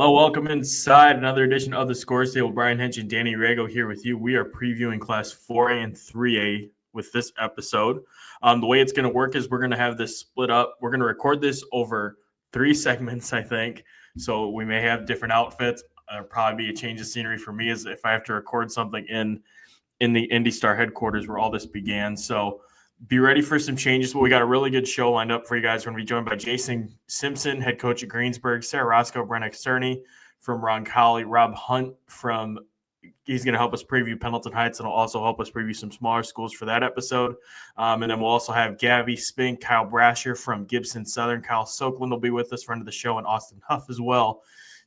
Hello, welcome inside another edition of the Scores Table. Brian Hench and Danny Rago here with you. We are previewing Class 4A and 3A with this episode. The way it's going to work is we're going to have this split up. We're going to record this over 3 segments, I think. So we may have different outfits. There'll probably be a change of scenery for me as if I have to record something in the Indy Star headquarters where all this began. So be ready for some changes, but we got a really good show lined up for you guys. We're going to be joined by Jason Simpson, head coach at Greensburg, Sara, Rosko, Brennah, Cerny from Roncalli, Rob Hunt he's going to help us preview Pendleton Heights, and will also help us preview some smaller schools for that episode. And then we'll also have Gabby, Spink, Kyle Brasher from Gibson, Southern, Kyle Sokeland will be with us, friend of the show, and Austin Huff as well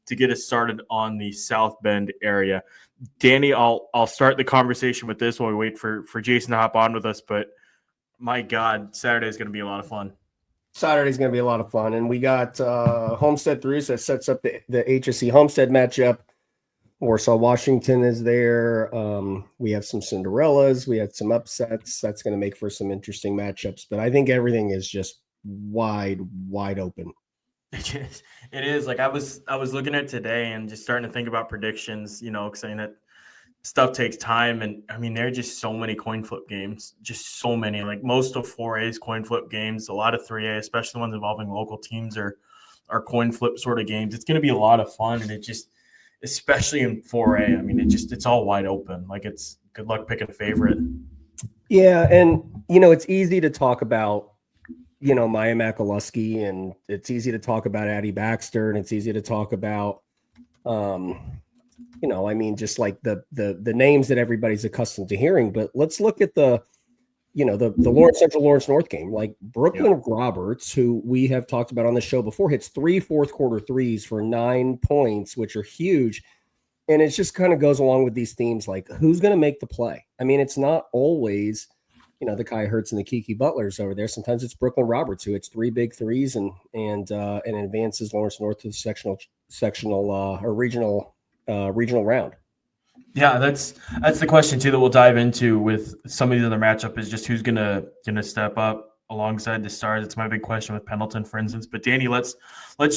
to get us started on the South Bend area. Danny, I'll start the conversation with this while we wait for Jason to hop on with us, but my God, Saturday is going to be a lot of fun. Saturday's going to be a lot of fun. And we got Homestead through, so that sets up the IHSAA Homestead matchup. Warsaw, Washington is there. We have some Cinderellas. We had some upsets. That's going to make for some interesting matchups. But I think everything is just wide open. It is. Like I was looking at today and just starting to think about predictions, saying that stuff takes time. And I mean, there are just so many coin flip games, just so many. Like most of 4A's coin flip games, a lot of 3A, especially ones involving local teams, are coin flip sort of games. It's going to be a lot of fun. And it just, especially in 4A, I mean, it's all wide open. Like it's good luck picking a favorite. Yeah. And, it's easy to talk about, Maya Makaluski, and it's easy to talk about Addie Baxter, and it's easy to talk about, just like the names that everybody's accustomed to hearing. But let's look at the Lawrence Central Lawrence North game. Like Brooklyn Roberts, who we have talked about on the show before, hits 3 fourth-quarter threes for 9 points, which are huge. And it just kind of goes along with these themes, like who's going to make the play? I mean, it's not always, the Kai Hertz and the Kiki Butlers over there. Sometimes it's Brooklyn Roberts who hits 3 big threes and advances Lawrence North to the sectional or regional round. Yeah, that's the question too that we'll dive into with some of these other matchup is just who's gonna step up alongside the Stars. It's my big question with Pendleton, for instance. But Danny, let's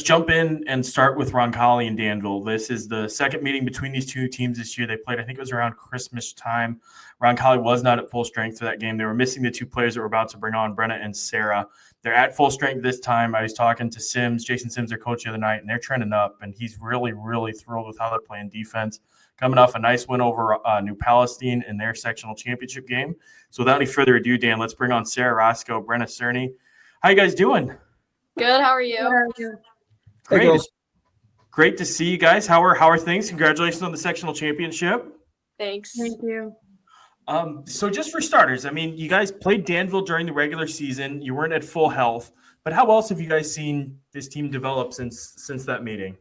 jump in and start with Roncalli and Danville. This is the second meeting between these two teams this year. They played, I think it was around Christmas time. Roncalli was not at full strength for that game. They were missing the 2 players that were about to bring on, Brennah and Sara. They're at full strength this time. I was talking to Jason Sims, their coach, the other night, and they're trending up, and he's really, really thrilled with how they're playing defense, coming off a nice win over New Palestine in their sectional championship game. So without any further ado, Dan, let's bring on Sara, Rosko, Brennah, Cerny. How you guys doing? Good. How are you? Great. Hey, great to see you guys. How are things? Congratulations on the sectional championship. Thanks. Thank you. So just for starters, I mean, you guys played Danville during the regular season. You weren't at full health, but how else have you guys seen this team develop since that meeting?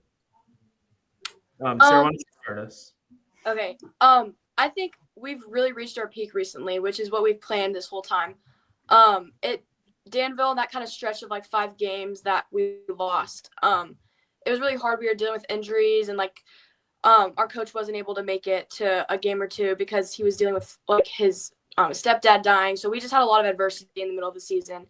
Sara, why don't you start us? Okay. I think we've really reached our peak recently, which is what we've planned this whole time. Danville, that kind of stretch of like 5 games that we lost. It was really hard. We were dealing with injuries, and our coach wasn't able to make it to a game or 2 because he was dealing with like his stepdad dying. So we just had a lot of adversity in the middle of the season.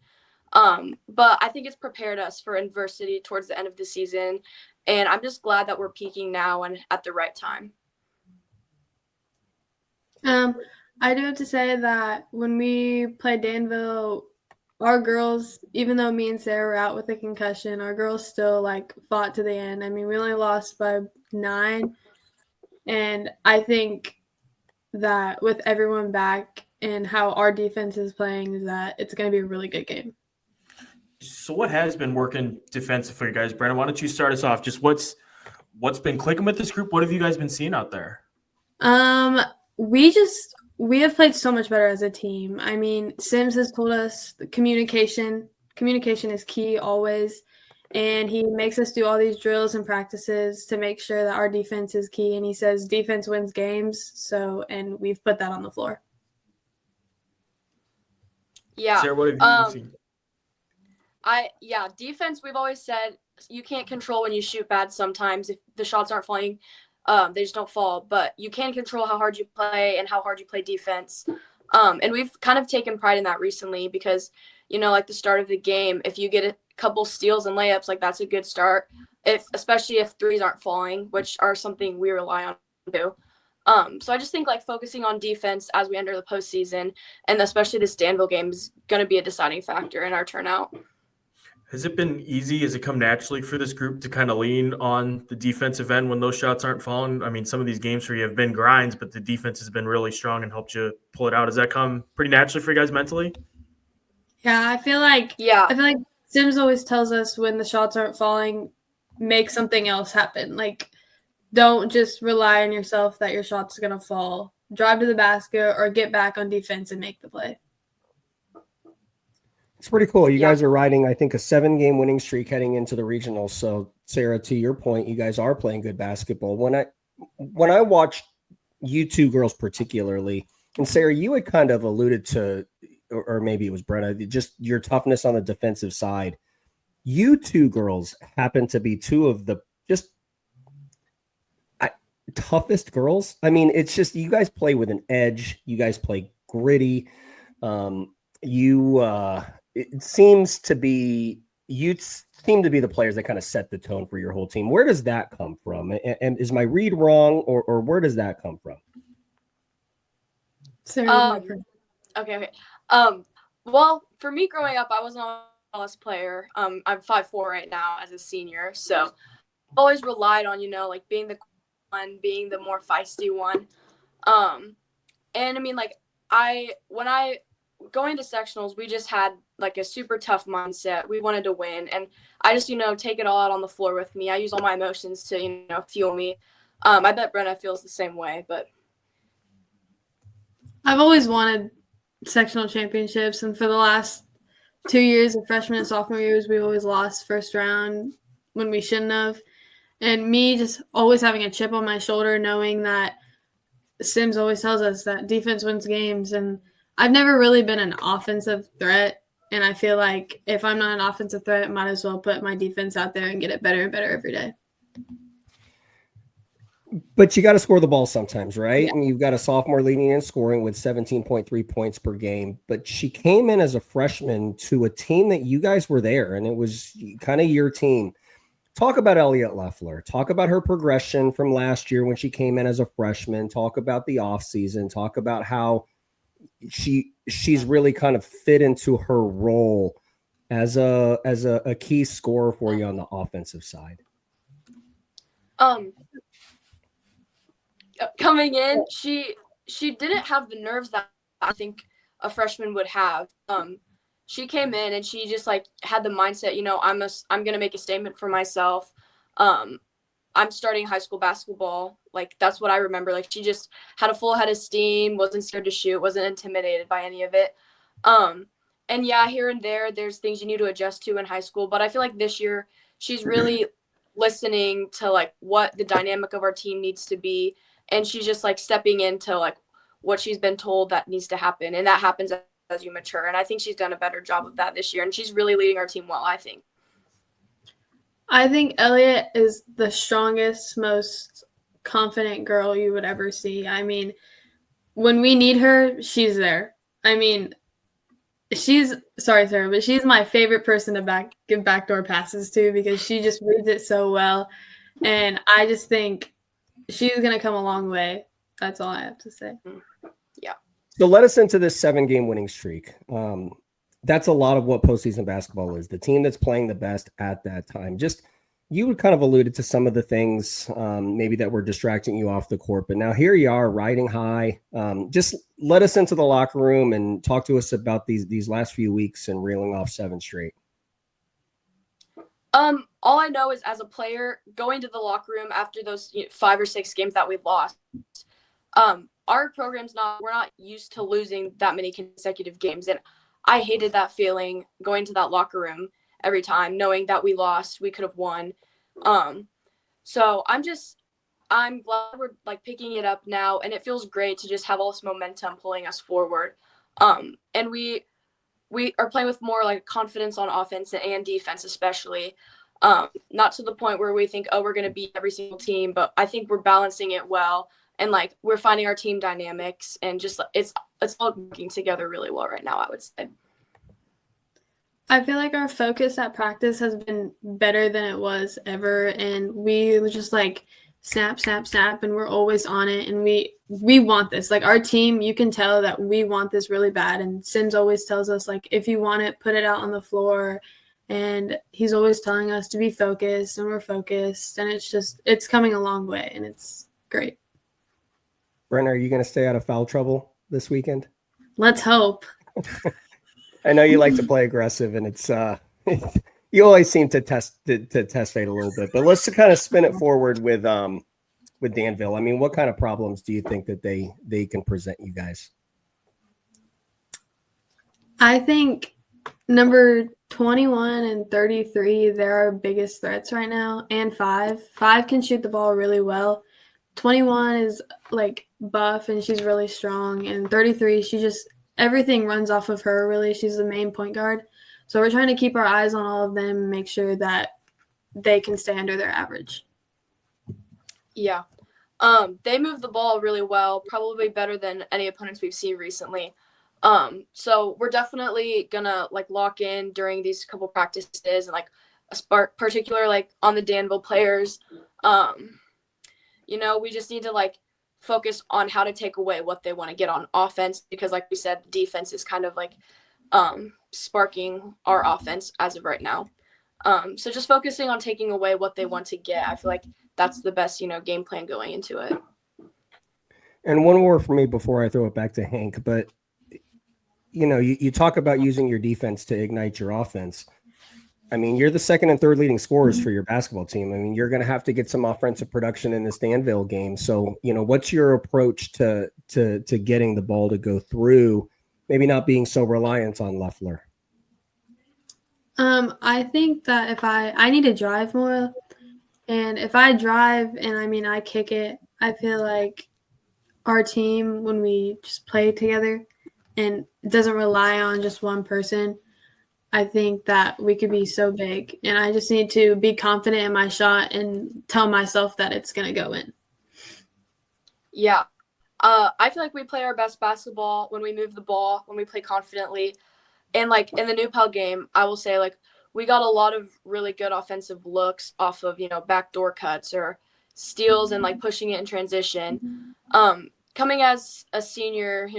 But I think it's prepared us for adversity towards the end of the season. And I'm just glad that we're peaking now and at the right time. I do have to say that when we played Danville, our girls, even though me and Sara were out with a concussion, our girls still fought to the end. I mean, we only lost by 9. And I think that with everyone back and how our defense is playing, is that it's going to be a really good game. So what has been working defensive for you guys? Brennah, why don't you start us off? Just what's been clicking with this group? What have you guys been seeing out there? We have played so much better as a team. I mean, Sims has told us the communication is key always. And he makes us do all these drills and practices to make sure that our defense is key. And he says defense wins games. And we've put that on the floor. Yeah. Sara, what have you seen? Defense, we've always said you can't control when you shoot bad sometimes. If the shots aren't falling, they just don't fall. But you can control how hard you play and how hard you play defense. And we've kind of taken pride in that recently because, the start of the game, if you get a couple steals and layups, that's a good start. especially if threes aren't falling, which are something we rely on too. So I just think like focusing on defense as we enter the postseason, and especially this Danville game, is going to be a deciding factor in our turnout. Has it been easy? Has it come naturally for this group to kind of lean on the defensive end when those shots aren't falling? I mean, some of these games for you have been grinds, but the defense has been really strong and helped you pull it out. Has that come pretty naturally for you guys mentally? Yeah, I feel like Sims always tells us when the shots aren't falling, make something else happen. Like, don't just rely on yourself that your shot's going to fall. Drive to the basket or get back on defense and make the play. It's pretty cool. You guys are riding, I think, a 7-game winning streak heading into the regionals. So, Sara, to your point, you guys are playing good basketball. When I watched you two girls particularly, and Sara, you had kind of alluded to, or maybe it was Brennah, just your toughness on the defensive side. You two girls happen to be two of the just toughest girls. I mean, it's just you guys play with an edge. You guys play gritty. It seems to be you seem to be the players that kind of set the tone for your whole team. Where does that come from? And is my read wrong, or where does that come from? Sara, okay. Well, for me growing up, I wasn't a tallest player. I'm 5'4" right now as a senior, so always relied on, like being the one, being the more feisty one. And I mean, like when I going to sectionals, we just had like a super tough mindset. We wanted to win, and I just take it all out on the floor with me. I use all my emotions to fuel me. I bet Brennah feels the same way, but I've always wanted sectional championships, and for the last 2 years of freshman and sophomore years, we always lost first round when we shouldn't have. And me just always having a chip on my shoulder, knowing that Sims always tells us that defense wins games, and I've never really been an offensive threat, and I feel like if I'm not an offensive threat, I might as well put my defense out there and get it better and better every day. But you got to score the ball sometimes, right? Yeah. And you've got a sophomore leading in scoring with 17.3 points per game. But she came in as a freshman to a team that you guys were there, and it was kind of your team. Talk about Elliott Leffler. Talk about her progression from last year when she came in as a freshman. Talk about the offseason. Talk about how she's really kind of fit into her role as a key scorer for you on the offensive side. Coming in, she didn't have the nerves that I think a freshman would have. She came in and she just like had the mindset, I'm gonna make a statement for myself. I'm starting high school basketball. Like, that's what I remember. Like, she just had a full head of steam, wasn't scared to shoot, wasn't intimidated by any of it. And yeah, here and there's things you need to adjust to in high school. But I feel like this year she's really listening to like what the dynamic of our team needs to be. And she's just like stepping into like what she's been told that needs to happen. And that happens as you mature. And I think she's done a better job of that this year. And she's really leading our team well, I think. I think Elliott is the strongest, most confident girl you would ever see. I mean, when we need her, she's there. I mean, sorry, Sara, but she's my favorite person to give backdoor passes to because she just reads it so well. And I just think she's going to come a long way. That's all I have to say. Yeah. So let us into this 7-game winning streak. That's a lot of what postseason basketball is. The team that's playing the best at that time. Just you would kind of alluded to some of the things maybe that were distracting you off the court, but now here you are riding high. Just let us into the locker room and talk to us about these last few weeks and reeling off 7 straight. All I know is as a player going to the locker room after those 5 or 6 games that we lost, our program's we're not used to losing that many consecutive games. And I hated that feeling going to that locker room every time, knowing that we lost, we could have won. So I'm glad we're like picking it up now, and it feels great to just have all this momentum pulling us forward. And we are playing with more like confidence on offense and defense, especially. Not to the point where we think, we're going to beat every single team, but I think we're balancing it well. And like we're finding our team dynamics and just it's all working together really well right now, I would say. I feel like our focus at practice has been better than it was ever, and we just like snap, snap, snap, and we're always on it, and we want this. Like our team, you can tell that we want this really bad, and Sims always tells us like, if you want it, put it out on the floor, and he's always telling us to be focused, and we're focused, and it's coming a long way, and it's great. Brennah, are you going to stay out of foul trouble this weekend? Let's hope. I know you like to play aggressive, and it's you always seem to test fate a little bit. But let's kind of spin it forward with Danville. I mean, what kind of problems do you think that they can present you guys? I think number 21 and 33, they're our biggest threats right now, and 5. 5 can shoot the ball really well. 21 is like buff and she's really strong, and 33, everything runs off of her, really. She's the main point guard. So we're trying to keep our eyes on all of them and make sure that they can stay under their average. Yeah. They move the ball really well, probably better than any opponents we've seen recently. So we're definitely going to like lock in during these couple practices and like a spark, particular like on the Danville players. We just need to like focus on how to take away what they want to get on offense, because like we said, defense is kind of like sparking our offense as of right now. So just focusing on taking away what they want to get, I feel like that's the best, game plan going into it. And one more for me before I throw it back to Hank, but you talk about using your defense to ignite your offense. I mean, you're the second and third leading scorers for your basketball team. I mean, you're going to have to get some offensive production in this Danville game. So, what's your approach to getting the ball to go through, maybe not being so reliant on Leffler? I think that if I need to drive more, and if I drive and I kick it, I feel like our team, when we just play together and it doesn't rely on just one person, I think that we could be so big, and I just need to be confident in my shot and tell myself that it's going to go in. Yeah. I feel like we play our best basketball when we move the ball, when we play confidently. And like in the New Pal game, I will say like we got a lot of really good offensive looks off of, backdoor cuts or steals and like pushing it in transition. Coming as a senior,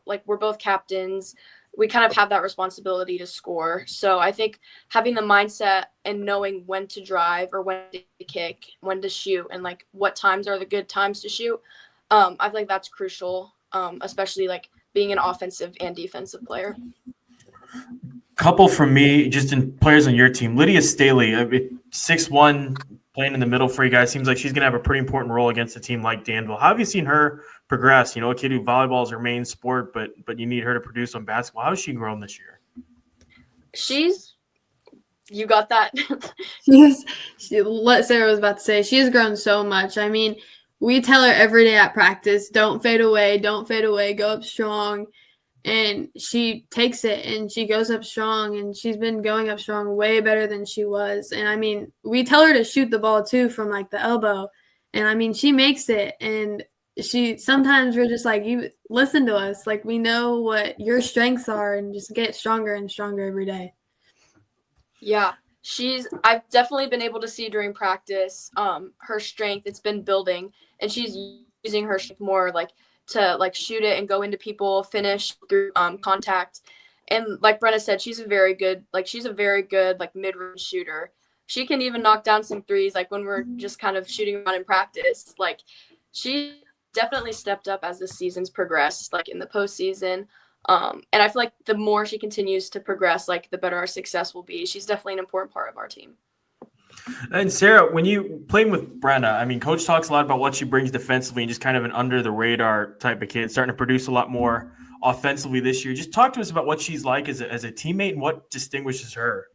like we're both captains, we kind of have that responsibility to score. So I think having the mindset and knowing when to drive or when to kick, when to shoot, and like what times are the good times to shoot, I feel like that's crucial, especially like being an offensive and defensive player. Couple from me, just in players on your team. Lydia Staley, 6'1", playing in the middle for you guys. Seems like she's going to have a pretty important role against a team like Danville. How have you seen her progress? A kid who volleyball is her main sport, but you need her to produce on basketball. How has she grown this year? You got that? What Sara was about to say, she has grown so much. I mean, we tell her every day at practice, don't fade away, go up strong. And she takes it and she goes up strong, and she's been going up strong way better than she was. And we tell her to shoot the ball too from like the elbow. And she makes it, and sometimes we're just like, you listen to us. Like, we know what your strengths are, and just get stronger and stronger every day. Yeah. I've definitely been able to see during practice, her strength, it's been building, and she's using her strength more like to like shoot it and go into people, finish through contact. And like Brennah said, she's a very good like mid-range shooter. She can even knock down some threes, like when we're just kind of shooting around in practice. Like, she definitely stepped up as the season's progressed, like in the postseason. And I feel like the more she continues to progress, like the better our success will be. She's definitely an important part of our team. And Sara, when you playing with Brennah, Coach talks a lot about what she brings defensively and just kind of an under the radar type of kid, starting to produce a lot more offensively this year. Just talk to us about what she's like as a teammate and what distinguishes her.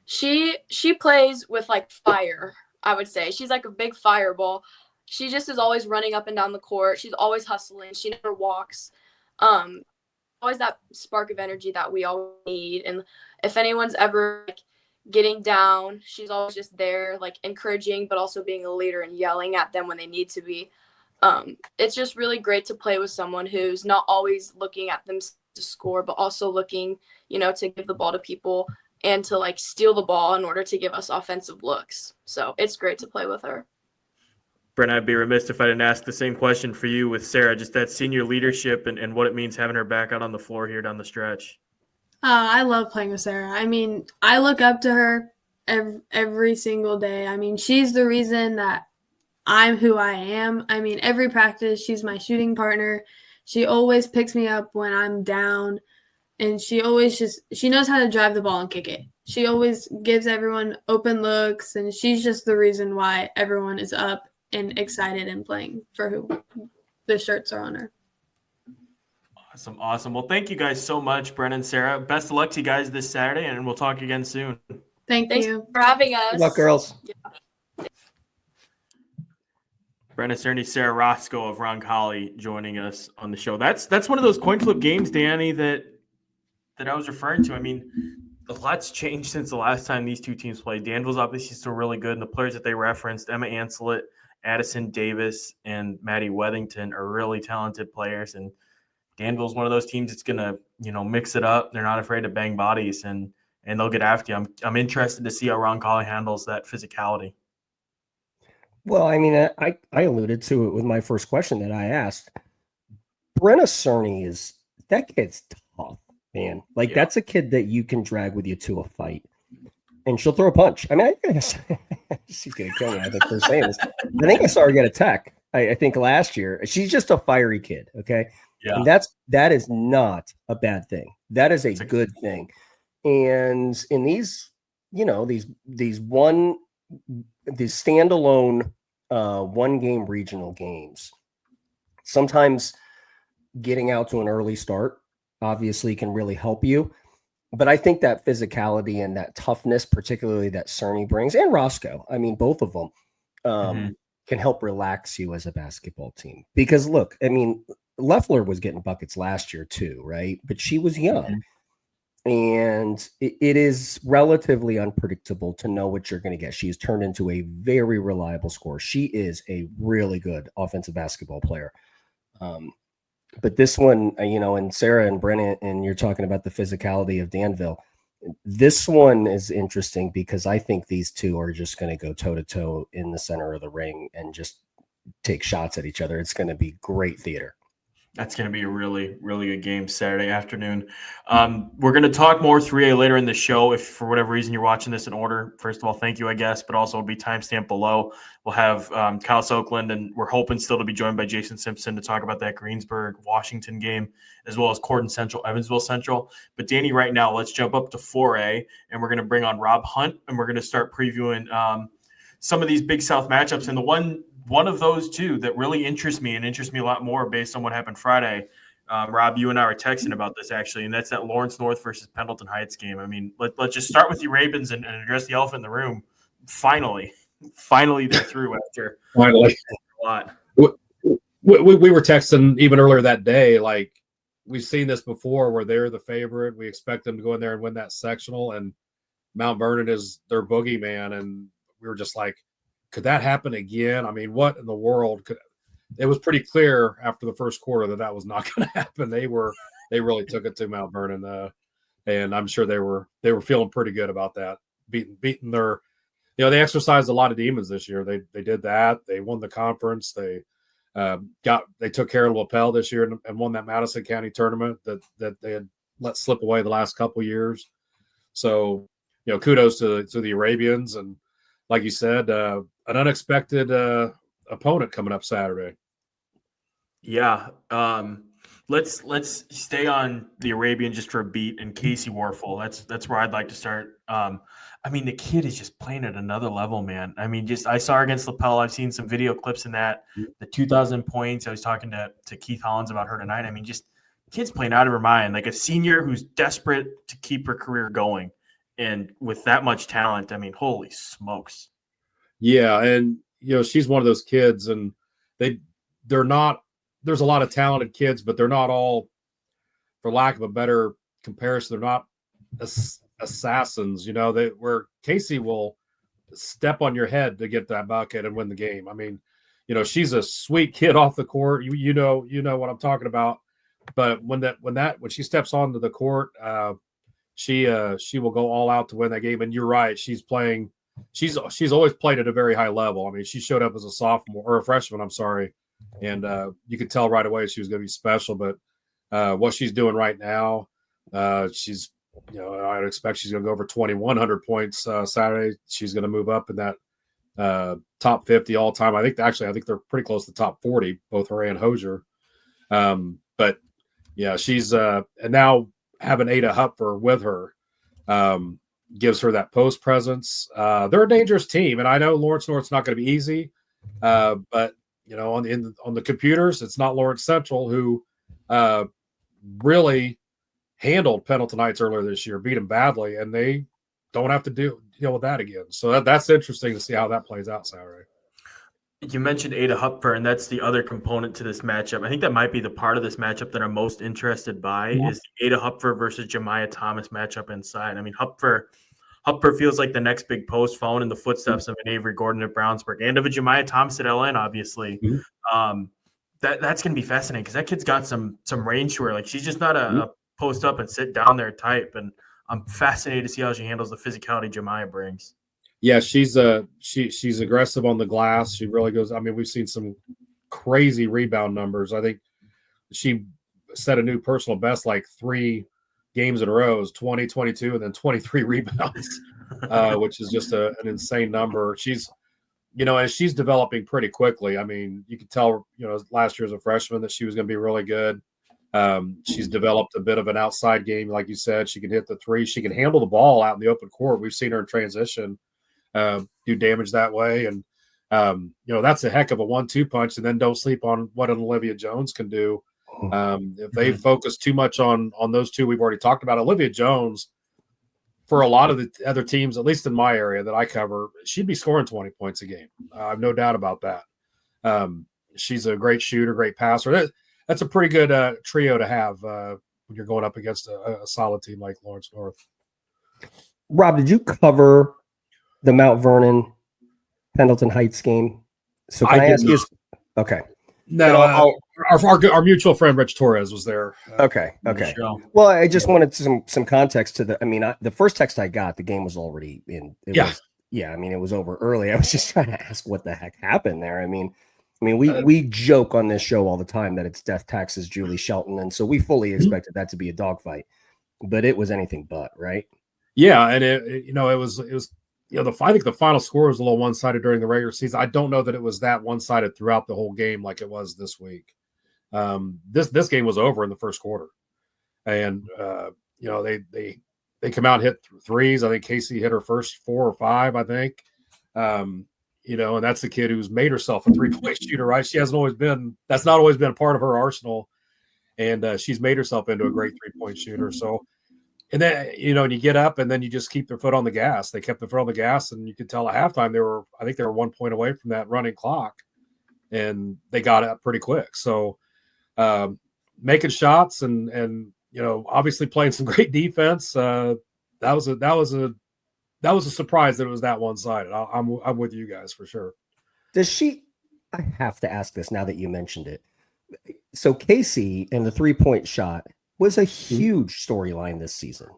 She plays with like fire, I would say. She's like a big fireball. She just is always running up and down the court. She's always hustling. She never walks. Always that spark of energy that we all need. And if anyone's ever like getting down, she's always just there, like encouraging, but also being a leader and yelling at them when they need to be. It's just really great to play with someone who's not always looking at themselves to score, but also looking, to give the ball to people and to like steal the ball in order to give us offensive looks. So it's great to play with her. Brennah, I'd be remiss if I didn't ask the same question for you with Sara, just that senior leadership and what it means having her back out on the floor here down the stretch. I love playing with Sara. I mean, I look up to her every single day. I mean, she's the reason that I'm who I am. I mean, every practice, she's my shooting partner. She always picks me up when I'm down, and she knows how to drive the ball and kick it. She always gives everyone open looks, and she's just the reason why everyone is up and excited and playing for who the shirts are on her. Awesome. Well, thank you guys so much, Brennah and Sara. Best of luck to you guys this Saturday, and we'll talk again soon. Thanks you for having us. Good luck, girls. Yeah. Brennah, Cerny, Sara, Rosko of Roncalli joining us on the show. That's one of those coin flip games, Danny, that I was referring to. I mean, a lot's changed since the last time these two teams played. Danville's obviously still really good, and the players that they referenced, Emma Ancelet, Addison Davis, and Maddie Wethington, are really talented players. And Danville's one of those teams that's going to, mix it up. They're not afraid to bang bodies, and they'll get after you. I'm interested to see how Roncalli handles that physicality. Well, I mean, I alluded to it with my first question that I asked. Brennah Cerny that kid's tough, man. Like, that's a kid that you can drag with you to a fight, and she'll throw a punch. I mean, she's going to kill me, I think, for saying this. I think I saw her get a tech, I think, last year. She's just a fiery kid, okay? Yeah. And that is not a bad thing. That is a good thing. And in these, these standalone one-game regional games, sometimes getting out to an early start obviously can really help you. But I think that physicality and that toughness, particularly that Cerny brings, and Rosko, I mean, both of them, can help relax you as a basketball team. Because, look, I mean, Leffler was getting buckets last year too, right? But she was young. And it is relatively unpredictable to know what you're going to get. She's turned into a very reliable scorer. She is a really good offensive basketball player. But this one, and Sara and Brennah, and you're talking about the physicality of Danville. This one is interesting because I think these two are just going to go toe-to-toe in the center of the ring and just take shots at each other. It's going to be great theater. That's going to be a really, really good game Saturday afternoon. We're going to talk more 3A later in the show. If for whatever reason you're watching this in order, first of all, thank you, I guess, but also it'll be timestamped below. We'll have Kyle Sokeland, and we're hoping still to be joined by Jason Simpson to talk about that Greensburg, Washington game, as well as Corydon Central, Evansville Central. But Danny, right now, let's jump up to 4A, and we're going to bring on Rob Hunt, and we're going to start previewing some of these Big South matchups. And the one of those two that really interests me a lot more based on what happened Friday. Rob, you and I were texting about this actually, and that's that Lawrence North versus Pendleton Heights game. I mean, let's just start with the Ravens and address the elephant in the room. Finally they're through after a lot. We were texting even earlier that day, like we've seen this before where they're the favorite. We expect them to go in there and win that sectional, and Mount Vernon is their boogeyman, and we were just like, could that happen again? I mean, what in the world could? It was pretty clear after the first quarter that was not going to happen. They really took it to Mount Vernon, and I'm sure they were feeling pretty good about that. Beating their, they exercised a lot of demons this year. They did that. They won the conference. They took care of Lapel this year and won that Madison County tournament that they had let slip away the last couple of years. So, kudos to the Arabians, and like you said, an unexpected opponent coming up Saturday. Yeah. Let's stay on the Arabian just for a beat, and Casey Warfel. That's where I'd like to start. I mean, the kid is just playing at another level, man. I mean, I saw her against Lapel. I've seen some video clips in that. The 2,000 points. I was talking to Keith Hollins about her tonight. I mean, just kid's playing out of her mind, like a senior who's desperate to keep her career going. And with that much talent, I mean, holy smokes. Yeah, and she's one of those kids, and they're not. There's a lot of talented kids, but they're not all, for lack of a better comparison, they're not assassins. Where Casey will step on your head to get that bucket and win the game. I mean, she's a sweet kid off the court. You know what I'm talking about. but when she steps onto the court, she will go all out to win that game. And you're right, she's playing. She's always played at a very high level. I mean, she showed up as a sophomore or a freshman. I'm sorry, and you could tell right away she was going to be special. But what she's doing right now, she's I'd expect she's going to go over 2,100 points Saturday. She's going to move up in that top 50 all time. I think they're pretty close to top 40, both her and Hosier. But yeah, she's and now having Ada Hupfer with her gives her that post presence. They're a dangerous team, and I know Lawrence North's not going to be easy. But on the computers, it's not Lawrence Central who really handled Pendleton Heights earlier this year, beat them badly, and they don't have to deal with that again. So that's interesting to see how that plays out Saturday. You mentioned Ada Hupfer, and that's the other component to this matchup. I think that might be the part of this matchup that I'm most interested by is the Ada Hupfer versus Jemiah Thomas matchup inside. I mean, Hupfer feels like the next big post, following in the footsteps of an Avery Gordon at Brownsburg and of a Jemiah Thomas at LN, obviously. That's going to be fascinating because that kid's got some range to her. Like, she's just not a post up and sit down there type, and I'm fascinated to see how she handles the physicality Jemiah brings. Yeah, she's aggressive on the glass. She really goes. I mean, we've seen some crazy rebound numbers. I think she set a new personal best like 3 games in a row. It was 20, 22, and then 23 rebounds, which is just an insane number. She's, and she's developing pretty quickly. I mean, you could tell, last year as a freshman that she was going to be really good. She's developed a bit of an outside game, like you said. She can hit the 3. She can handle the ball out in the open court. We've seen her in transition do damage that way. And, that's a heck of a 1-2 punch. And then don't sleep on what an Olivia Jones can do. If they focus too much on those two we've already talked about, Olivia Jones, for a lot of the other teams, at least in my area that I cover, she'd be scoring 20 points a game. I have no doubt about that. She's a great shooter, great passer. That's a pretty good trio to have when you're going up against a solid team like Lawrence North. Rob, did you cover the Mount Vernon Pendleton Heights game? So can I ask you? Okay. No, our mutual friend Rich Torres was there. Okay. Well, I just wanted some context to the first text I got, the game was already in. It was over early. I was just trying to ask what the heck happened there. I mean, we joke on this show all the time that it's Death Taxes Julie Shelton, and so we fully expected that to be a dogfight, but it was anything but, right? Yeah, and it was. I think the final score was a little one-sided during the regular season. I don't know that it was that one-sided throughout the whole game like it was this week. This game was over in the first quarter, and they come out and hit threes. I think Casey hit her first 4 or 5. I think, and that's the kid who's made herself a 3-point shooter. Right? That's not always been a part of her arsenal, and she's made herself into a great 3-point shooter. So. And then, and you get up and then you just keep their foot on the gas. They kept their foot on the gas, and you could tell at halftime I think they were 1 point away from that running clock, and they got up pretty quick. So making shots and obviously playing some great defense. That was a surprise that it was that one-sided. I'm with you guys for sure. I have to ask this now that you mentioned it. So Casey and the 3-point shot was a huge storyline this season.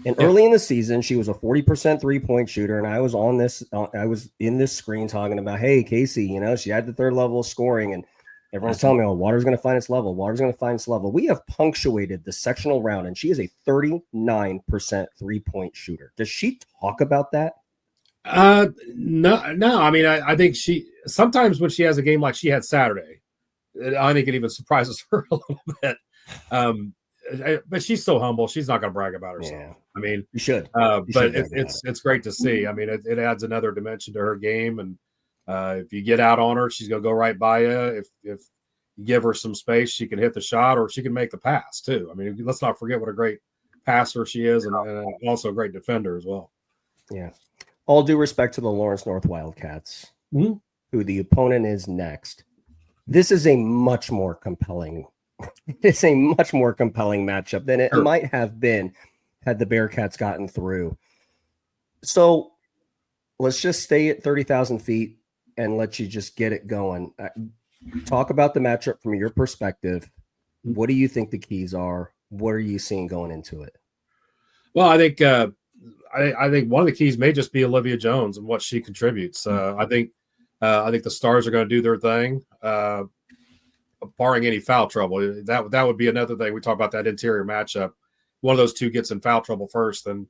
And early in the season, she was a 40% 3-point shooter. And I was I was in this screen talking about, hey, Casey, she had the 3rd level of scoring. And everyone's telling me, water's going to find its level. Water's going to find its level. We have punctuated the sectional round, and she is a 39% 3-point shooter. Does she talk about that? No. I mean, I think sometimes when she has a game like she had Saturday, I think it even surprises her a little bit. But she's so humble. She's not going to brag about herself. Yeah. I mean, you should. But it's great to see. I mean, it adds another dimension to her game. And if you get out on her, she's going to go right by you. If you give her some space, she can hit the shot, or she can make the pass too. I mean, let's not forget what a great passer she is, and also a great defender as well. Yeah. All due respect to the Lawrence North Wildcats, who the opponent is next. This is a much more compelling matchup than it might have been had the Bearcats gotten through. So let's just stay at 30,000 feet and let you just get it going. Talk about the matchup from your perspective. What do you think the keys are? What are you seeing going into it? Well, I think I think one of the keys may just be Olivia Jones and what she contributes. I think the Stars are going to do their thing, barring any foul trouble. That would be another thing. We talk about that interior matchup. One of those two gets in foul trouble first, then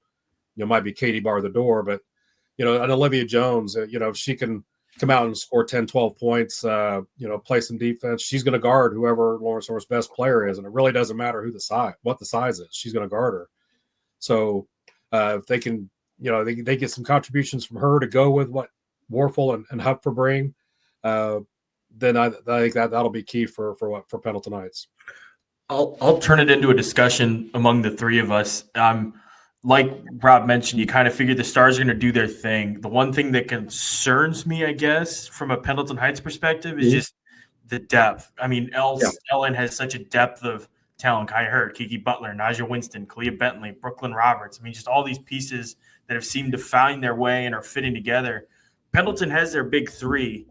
might be Katie bar the door. But an Olivia Jones, if she can come out and score 10, 12 points, play some defense, she's going to guard whoever Lawrence North's best player is, and it really doesn't matter what the size is. She's going to guard her. So if they can, they get some contributions from her to go with what Warfel and Hupfer bring, then I think that'll be key for Pendleton Heights. I'll turn it into a discussion among the three of us. Like Rob mentioned, you kind of figure the Stars are going to do their thing. The one thing that concerns me, I guess, from a Pendleton Heights perspective is just the depth. I mean, Ellen has such a depth of talent. Kai Hurt, Kiki Butler, Naja Winston, Kalia Bentley, Brooklyn Roberts. I mean, just all these pieces that have seemed to find their way and are fitting together. Pendleton has their big three.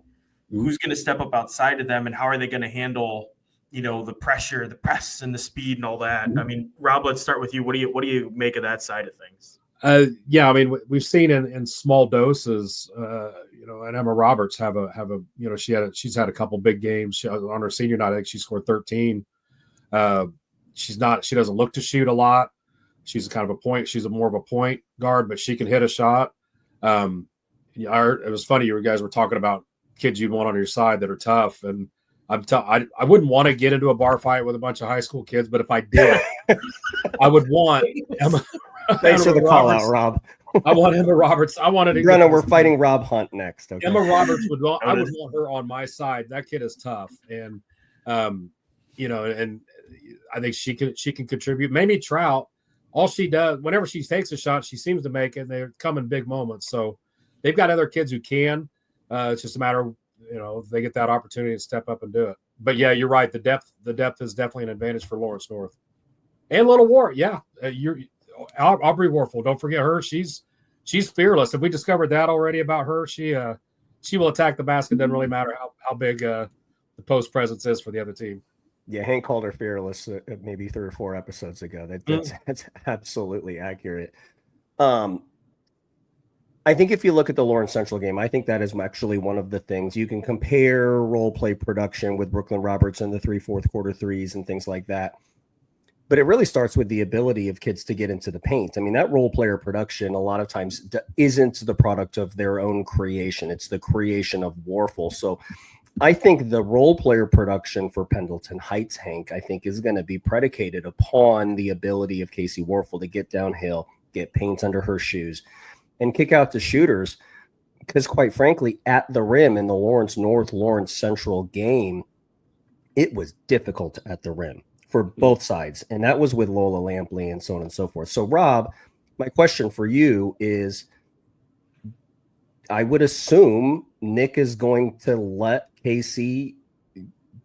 Who's going to step up outside of them, and how are they going to handle the pressure, the press, and the speed and all that? I mean, Rob, let's start with you. What do you make of that side of things? I mean, we've seen in small doses, and Emma Roberts have a she's had a couple big games. On her senior night, I think she scored 13. She doesn't look to shoot a lot. She's she's more of a point guard, but she can hit a shot. It was funny, you guys were talking about kids you'd want on your side that are tough, and I wouldn't want to get into a bar fight with a bunch of high school kids, but if I did, I would want Emma. Thanks for the call out, Rob. I want Emma Roberts. I wanted to. Brenna, we're fighting Rob Hunt next. Okay? Emma Roberts I would want her on my side. That kid is tough, and and I think she can contribute. Mamie Trout, all she does, whenever she takes a shot, she seems to make it. And they come in big moments. So they've got other kids who can. It's just a matter of, if they get that opportunity to step up and do it. But yeah, you're right. The depth is definitely an advantage for Lawrence North. And Little War, yeah. Aubrey Warfel, don't forget her. She's fearless. Have we discovered that already about her? She will attack the basket. Doesn't really matter how big the post presence is for the other team. Yeah, Hank called her fearless maybe 3 or 4 episodes ago. That's absolutely accurate. I think if you look at the Lawrence Central game, I think that is actually one of the things. You can compare role play production with Brooklyn Roberts and the 3 fourth quarter threes and things like that. But it really starts with the ability of kids to get into the paint. I mean, that role player production a lot of times isn't the product of their own creation. It's the creation of Warfel. So I think the role player production for Pendleton Heights, Hank, I think is going to be predicated upon the ability of Casey Warfel to get downhill, get paint under her shoes, and kick out the shooters. Because quite frankly, at the rim in the Lawrence North, Lawrence Central game, it was difficult at the rim for both sides. And that was with Lola Lampley and so on and so forth. So Rob, my question for you is, I would assume Nick is going to let Casey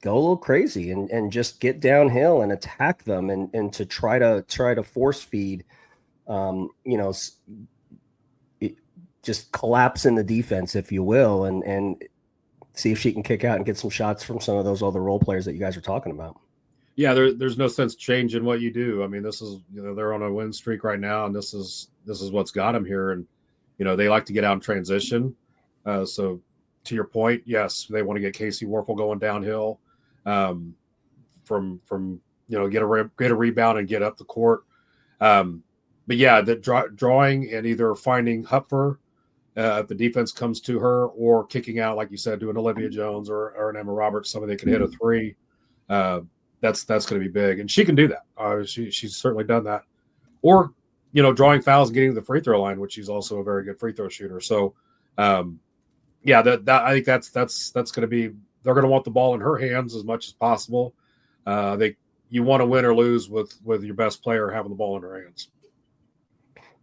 go a little crazy and just get downhill and attack them and to try to force feed, just collapse in the defense, if you will, and see if she can kick out and get some shots from some of those other role players that you guys are talking about. Yeah, there's no sense changing what you do. I mean, this is, they're on a win streak right now, and this is what's got them here. And, they like to get out in transition. So to your point, yes, they want to get Casey Warfel going downhill from get a rebound and get up the court. But yeah, the drawing and either finding Hupfer if the defense comes to her, or kicking out, like you said, to an Olivia Jones or an Emma Roberts, somebody that can hit a three. That's going to be big, and she can do that. She's certainly done that. Or drawing fouls and getting to the free throw line, which she's also a very good free throw shooter. So, yeah, that I think that's going to be. They're going to want the ball in her hands as much as possible. You want to win or lose with your best player having the ball in her hands.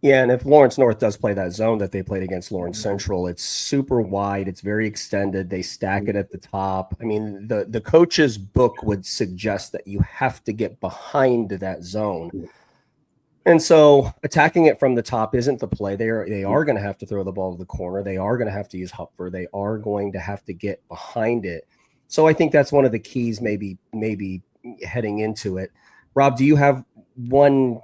Yeah, and if Lawrence North does play that zone that they played against Lawrence Central, it's super wide. It's very extended. They stack it at the top. I mean, the coach's book would suggest that you have to get behind that zone. And so attacking it from the top isn't the play. They are going to have to throw the ball to the corner. They are going to have to use Hupfer. They are going to have to get behind it. So I think that's one of the keys, maybe heading into it. Rob, do you have one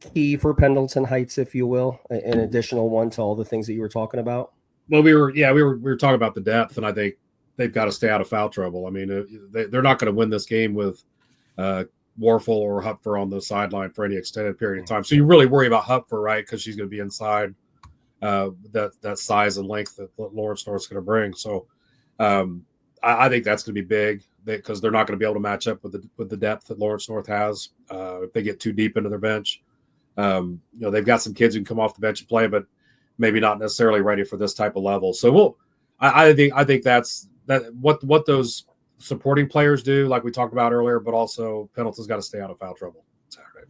key for Pendleton Heights, if you will, an additional one to all the things that you were talking about? Well, we were talking about the depth, and I think they've got to stay out of foul trouble. I mean, they're not going to win this game with Warfel or Hupfer on the sideline for any extended period of time. So you really worry about Hupfer, right? Because she's going to be inside that size and length that Lawrence North's going to bring. So I think that's going to be big because they're not going to be able to match up with the depth that Lawrence North has if they get too deep into their bench. They've got some kids who can come off the bench and play, but maybe not necessarily ready for this type of level. So I think that's what those supporting players do, like we talked about earlier, but also Pendleton's got to stay out of foul trouble Saturday.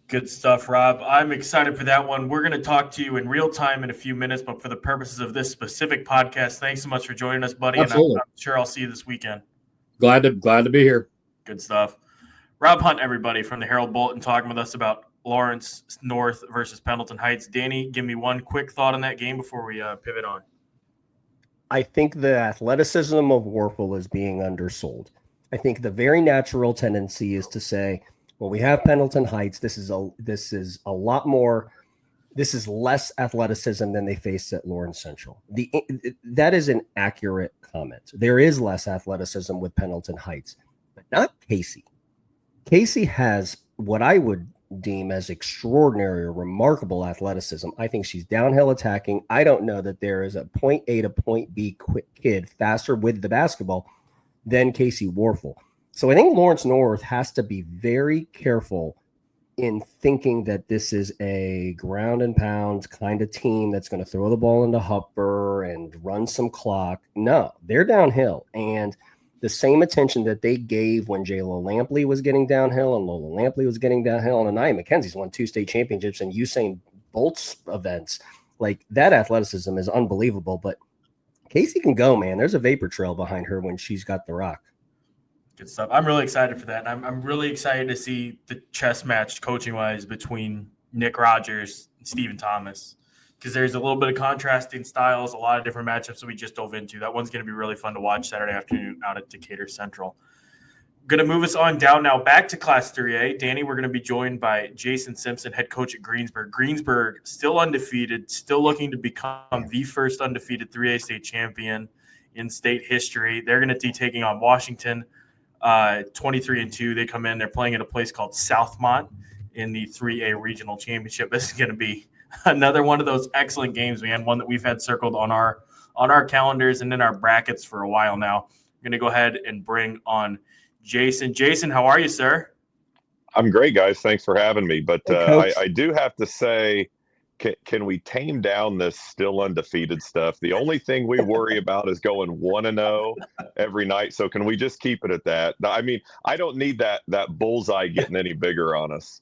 Good stuff, Rob. I'm excited for that one. We're going to talk to you in real time in a few minutes, but for the purposes of this specific podcast, thanks so much for joining us, buddy. Absolutely. And I'm sure I'll see you this weekend. Glad to be here. Good stuff. Rob Hunt, everybody, from the Herald Bulletin, talking with us about Lawrence North versus Pendleton Heights. Danny, give me one quick thought on that game before we pivot on. I think the athleticism of Warfel is being undersold. I think the very natural tendency is to say, well, we have Pendleton Heights. This is a lot more. This is less athleticism than they faced at Lawrence Central. That is an accurate comment. There is less athleticism with Pendleton Heights, but not Casey. Casey has what I would deem as extraordinary or remarkable athleticism. I think she's downhill attacking. I don't know that there is a point A to point B quick kid faster with the basketball than Casey Warfel. So I think Lawrence North has to be very careful in thinking that this is a ground and pound kind of team that's going to throw the ball into Hupper and run some clock. No, they're downhill. And the same attention that they gave when J-Lo Lampley was getting downhill and Lola Lampley was getting downhill, and Anaya McKenzie's won 2 state championships and Usain Bolt's events, like that athleticism is unbelievable. But Casey can go, man. There's a vapor trail behind her when she's got the rock. Good stuff. I'm really excited for that. I'm really excited to see the chess match coaching-wise between Nick Rogers and Stephen Thomas, because there's a little bit of contrasting styles, a lot of different matchups that we just dove into. That one's going to be really fun to watch Saturday afternoon out at Decatur Central. Going to move us on down now back to Class 3A. Danny, we're going to be joined by Jason Simpson, head coach at Greensburg. Greensburg still undefeated, still looking to become the first undefeated 3A state champion in state history. They're going to be taking on Washington, 23-2. They come in. They're playing at a place called Southmont in the 3A regional championship. This is going to be another one of those excellent games, man. One that we've had circled on our calendars and in our brackets for a while now. I'm going to go ahead and bring on Jason. Jason, how are you, sir? I'm great, guys. Thanks for having me. But Hey, I do have to say, can we tame down this still undefeated stuff? The only thing we worry about is going 1-0 every night. So can we just keep it at that? I mean, I don't need that bullseye getting any bigger on us.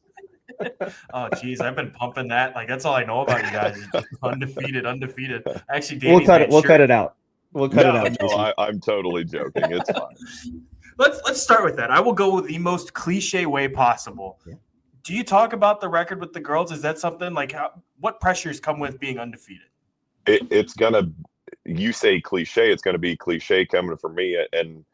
Oh, geez, I've been pumping that. Like, that's all I know about you guys. Undefeated. Actually, We'll cut it out. We'll cut it out. No, I'm totally joking. It's fine. Let's start with that. I will go with the most cliche way possible. Yeah. Do you talk about the record with the girls? Is that something like what pressures come with being undefeated? It's gonna. You say cliche. It's gonna be cliche coming from me, and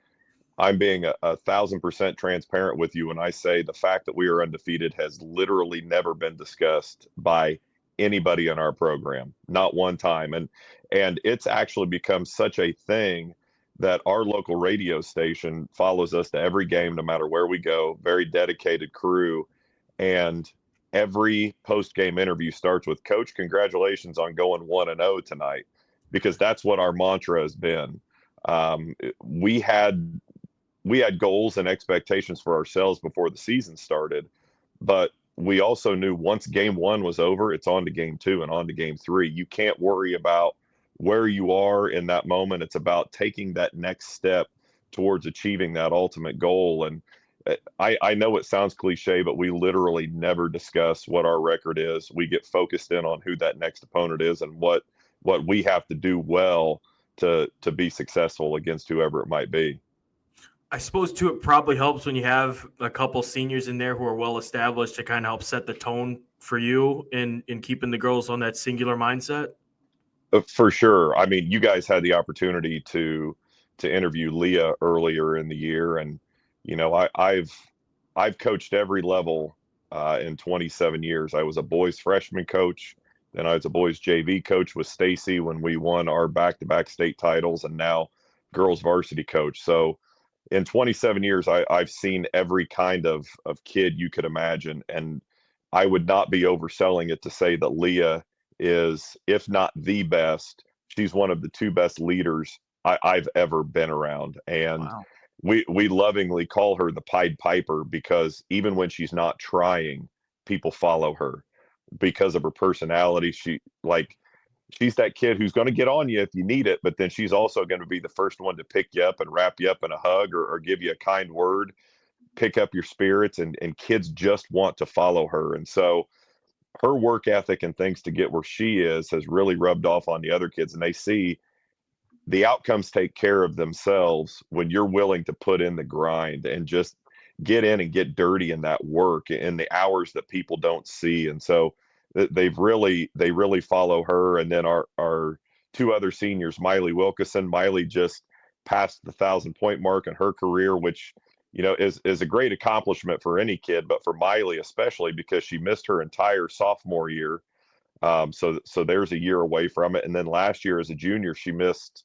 I'm being 1,000% transparent with you when I say the fact that we are undefeated has literally never been discussed by anybody in our program, not one time. And it's actually become such a thing that our local radio station follows us to every game, no matter where we go, very dedicated crew. And every post-game interview starts with, Coach, congratulations on going 1-0 tonight, because that's what our mantra has been. We had goals and expectations for ourselves before the season started, but we also knew once game 1 was over, it's on to game 2 and on to game 3. You can't worry about where you are in that moment. It's about taking that next step towards achieving that ultimate goal. And I know it sounds cliche, but we literally never discuss what our record is. We get focused in on who that next opponent is and what we have to do well to be successful against whoever it might be. I suppose, too, it probably helps when you have a couple seniors in there who are well established to kind of help set the tone for you in keeping the girls on that singular mindset. For sure. I mean, you guys had the opportunity to interview Leah earlier in the year, and I've coached every level in 27 years. I was a boys freshman coach, then I was a boys JV coach with Stacy when we won our back-to-back state titles, and now girls varsity coach. So in 27 years, I've seen every kind of kid you could imagine, and I would not be overselling it to say that Leah is, if not the best, she's one of the two best leaders I've ever been around. And Wow. we lovingly call her the Pied Piper, because even when she's not trying, people follow her because of her personality. She's that kid who's going to get on you if you need it, but then she's also going to be the first one to pick you up and wrap you up in a hug, or give you a kind word, pick up your spirits, and kids just want to follow her. And so her work ethic and things to get where she is has really rubbed off on the other kids, and they see the outcomes take care of themselves when you're willing to put in the grind and just get in and get dirty in that work in the hours that people don't see. And so they really follow her. And then our two other seniors, Miley Wilkeson. Miley just passed the 1,000-point mark in her career, which, is a great accomplishment for any kid, but for Miley especially, because she missed her entire sophomore year. So there's a year away from it. And then last year as a junior, she missed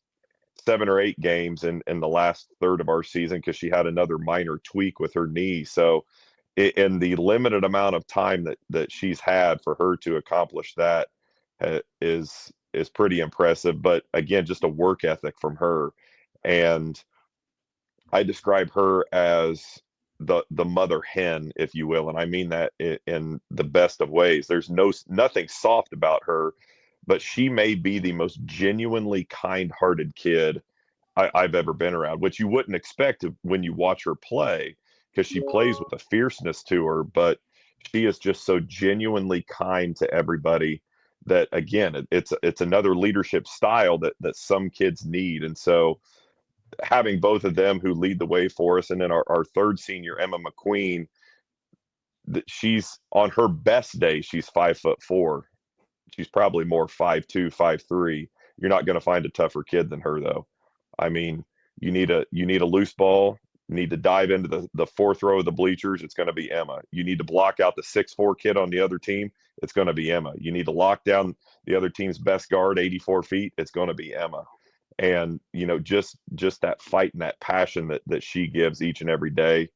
7 or 8 games in the last third of our season because she had another minor tweak with her knee. So in the limited amount of time that she's had, for her to accomplish that is pretty impressive. But again, just a work ethic from her. And I describe her as the mother hen, if you will. And I mean that in the best of ways. There's nothing soft about her, but she may be the most genuinely kind-hearted kid I've ever been around, which you wouldn't expect when you watch her play, because she plays with a fierceness to her, but she is just so genuinely kind to everybody that, again, it's another leadership style that some kids need. And so having both of them who lead the way for us, and then our third senior, Emma McQueen, that she's on her best day, she's 5'4". She's probably more 5'2", 5'3". You're not going to find a tougher kid than her, though. I mean, you need a loose ball, you need to dive into the fourth row of the bleachers, it's going to be Emma. You need to block out the 6'4" kid on the other team, it's going to be Emma. You need to lock down the other team's best guard, 84 feet, it's going to be Emma. And, just that fight and that passion that she gives each and every day.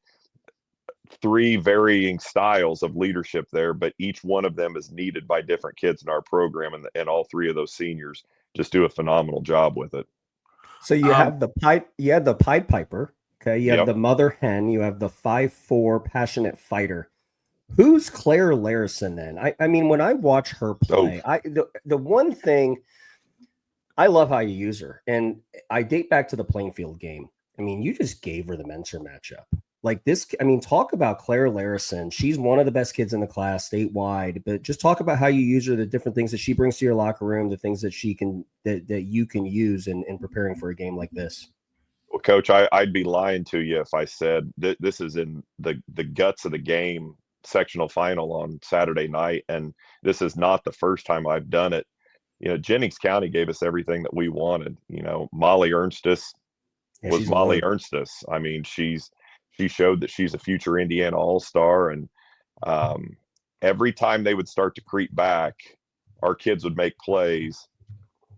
3 varying styles of leadership there, but each one of them is needed by different kids in our program, and all 3 of those seniors just do a phenomenal job with it. So you have the Pied Piper, okay? You have the mother hen, you have the 5'4" passionate fighter. Who's Claire Larison then? I mean, when I watch her play, the one thing, I love how you use her, and I date back to the Plainfield game. I mean, you just gave her the mentor matchup. Like this, I mean, talk about Claire Larison. She's one of the best kids in the class statewide, but just talk about how you use her, the different things that she brings to your locker room, the things that she can, that you can use in preparing for a game like this. Well, Coach, I'd be lying to you if I said this is in the guts of the game, sectional final on Saturday night. And this is not the first time I've done it. Jennings County gave us everything that we wanted. Molly Ernstis was Molly Ernstis. I mean, she showed that she's a future Indiana All-Star, and every time they would start to creep back, our kids would make plays,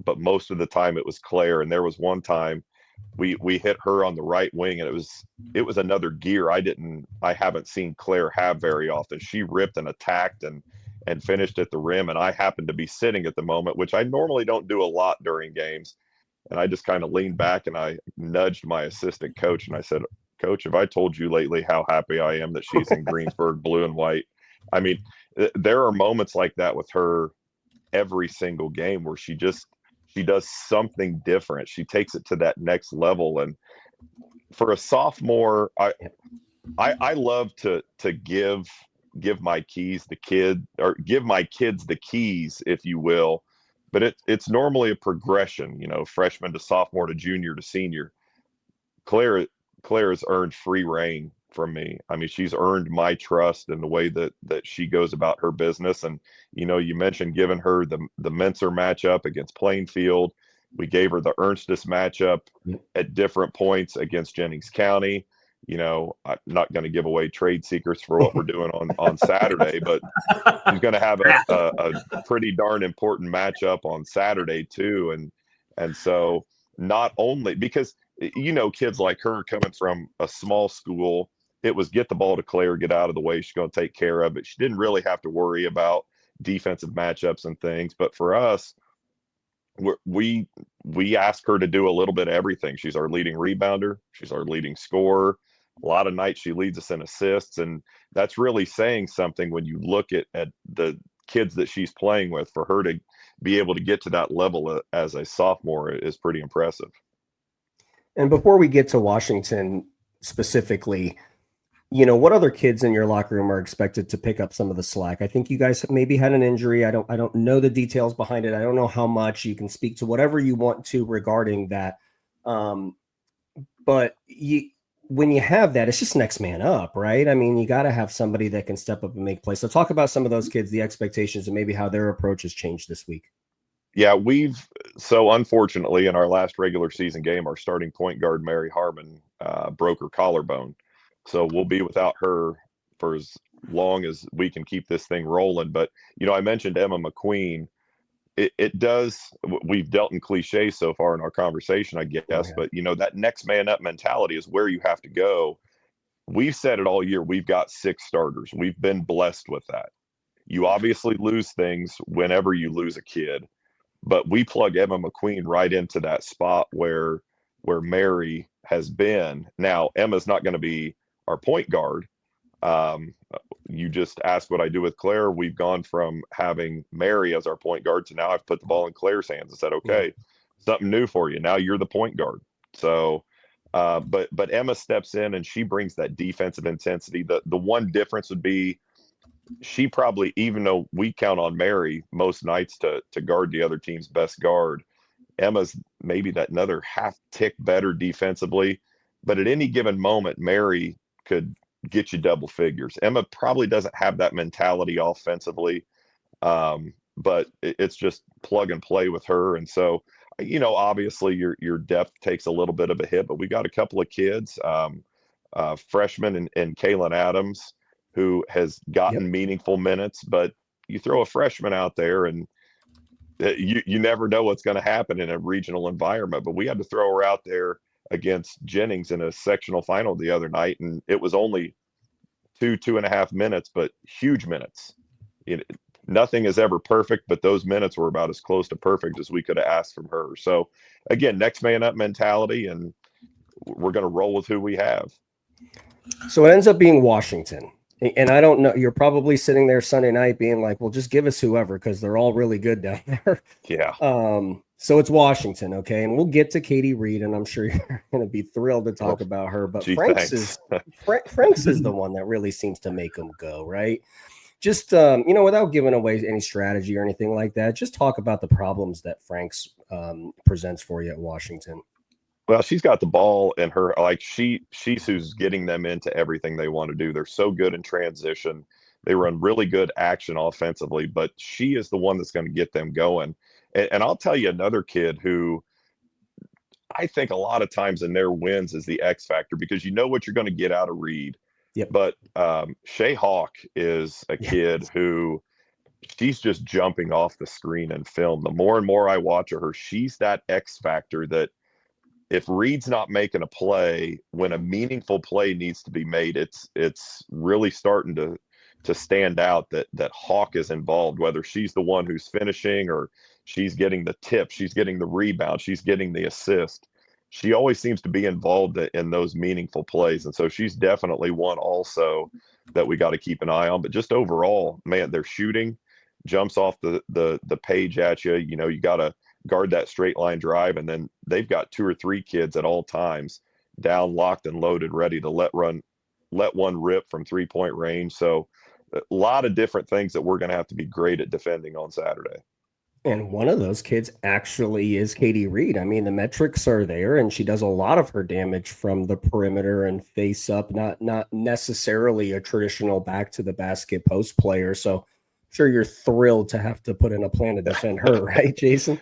but most of the time it was Claire. And there was one time we hit her on the right wing, and it was another gear I haven't seen Claire have very often. She ripped and attacked and finished at the rim, and I happened to be sitting at the moment, which I normally don't do a lot during games. And I just kind of leaned back and I nudged my assistant coach, and I said, Coach, have I told you lately how happy I am that she's in Greensburg blue and white? I mean, there are moments like that with her every single game where she does something different. She takes it to that next level. And for a sophomore, I love to give my kids the keys, if you will. But it's normally a progression, freshman to sophomore to junior to senior. Claire has earned free reign from me. I mean, she's earned my trust in the way that she goes about her business. And, you mentioned giving her the Menser matchup against Plainfield. We gave her the Ernstis matchup at different points against Jennings County. I'm not going to give away trade secrets for what we're doing on Saturday, but she's going to have a pretty darn important matchup on Saturday too. And so not only because, kids like her coming from a small school, it was get the ball to Claire, get out of the way. She's going to take care of it. She didn't really have to worry about defensive matchups and things. But for us, we ask her to do a little bit of everything. She's our leading rebounder. She's our leading scorer. A lot of nights she leads us in assists. And that's really saying something when you look at the kids that she's playing with. For her to be able to get to that level as a sophomore is pretty impressive. And before we get to Washington specifically, what other kids in your locker room are expected to pick up some of the slack? I think you guys maybe had an injury. I don't know the details behind it. I don't know how much. You can speak to whatever you want to regarding that. But when you have that, it's just next man up, right? I mean, you got to have somebody that can step up and make plays. So talk about some of those kids, the expectations, and maybe how their approach has changed this week. Yeah, so unfortunately in our last regular season game, our starting point guard, Mary Harmon, broke her collarbone. So we'll be without her for as long as we can keep this thing rolling. But, I mentioned Emma McQueen. It does, we've dealt in cliches so far in our conversation, I guess, Oh, yeah. but that next man up mentality is where you have to go. We've said it all year. We've got 6 starters. We've been blessed with that. You obviously lose things whenever you lose a kid, but we plug Emma McQueen right into that spot where Mary has been. Now, Emma's not going to be our point guard. You just asked what I do with Claire. We've gone from having Mary as our point guard to now I've put the ball in Claire's hands and said, okay, something new for you. Now you're the point guard. So, but Emma steps in and she brings that defensive intensity. The one difference would be she probably, even though we count on Mary most nights to guard the other team's best guard, Emma's maybe that another half tick better defensively. But at any given moment, Mary could get you double figures. Emma probably doesn't have that mentality offensively, but it's just plug and play with her. And so, obviously your depth takes a little bit of a hit, but we got a couple of kids, freshman and Kaylin Adams, who has gotten meaningful minutes, but you throw a freshman out there and you never know what's going to happen in a regional environment. But we had to throw her out there against Jennings in a sectional final the other night, and it was only 2.5 minutes, but huge minutes. Nothing is ever perfect, but those minutes were about as close to perfect as we could have asked from her. So again, next man up mentality, and we're going to roll with who we have. So it ends up being Washington. And I don't know, you're probably sitting there Sunday night being like, well, just give us whoever, because they're all really good down there. Yeah. So it's Washington, okay? And we'll get to Katie Reed, and I'm sure you're going to be thrilled to talk about her. But Franks is the one that really seems to make them go, right? Just, without giving away any strategy or anything like that, just talk about the problems that Franks presents for you at Washington. Well, she's got the ball in her, like she's who's getting them into everything they want to do. They're so good in transition. They run really good action offensively, but she is the one that's going to get them going. And I'll tell you another kid who I think a lot of times in their wins is the X factor, because you know what you're going to get out of Reed. Yep. But Shay Hawk is a kid who she's just jumping off the screen and film. The more and more I watch her, she's that X factor that if Reed's not making a play, when a meaningful play needs to be made, it's really starting to stand out that Hawk is involved, whether she's the one who's finishing or she's getting the tip, she's getting the rebound, she's getting the assist. She always seems to be involved in those meaningful plays. And so she's definitely one also that we got to keep an eye on. But just overall, man, their shooting jumps off the page at you. You got to guard that straight line drive. And then they've got 2 or 3 kids at all times down, locked and loaded, ready to let one rip from 3-point range. So a lot of different things that we're going to have to be great at defending on Saturday. And one of those kids actually is Katie Reed. I mean, the metrics are there, and she does a lot of her damage from the perimeter and face up, not necessarily a traditional back to the basket post player. So I'm sure you're thrilled to have to put in a plan to defend her, right, Jason?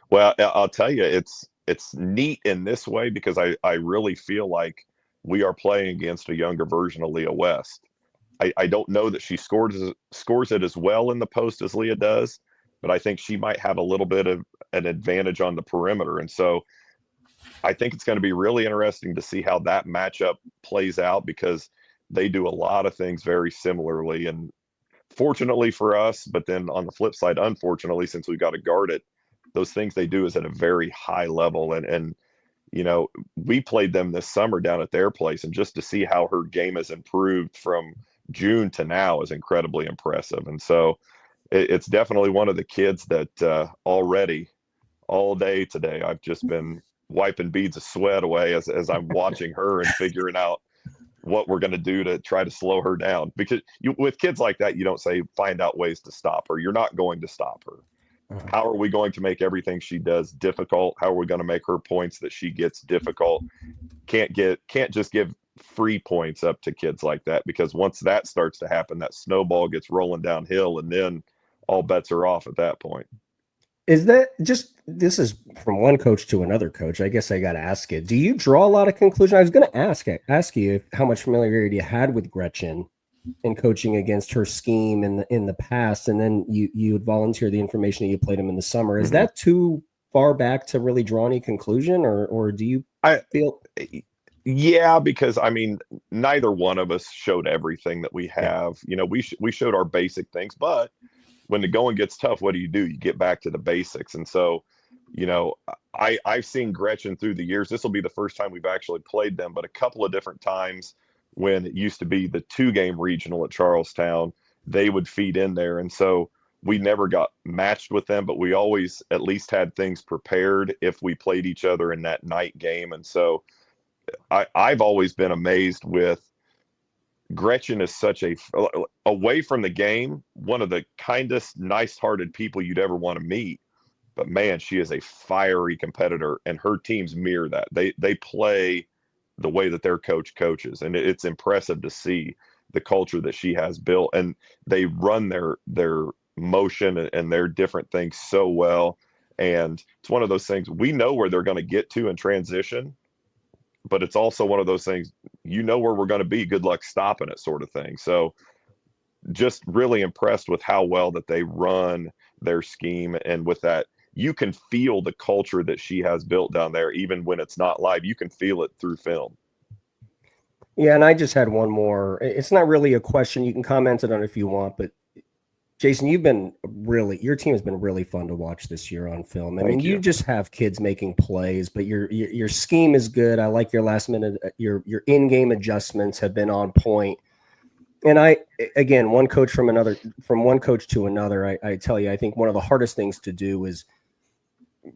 Well, I'll tell you, it's neat in this way, because I really feel like we are playing against a younger version of Leah West. I don't know that she scores it as well in the post as Leah does, but I think she might have a little bit of an advantage on the perimeter. And so I think it's going to be really interesting to see how that matchup plays out, because they do a lot of things very similarly. And fortunately for us, but then on the flip side, unfortunately, since we've got to guard it, those things they do is at a very high level. And you know, we played them this summer down at their place, and just to see how her game has improved from June to now is incredibly impressive. And so it's definitely one of the kids that already all day today I've just been wiping beads of sweat away as I'm watching her and figuring out what we're going to do to try to slow her down, because with kids like that, you don't say find out ways to stop her. You're not going to stop her. How are we going to make everything she does difficult? How are we going to make her points that she gets difficult? Can't just give free points up to kids like that, because once that starts to happen, that snowball gets rolling downhill, and then all bets are off at that point. Is that just, this is from one coach to another coach, I guess I got to ask it. Do you draw a lot of conclusion? I was going to ask you how much familiarity you had with Gretchen in coaching against her scheme in the past, and then you would volunteer the information that you played him in the summer. Is that too far back to really draw any conclusion, or do you feel? Yeah, because I mean, neither one of us showed everything that we have. You know, we showed our basic things, but when the going gets tough, what do? You get back to the basics. And so, you know, I've seen Gretchen through the years. This will be the first time we've actually played them, but a couple of different times when it used to be the 2-game regional at Charlestown, they would feed in there. And so we never got matched with them, but we always at least had things prepared if we played each other in that night game. And so I've always been amazed with Gretchen is such away from the game, one of the kindest, nice-hearted people you'd ever want to meet. But man, she is a fiery competitor, and her teams mirror that. They play the way that their coach coaches, and it's impressive to see the culture that she has built. And they run their motion and their different things so well. And it's one of those things, we know where they're going to get to in transition, but it's also one of those things, you know where we're going to be, good luck stopping it, sort of thing. So just really impressed with how well that they run their scheme. And with that, you can feel the culture that she has built down there. Even when it's not live, you can feel it through film. Yeah, and I just had one more. It's not really a question. You can comment it on if you want, but Jason, your team has been really fun to watch this year on film. I mean, you just have kids making plays, but your scheme is good. I like your last minute, your in-game adjustments have been on point. And one coach to another, I tell you, I think one of the hardest things to do is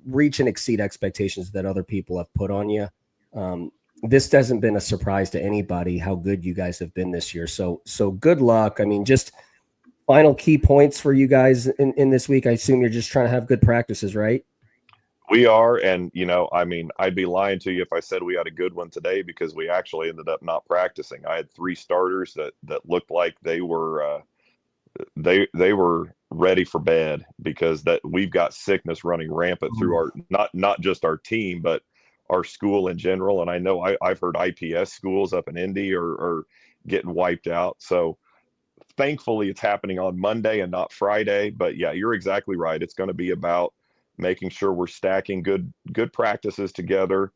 reach and exceed expectations that other people have put on you. This hasn't been a surprise to anybody how good you guys have been this year. So good luck. I mean, just final key points for you guys in this week. I assume you're just trying to have good practices, right? We are. And, you know, I mean, I'd be lying to you if I said we had a good one today, because we actually ended up not practicing. I had 3 starters that looked like they were they were ready for bed, because that we've got sickness running rampant through our, not just our team, but our school in general. And I know I've heard IPS schools up in Indy are getting wiped out. So thankfully it's happening on Monday and not Friday. But yeah, you're exactly right. It's going to be about making sure we're stacking good practices together,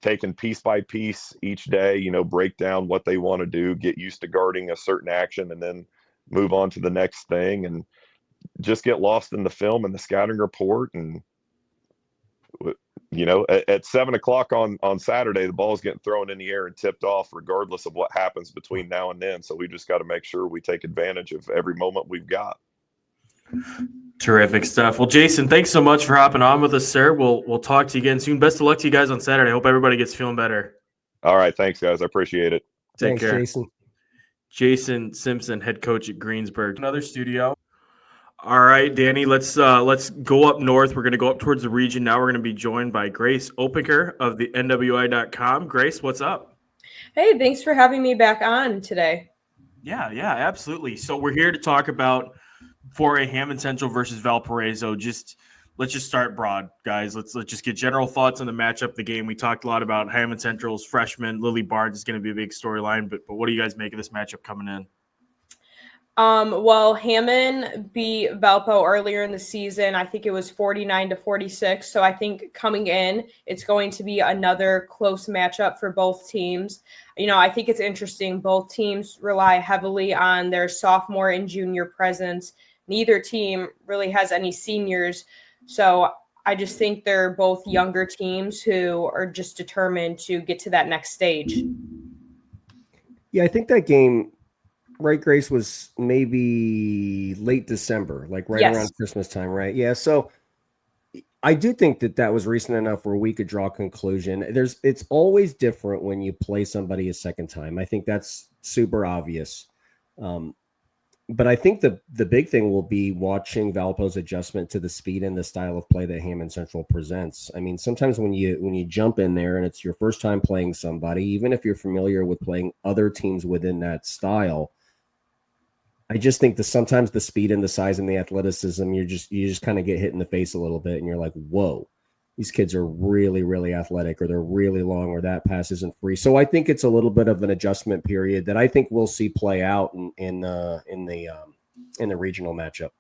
taking piece by piece each day, you know, break down what they want to do, get used to guarding a certain action, and then move on to the next thing, and just get lost in the film and the scouting report. And, you know, at 7:00 on Saturday, the ball's getting thrown in the air and tipped off regardless of what happens between now and then. So we just got to make sure we take advantage of every moment we've got. Terrific stuff. Well, Jason, thanks so much for hopping on with us, sir. We'll talk to you again soon. Best of luck to you guys on Saturday. I hope everybody gets feeling better. All right. Thanks, guys. I appreciate it. Take care. Jason. Jason Simpson, head coach at Greensburg. Another studio. All right, Danny, let's go up north. We're going to go up towards the region. Now we're going to be joined by Grace Opinker of the NWI.com. Grace, what's up? Hey, thanks for having me back on today. Yeah, absolutely. So we're here to talk about 4A Hammond Central versus Valparaiso. Just let's just start broad, guys. Let's just get general thoughts on the matchup, the game. We talked a lot about Hammond Central's freshman. Lily Barnes is going to be a big storyline, but what do you guys make of this matchup coming in? Well, Hammond beat Valpo earlier in the season. I think it was 49-46. So I think coming in, it's going to be another close matchup for both teams. I think it's interesting. Both teams rely heavily on their sophomore and junior presence. Neither team really has any seniors. So I just think they're both younger teams who are just determined to get to that next stage. Yeah, I think that game, right, Grace, was maybe late December, like right around Christmas time, right? Yeah, so I do think that was recent enough where we could draw a conclusion. It's always different when you play somebody a second time. I think that's super obvious. But I think the big thing will be watching Valpo's adjustment to the speed and the style of play that Hammond Central presents. I mean, sometimes when you jump in there and it's your first time playing somebody, even if you're familiar with playing other teams within that style, I just think that sometimes the speed and the size and the athleticism, you just kind of get hit in the face a little bit, and you're like, whoa, these kids are really, really athletic, or they're really long, or that pass isn't free. So I think it's a little bit of an adjustment period that I think we'll see play out in the regional matchup.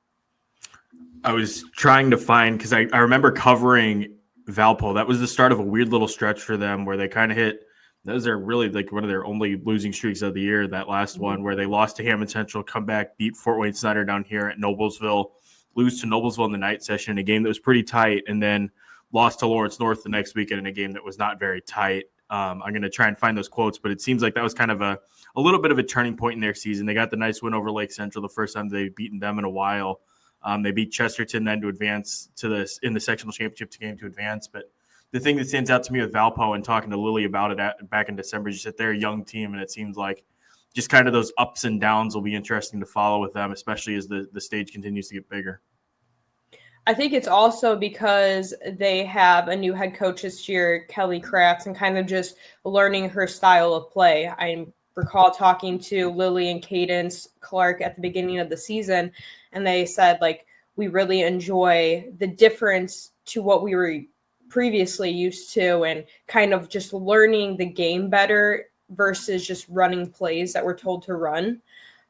I was trying to find, because I remember covering Valpo. That was the start of a weird little stretch for them where they kind of hit. Those are really like one of their only losing streaks of the year, that last one where they lost to Hammond Central, come back, beat Fort Wayne Snider down here at Noblesville, lose to Noblesville in the night session, a game that was pretty tight, and then lost to Lawrence North the next weekend in a game that was not very tight. I'm going to try and find those quotes, but it seems like that was kind of a little bit of a turning point in their season. They got the nice win over Lake Central, the first time they'd beaten them in a while. They beat Chesterton then to advance to this in the sectional championship game to advance, but the thing that stands out to me with Valpo and talking to Lily about it back in December is just that they're a young team, and it seems like just kind of those ups and downs will be interesting to follow with them, especially as the stage continues to get bigger. I think it's also because they have a new head coach this year, Kelly Kratz, and kind of just learning her style of play. I recall talking to Lily and Cadence Clark at the beginning of the season, and they said, like, we really enjoy the difference to what we were previously used to, and kind of just learning the game better versus just running plays that we're told to run.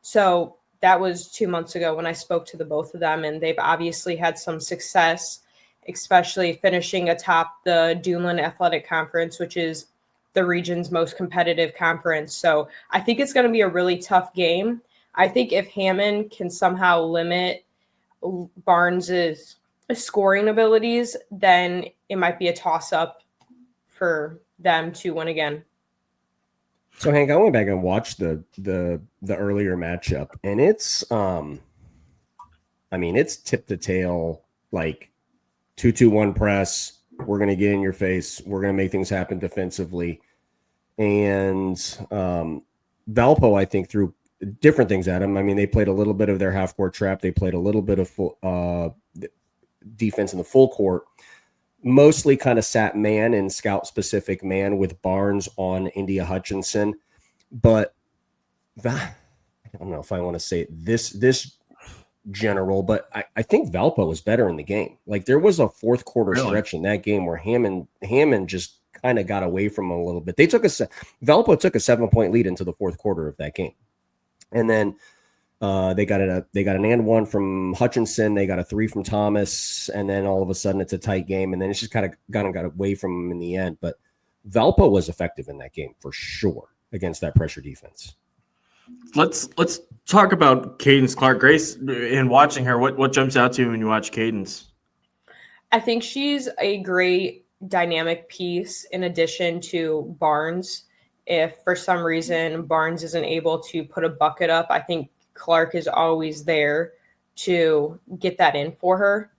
So that was 2 months ago when I spoke to the both of them, and they've obviously had some success, especially finishing atop the Duneland Athletic Conference, which is the region's most competitive conference. So I think it's going to be a really tough game. I think if Hammond can somehow limit Barnes's scoring abilities, then it might be a toss-up for them to win again. So Hank, I went back and watched the earlier matchup, and it's it's tip to tail, like 2-2-1 press. We're gonna get in your face. We're gonna make things happen defensively. And Valpo, I think, threw different things at them. I mean, they played a little bit of their half court trap. They played a little bit of full defense in the full court. Mostly kind of sat man and scout specific man with Barnes on India Hutchinson. But I don't know if I want to say this general, but I think Valpo was better in the game. Like, there was a fourth quarter stretch in that game where Hammond just kind of got away from them a little bit. Valpo took a 7-point lead into the fourth quarter of that game. And then they got an and one from Hutchinson. They got a 3 from Thomas, and then all of a sudden it's a tight game, and then it's just kind of got away from them in the end. But Valpo was effective in that game for sure against that pressure defense. Let's talk about Cadence Clark. Grace, in watching her, what jumps out to you when you watch Cadence? I think she's a great dynamic piece in addition to Barnes. If for some reason Barnes isn't able to put a bucket up, I think Clark is always there to get that in for her.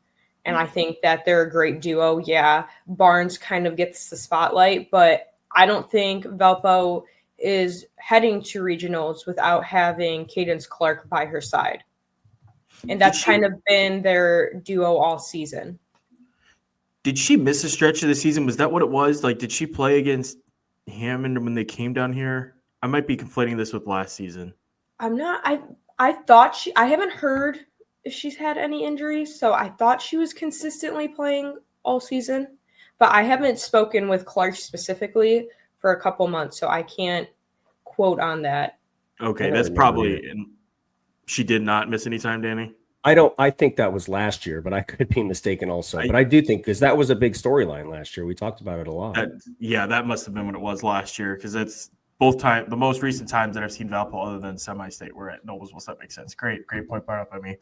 And I think that they're a great duo. Yeah, Barnes kind of gets the spotlight, but I don't think Valpo is heading to regionals without having Cadence Clark by her side. And that's kind of been their duo all season. Did she miss a stretch of the season? Was that what it was? Like, did she play against Hammond when they came down here? I might be conflating this with last season. I'm not. I thought I haven't heard if she's had any injuries. So I thought she was consistently playing all season, but I haven't spoken with Clark specifically for a couple months, so I can't quote on that. Okay, that's probably – she did not miss any time, Danny? I think that was last year, but I could be mistaken also. But I do think, because that was a big storyline last year. We talked about it a lot. That must have been what it was last year, because it's the most recent times that I've seen Valpo other than semi-state were at Noblesville. So that makes sense. Great point brought up by me.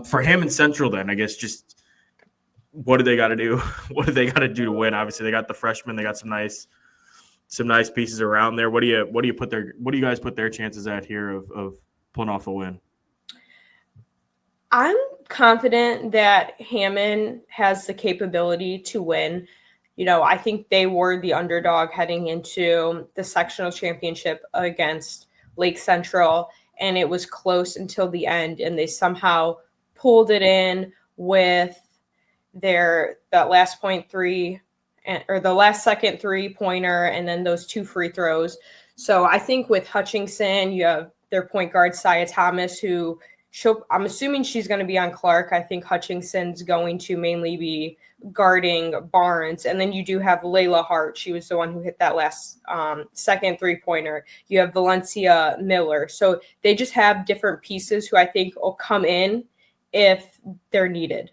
For Hammond Central, then, I guess just what do they got to do? What do they got to do to win? Obviously, they got the freshmen. They got some nice pieces around there. What do you guys put their chances at here of pulling off a win? I'm confident that Hammond has the capability to win. I think they were the underdog heading into the sectional championship against Lake Central, and it was close until the end, and they somehow pulled it in with that last the last second 3-pointer, and then those 2 free throws. So I think with Hutchinson, you have their point guard, Sia Thomas, who I'm assuming she's going to be on Clark. I think Hutchinson's going to mainly be guarding Barnes. And then you do have Layla Hart. She was the one who hit that last second 3-pointer. You have Valencia Miller. So they just have different pieces who I think will come in if they're needed.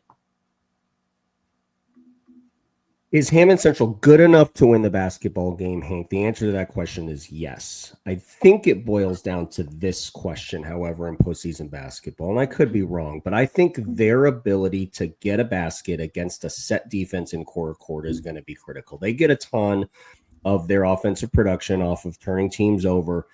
Is Hammond Central good enough to win the basketball game, Hank? The answer to that question is yes. I think it boils down to this question, however, in postseason basketball, and I could be wrong, but I think their ability to get a basket against a set defense in quarter court is going to be critical. They get a ton of their offensive production off of turning teams over,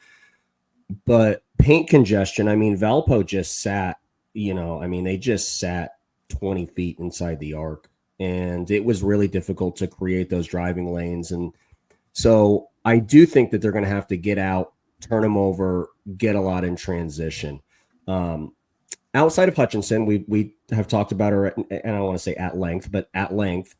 but paint congestion, Valpo just sat, they just sat 20 feet inside the arc. And it was really difficult to create those driving lanes. And so I do think that they're going to have to get out, turn them over, get a lot in transition. Outside of Hutchinson, we have talked about her, and I don't want to say at length, but at length.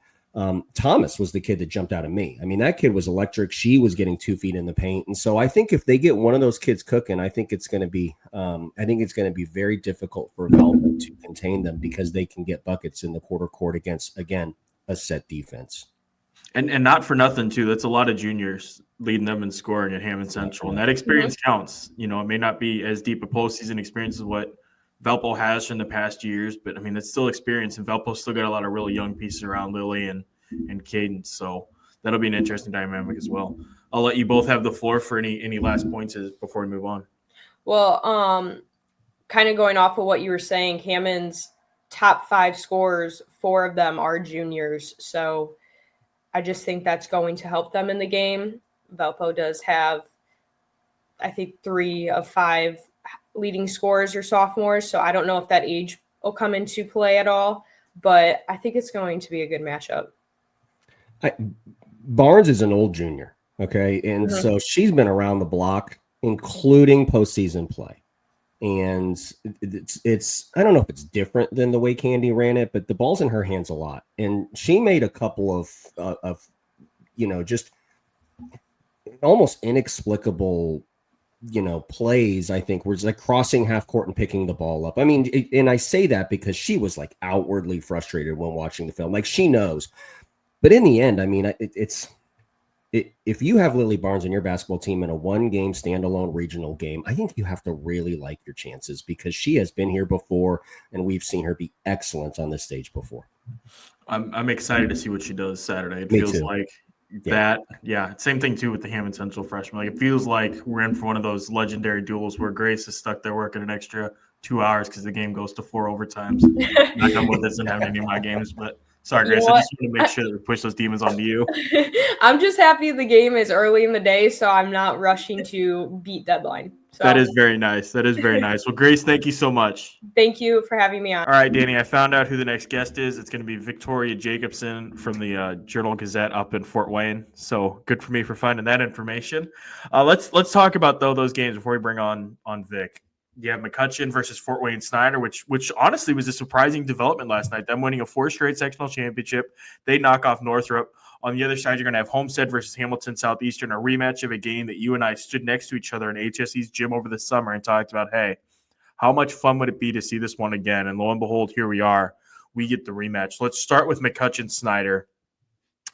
Thomas was the kid that jumped out at me. That kid was electric. She was getting 2 feet in the paint. And so I think if they get one of those kids cooking, I think it's going to be very difficult for Valpo to contain them, because they can get buckets in the quarter court against, again, a set defense. And not for nothing too. That's a lot of juniors leading them in scoring at Hammond Central. And that experience counts. It may not be as deep a postseason experience as what Valpo has in the past years, but it's still experience, and Valpo's still got a lot of really young pieces around Lily and Cadence. So that'll be an interesting dynamic as well. I'll let you both have the floor for any last points before we move on. Well, kind of going off of what you were saying, Hammond's top 5 scorers, 4 of them are juniors. So I just think that's going to help them in the game. Valpo does have, I think, 3 of 5 leading scorers are sophomores, so I don't know if that age will come into play at all, but I think it's going to be a good matchup. Barnes is an old junior, okay, and so she's been around the block, including postseason play, and it's I don't know if it's different than the way Candy ran it, but the ball's in her hands a lot, and she made a couple of just almost inexplicable plays, I think, where it's like crossing half court and picking the ball up. And I say that because she was like outwardly frustrated when watching the film. Like, she knows. But in the end, if you have Lily Barnes on your basketball team in a 1-game standalone regional game, I think you have to really like your chances, because she has been here before and we've seen her be excellent on this stage before. I'm excited to see what she does Saturday. It Me feels too. like same thing too with the Hammond Central freshman. Like, it feels like we're in for one of those legendary duels where Grace is stuck there working an extra 2 hours because the game goes to 4 overtimes. Knock on wood, doesn't have any of my games, but sorry, Grace. I just want to make sure that we push those demons onto you. I'm just happy the game is early in the day, so I'm not rushing to beat deadline. So. That is very nice. Well, Grace, thank you so much. Thank you for having me on. All right, Danny, I found out who the next guest is. It's going to be Victoria Jacobsen from the Journal Gazette up in Fort Wayne. So good for me for finding that information. Let's talk about those games before we bring on Vic. You have McCutcheon versus Fort Wayne Snider, which honestly was a surprising development last night. Them winning a 4 straight sectional championship. They knock off Northrop. On the other side, you're going to have Homestead versus Hamilton Southeastern, a rematch of a game that you and I stood next to each other in HSE's gym over the summer and talked about, hey, How much fun would it be to see this one again? And lo and behold, here we are. We get the rematch. Let's start with McCutcheon Snider.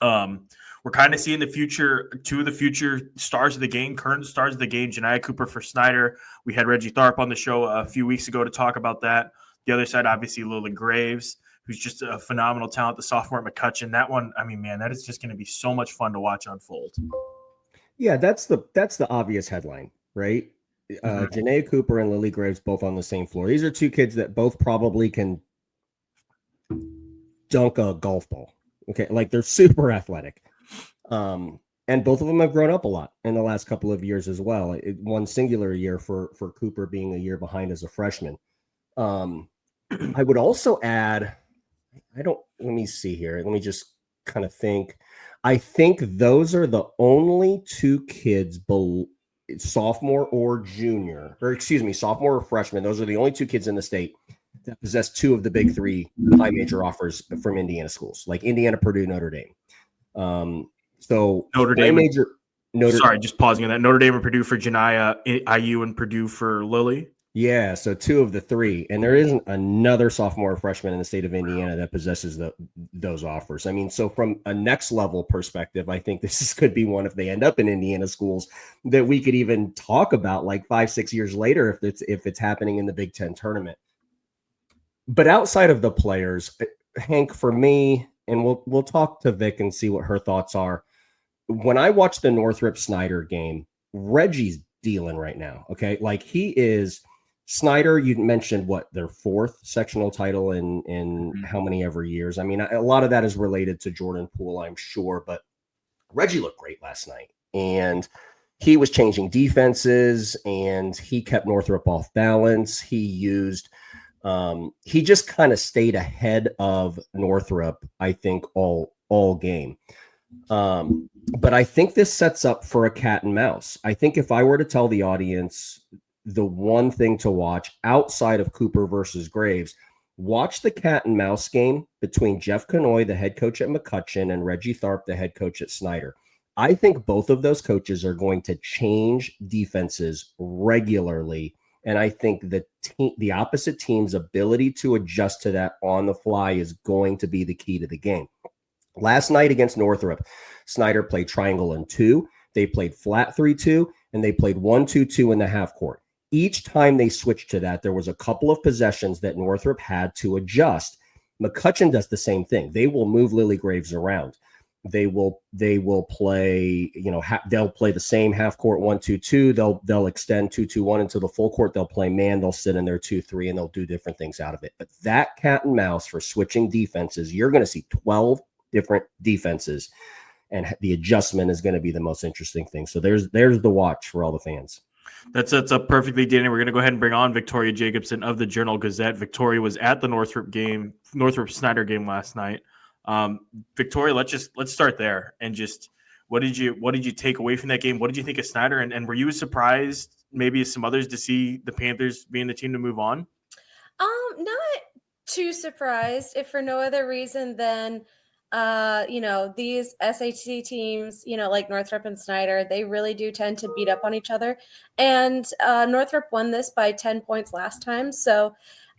We're kind of seeing the future, two of the future stars of the game, current stars of the game, Janiah Cooper for Snider. We had Reggie Tharp on the show a few weeks ago to talk about that. The other side, obviously, Lily Graves, who's just a phenomenal talent, the sophomore at McCutcheon. That one, I mean, man, that is just going to be so much fun to watch unfold. Yeah, that's the obvious headline, right? Janaea Cooper and Lily Graves both on the same floor. These are two kids that both probably can dunk a golf ball. Okay, like they're super athletic. And both of them have grown up a lot in the last couple of years as well. One singular year for Cooper being a year behind as a freshman. I would also add, let me see here. Let me just kind of think. I think those are the only two kids, sophomore or freshman. Those are the only two kids in the state that possess two of the big three high major offers from Indiana schools, like Indiana, Purdue, Notre Dame. So Notre Dame, just pausing on that. Notre Dame and Purdue for Janiah, IU and Purdue for Lily. Yeah, so two of the three, and there isn't another sophomore or freshman in the state of Indiana that possesses those offers. I mean, so from a next level perspective, I think could be one if they end up in Indiana schools that we could even talk about like 5-6 years later if it's happening in the Big Ten tournament. But outside of the players, Hank, for me, and we'll talk to Vic and see what her thoughts are. When I watch the Northrop Snider game, Reggie's dealing right now. Okay, like he is. Snider, you mentioned their fourth sectional title in how many ever years. I mean, a lot of that is related to Jordan Poole, I'm sure, but Reggie looked great last night, and he was changing defenses, and he kept Northrop off balance. He just kind of stayed ahead of Northrop, I think, all game. But I think this sets up for a cat and mouse. I think if I were to tell the audience the one thing to watch outside of Cooper versus Graves, watch the cat and mouse game between Jeff Kanoy, the head coach at McCutcheon, and Reggie Tharp, the head coach at Snider. I think both of those coaches are going to change defenses regularly. And I think the opposite team's ability to adjust to that on the fly is going to be the key to the game. Last night against Northrop, Snider played triangle and 2. They played flat 3-2, and they played 1-2-2 in the half court. Each time they switched to that, there was a couple of possessions that Northrop had to adjust. McCutcheon does the same thing. They will move Lily Graves around. They will play, they'll play the same half court 1-2-2. They'll extend 2-2-1 into the full court. They'll play man. They'll sit in there 2-3, and they'll do different things out of it. But that cat and mouse for switching defenses, you're going to see 12 different defenses, and the adjustment is going to be the most interesting thing. So there's the watch for all the fans. That sets up perfectly, Danny. We're going to go ahead and bring on Victoria Jacobsen of the Journal Gazette. Victoria was at the Northrop Snider game last night. Victoria, let's start there, and just what did you take away from that game? What did you think of Snider, and were you surprised, maybe as some others, to see the Panthers being the team to move on? Not too surprised, if for no other reason than these SAT teams, like Northrop and Snider, they really do tend to beat up on each other. And Northrop won this by 10 points last time. So,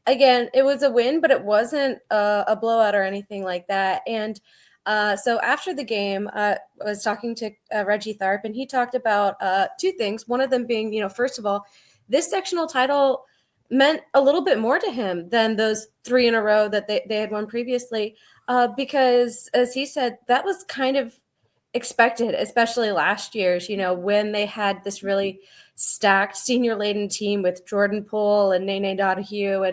again, it was a win, but it wasn't a blowout or anything like that. And so after the game, I was talking to Reggie Tharp, and he talked about two things. One of them being, first of all, this sectional title meant a little bit more to him than those 3 in a row that they had won previously. Because, as he said, that was kind of expected, especially last year's, when they had this really stacked senior-laden team with Jordan Poole and Nene Donahue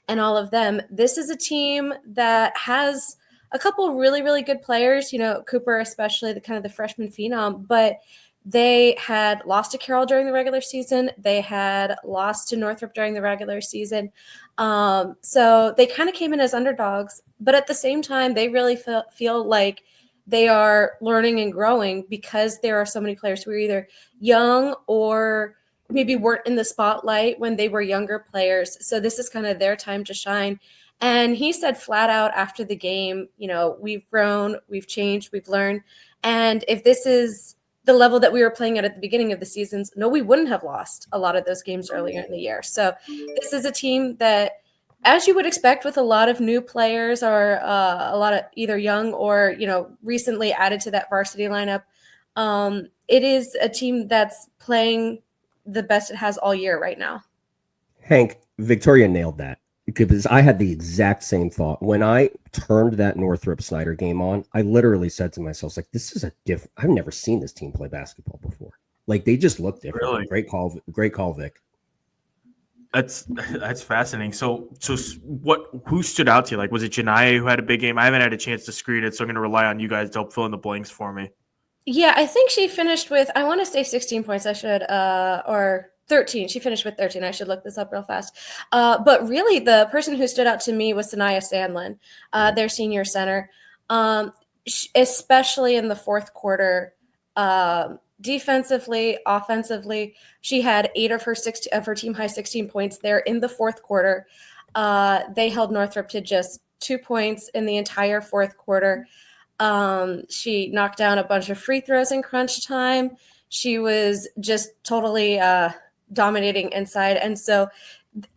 and all of them. This is a team that has a couple really, really good players, Cooper especially, the freshman phenom, but they had lost to Carroll during the regular season. They had lost to Northrop during the regular season. So they kind of came in as underdogs, but at the same time, they really feel like they are learning and growing because there are so many players who are either young or maybe weren't in the spotlight when they were younger players. So this is kind of their time to shine. And he said flat out after the game, we've grown, we've changed, we've learned. And if this is the level that we were playing at the beginning of the seasons, no, we wouldn't have lost a lot of those games earlier in the year. So this is a team that, as you would expect with a lot of new players or a lot of either young or, recently added to that varsity lineup, it is a team that's playing the best it has all year right now. Hank, Victoria nailed that, because I had the exact same thought. When I turned that Northrop Snider game on, I literally said to myself, like, this is a different, I've never seen this team play basketball before. Like, they just look different. Really? Great call, Vic. That's fascinating. So who stood out to you? Like, was it Janiyah who had a big game? I haven't had a chance to screen it, so I'm going to rely on you guys to help fill in the blanks for me. Yeah, I think she finished with, I want to say 16 points. I should, or 13. She finished with 13. I should look this up real fast. But really, the person who stood out to me was Sanaya Sandlin, their senior center, especially in the fourth quarter. Defensively, offensively, she had 8 of her team high 16 points there in the fourth quarter. They held Northrop to just 2 points in the entire fourth quarter. She knocked down a bunch of free throws in crunch time. She was just totally dominating inside. And so,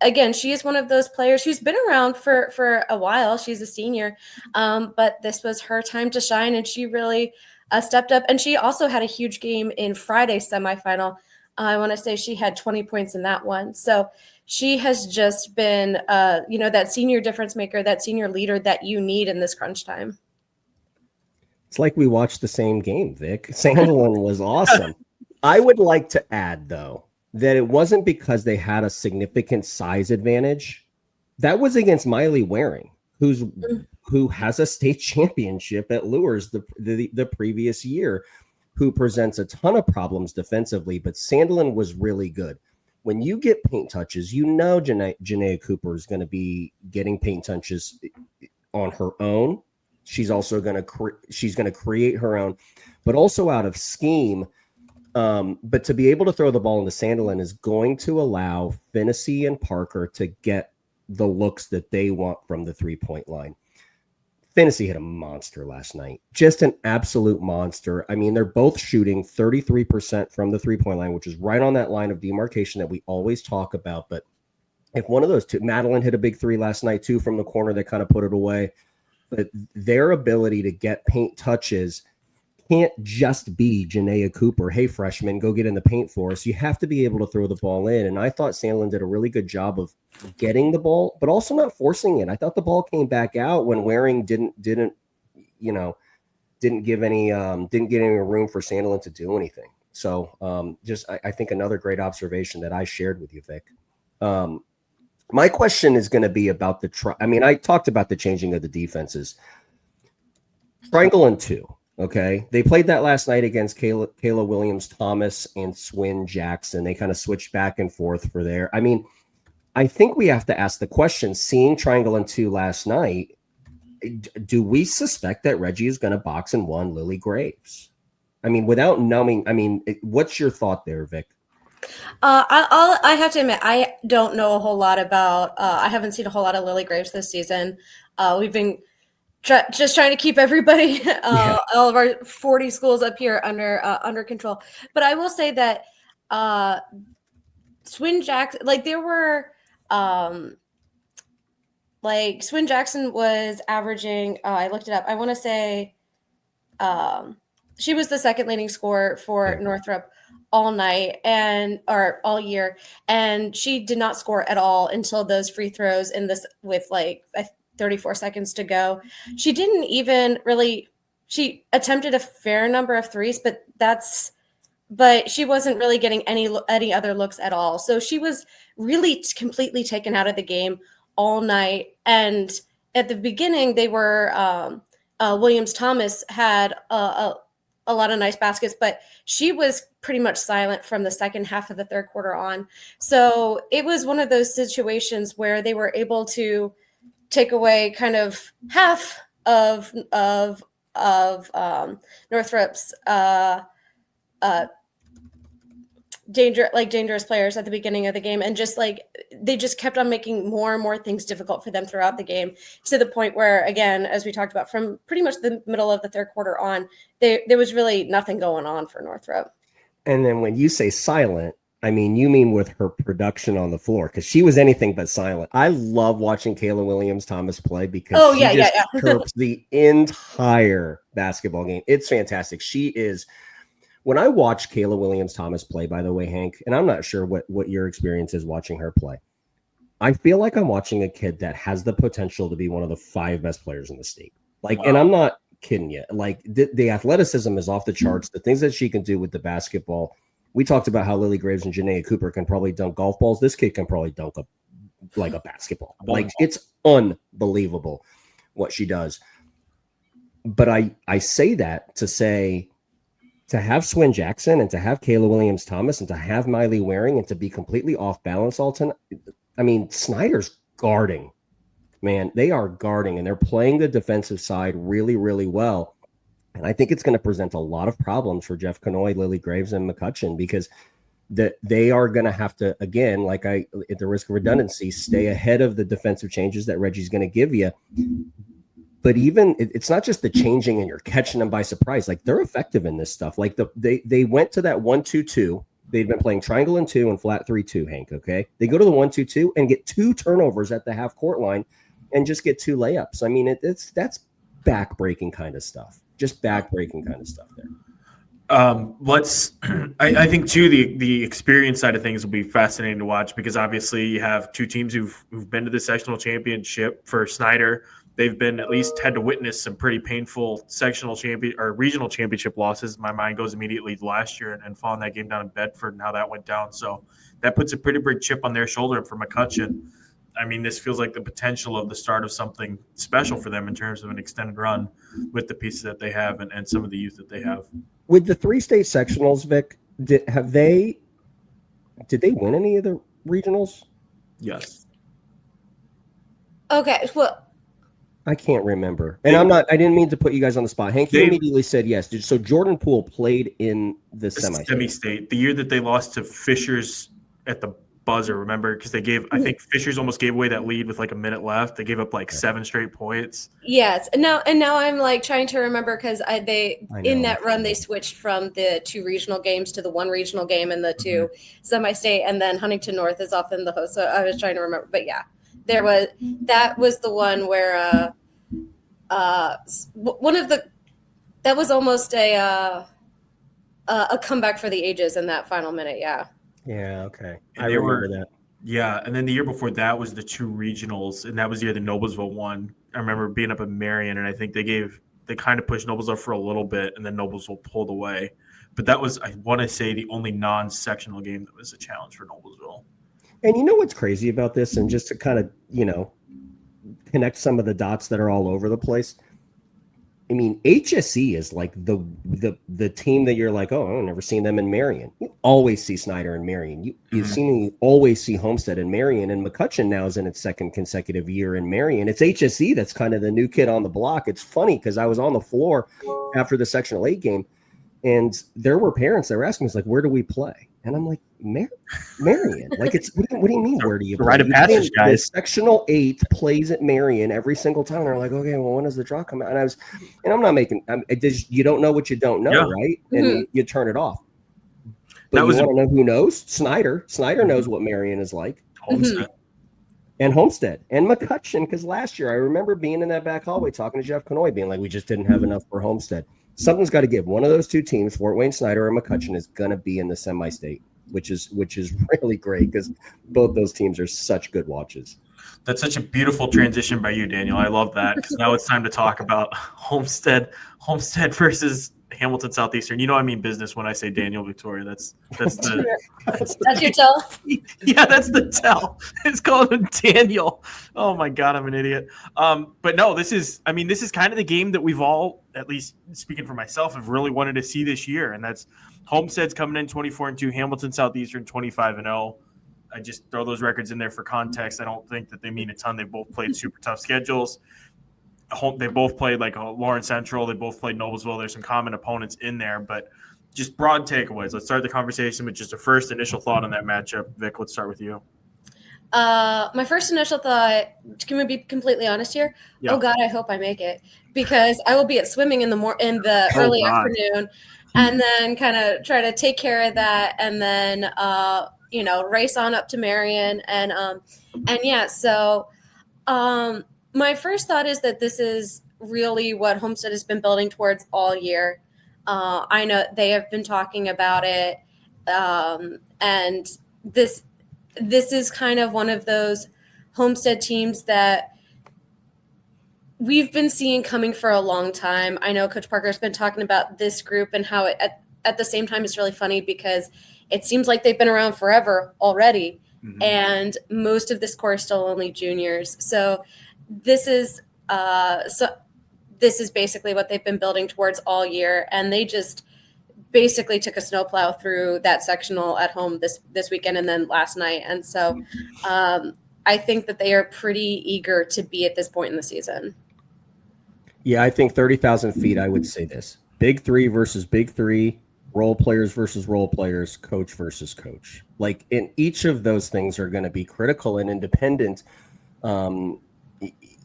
again, she is one of those players who's been around for a while. She's a senior, but this was her time to shine, and she really stepped up. And she also had a huge game in Friday's semifinal. I want to say she had 20 points in that one. So she has just been, that senior difference maker, that senior leader that you need in this crunch time. It's like we watched the same game, Vic. Sandlin was awesome. I would like to add, though, that it wasn't because they had a significant size advantage. That was against Miley Waring, who has a state championship at Lures the previous year, who presents a ton of problems defensively, but Sandlin was really good. When you get paint touches, Janaea Cooper is going to be getting paint touches on her own. She's also going to create her own, but also out of scheme. But to be able to throw the ball into Sandlin is going to allow Finnessy and Parker to get the looks that they want from the 3-point line. Finnessy hit a monster last night, just an absolute monster. I mean, they're both shooting 33% from the 3-point line, which is right on that line of demarcation that we always talk about. But if one of those two, Madeline hit a big 3 last night too from the corner that kind of put it away. But their ability to get paint touches can't just be Janaea Cooper. Hey, freshman, go get in the paint for us. You have to be able to throw the ball in. And I thought Sandlin did a really good job of getting the ball, but also not forcing it. I thought the ball came back out when Waring didn't get any room for Sandlin to do anything. So I think another great observation that I shared with you, Vic. My question is going to be about I talked about the changing of the defenses. Triangle and 2. Okay. They played that last night against Kayla Williams-Thomas and Swin Jackson. They kind of switched back and forth for there. I mean, I think we have to ask the question, seeing Triangle and 2 last night, do we suspect that Reggie is going to box and 1 Lily Graves? I mean, without knowing, what's your thought there, Vic? I have to admit, I don't know a whole lot about, I haven't seen a whole lot of Lily Graves this season. We've been just trying to keep everybody, all of our 40 schools up here under control. But I will say that Swin Jackson, Swin Jackson was averaging, I looked it up, I want to say she was the second leading scorer for Northrop all night or all year, and she did not score at all until those free throws in this with 34 seconds to go. She didn't even really, she attempted a fair number of threes, but she wasn't really getting any other looks at all. So she was really completely taken out of the game all night. And at the beginning, they were Williams-Thomas had a lot of nice baskets, but she was pretty much silent from the second half of the third quarter on. So it was one of those situations where they were able to take away kind of half of Northrop's dangerous players at the beginning of the game, and just like they just kept on making more and more things difficult for them throughout the game, to the point where, again, as we talked about, from pretty much the middle of the third quarter on, there was really nothing going on for Northrop. And then when you say silent, I mean, you mean with her production on the floor, because she was anything but silent. I love watching Kayla Williams-Thomas play because she just chirps the entire basketball game. It's fantastic. She is, when I watch Kayla Williams-Thomas play, by the way, Hank, and I'm not sure what your experience is watching her play, I feel like I'm watching a kid that has the potential to be one of the 5 best players in the state. Like, wow. And I'm not kidding you. Like, the athleticism is off the charts. The things that she can do with the basketball. We talked about how Lily Graves and Janaea Cooper can probably dunk golf balls. This kid can probably dunk like a basketball. Like, it's unbelievable what she does. But I say that to say, to have Swin Jackson and to have Kayla Williams-Thomas and to have Miley Waring and to be completely off balance all tonight. I mean, Snider's guarding, man. They are guarding and they're playing the defensive side really, really well. And I think it's going to present a lot of problems for Jeff Kanoy, Lily Graves, and McCutcheon, because they are going to have to, again, like at the risk of redundancy, stay ahead of the defensive changes that Reggie's going to give you. But even it's not just the changing and you're catching them by surprise. Like, they're effective in this stuff. Like they went to that 1-2-2. They've been playing triangle and 2 and flat 3-2, Hank. Okay. They go to the 1-2-2 and get 2 turnovers at the half court line and just get 2 layups. I mean, that's backbreaking kind of stuff. Just backbreaking kind of stuff there. I think too, the experience side of things will be fascinating to watch, because obviously you have 2 teams who've been to the sectional championship. For Snider, they've been at least had to witness some pretty painful sectional champion or regional championship losses. My mind goes immediately to last year and following that game down in Bedford and how that went down. So that puts a pretty big chip on their shoulder. And for McCutcheon, I mean, this feels like the potential of the start of something special for them in terms of an extended run with the pieces that they have and some of the youth that they have. With the 3 state sectionals, Vic, did they win any of the regionals? Yes. Okay, well, I can't remember. And I didn't mean to put you guys on the spot. Hank, you immediately said yes. So Jordan Poole played in the semi-state. The year that they lost to Fishers at the buzzer, remember? Because I think Fishers almost gave away that lead with like a minute left. They gave up like 7 straight points. Yes. And now I'm like trying to remember, because in that run they switched from the 2 regional games to the 1 regional game and the 2 semi-state, and then Huntington North is often the host. So I was trying to remember, but yeah. That was the one where that was almost a comeback for the ages in that final minute. Yeah. Yeah. Okay. I remember that. Yeah. And then the year before that was the 2 regionals, and that was the year that Noblesville won. I remember being up in Marion, and I think they kind of pushed Noblesville for a little bit, and then Noblesville pulled away. But that was, I want to say, the only non-sectional game that was a challenge for Noblesville. And you know what's crazy about this, and just to kind of, connect some of the dots that are all over the place. I mean, HSE is like the team that you're like, oh, I've never seen them in Marion. You always see Snider in Marion. You always see Homestead in Marion, and McCutcheon now is in its 2nd consecutive year in Marion. It's HSE that's kind of the new kid on the block. It's funny because I was on the floor after the sectional 8 game, and there were parents that were asking us, like, where do we play? And I'm like, Marion. Like, it's what do you mean? Where do you play? Rite of passage, guys. The sectional 8 plays at Marion every single time. And they're like, okay, well, when does the draw come out? And I'm not making. You don't know what you don't know, right? And you turn it off. But you want to know who knows? Snider. Snider knows what Marion is like. Homestead. And Homestead and McCutcheon, because last year I remember being in that back hallway talking to Jeff Kanoy, being like, we just didn't have enough for Homestead. Something's got to give. One of those 2 teams, Fort Wayne Snider or McCutcheon, is going to be in the semi-state, which is really great because both those teams are such good watches. That's such a beautiful transition by you, Daniel. I love that, because now it's time to talk about Homestead versus Hamilton Southeastern. You know I mean business when I say Daniel Victoria. That's your tell. Yeah, that's the tell. It's called Daniel. Oh my God, I'm an idiot. But no, this is kind of the game that we've all, at least speaking for myself, have really wanted to see this year, and that's Homestead's coming in 24-2, Hamilton Southeastern 25-0. I just throw those records in there for context. I don't think that they mean a ton. They both played super tough schedules. They both played like Lawrence Central. They both played Noblesville. There's some common opponents in there, but just broad takeaways. Let's start the conversation with just a first initial thought on that matchup. Vic, let's start with you. My first initial thought, can we be completely honest here? Yeah. Oh God, I hope I make it, because I will be at swimming in the early afternoon, and then kind of try to take care of that, and then race on up to Marion, and yeah. So my first thought is that this is really what Homestead has been building towards all year. I know they have been talking about it, and this is kind of one of those Homestead teams that we've been seeing coming for a long time. I know Coach Parker's been talking about this group and how at the same time it's really funny because it seems like they've been around forever already, and most of this core is still only juniors. So this is basically what they've been building towards all year, and they just basically took a snowplow through that sectional at home this weekend and then last night. And so I think that they are pretty eager to be at this point in the season. Yeah, I think 30,000 feet, I would say this. Big three versus big three, role players versus role players, coach versus coach. Like, in each of those things are going to be critical and independent.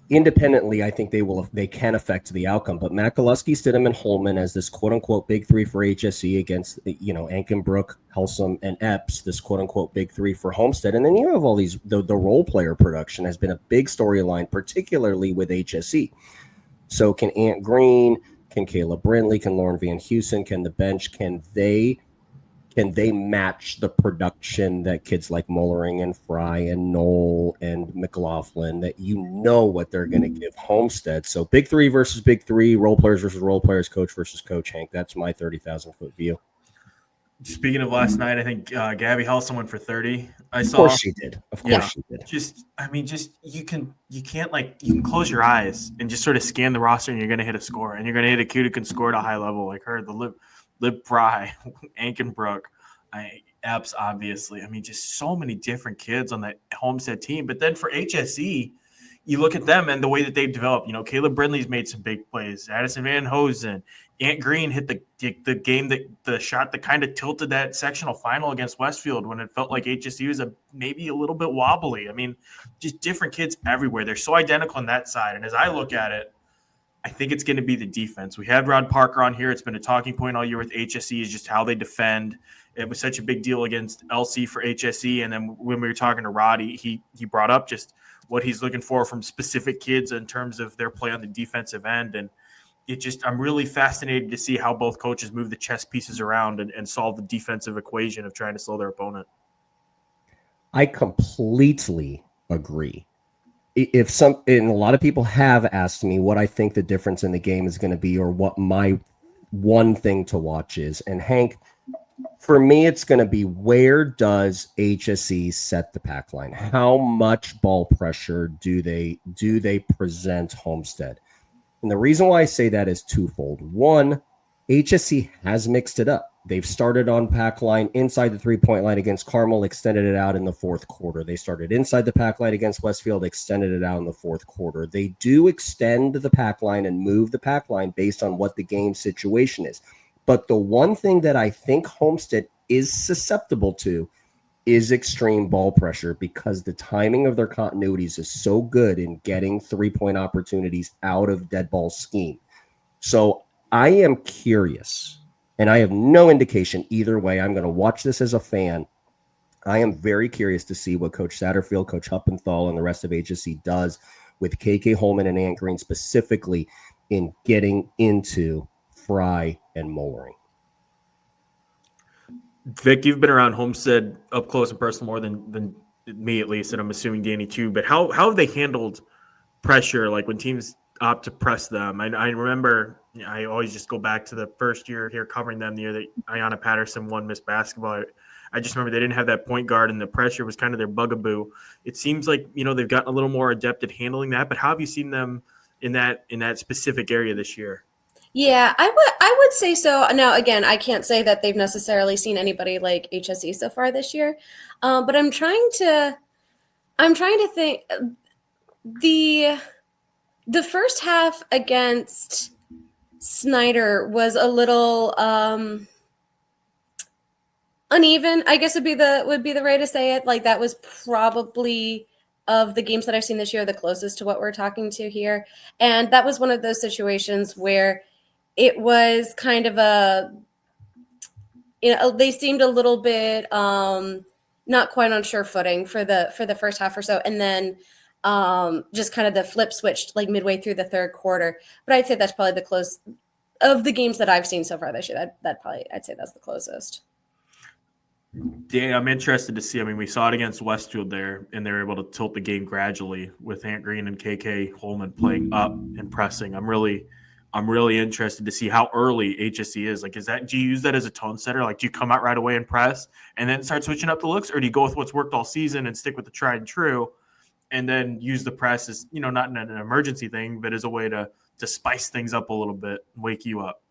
Independently, I think they can affect the outcome. But Makalowski, Stidham, and Holman as this quote-unquote big three for HSE against, Ankenbrook, Helsum, and Epps, this quote-unquote big three for Homestead. And then you have all these, the role player production has been a big storyline, particularly with HSE. So can Ant Green, can Caleb Brindley, can Lauren Van Heusen, can the bench, can they match the production that kids like Mollering and Fry and Knoll and McLaughlin, that what they're going to give Homestead? So big three versus big three, role players versus role players, coach versus coach, Hank. That's my 30,000-foot view. Speaking of last night, I think Gabby Helsum went for 30. Of course she did. She did. You can close your eyes and just sort of scan the roster, and you're going to hit a score, and you're going to hit a kid who can score at a high level, like her, the Lib Fry, Ankenbrook, Epps, obviously. I mean, just so many different kids on that Homestead team. But then for HSE, you look at them and the way that they've developed. Caleb Brindley's made some big plays. Addison Van Hosen, Ant Green hit the shot that kind of tilted that sectional final against Westfield when it felt like HSE was maybe a little bit wobbly. I mean, just different kids everywhere. They're so identical on that side. And as I look at it, I think it's going to be the defense. We had Rod Parker on here. It's been a talking point all year with HSE, is just how they defend. It was such a big deal against LC for HSE. And then when we were talking to Rod, he brought up just what he's looking for from specific kids in terms of their play on the defensive end. And I'm really fascinated to see how both coaches move the chess pieces around and solve the defensive equation of trying to slow their opponent. I completely agree. And a lot of people have asked me what I think the difference in the game is going to be, or what my one thing to watch is. And Hank, for me, it's going to be, where does HSE set the pack line? How much ball pressure do they present Homestead? And the reason why I say that is twofold. One, HSE has mixed it up. They've started on pack line inside the three-point line against Carmel, extended it out in the fourth quarter. They started inside the pack line against Westfield, extended it out in the fourth quarter. They do extend the pack line and move the pack line based on what the game situation is. But the one thing that I think Homestead is susceptible to is extreme ball pressure, because the timing of their continuities is so good in getting three-point opportunities out of dead ball scheme. So I am curious, and I have no indication either way. I'm going to watch this as a fan. I am very curious to see what Coach Satterfield, Coach Huppenthal, and the rest of HSE does with KK Holman and Ant Green, specifically in getting into Fry and Mollering. Vic, you've been around Homestead up close and personal more than me, at least, and I'm assuming Danny too. But how have they handled pressure, like when teams opt to press them? I remember, I always just go back to the first year here covering them, the year that Ayanna Patterson won Miss Basketball. I just remember they didn't have that point guard, and the pressure was kind of their bugaboo. It seems like they've gotten a little more adept at handling that. But how have you seen them in that specific area this year? Yeah, I would say so. Now, again, I can't say that they've necessarily seen anybody like HSE so far this year, but I'm trying to think. The first half against Snider was a little Uneven, I guess would be the way to say it. Like that was probably of the games that I've seen this year the closest to what we're talking to here. And that was one of those situations where it was kind of they seemed a little bit not quite on sure footing for the first half or so, and then just kind of the flip switched like midway through the third quarter. But I'd say that's probably the close of the games that I've seen so far this year. That probably I'd say that's the closest. Danny, I'm interested to see. I mean, we saw it against Westfield there, and they were able to tilt the game gradually with Ant Green and KK Holman playing up and pressing. I'm really interested to see how early HSE is. Like, do you use that as a tone setter? Like, do you come out right away and press and then start switching up the looks, or do you go with what's worked all season and stick with the tried and true, and then use the press as not in an emergency thing, but as a way to spice things up a little bit, wake you up?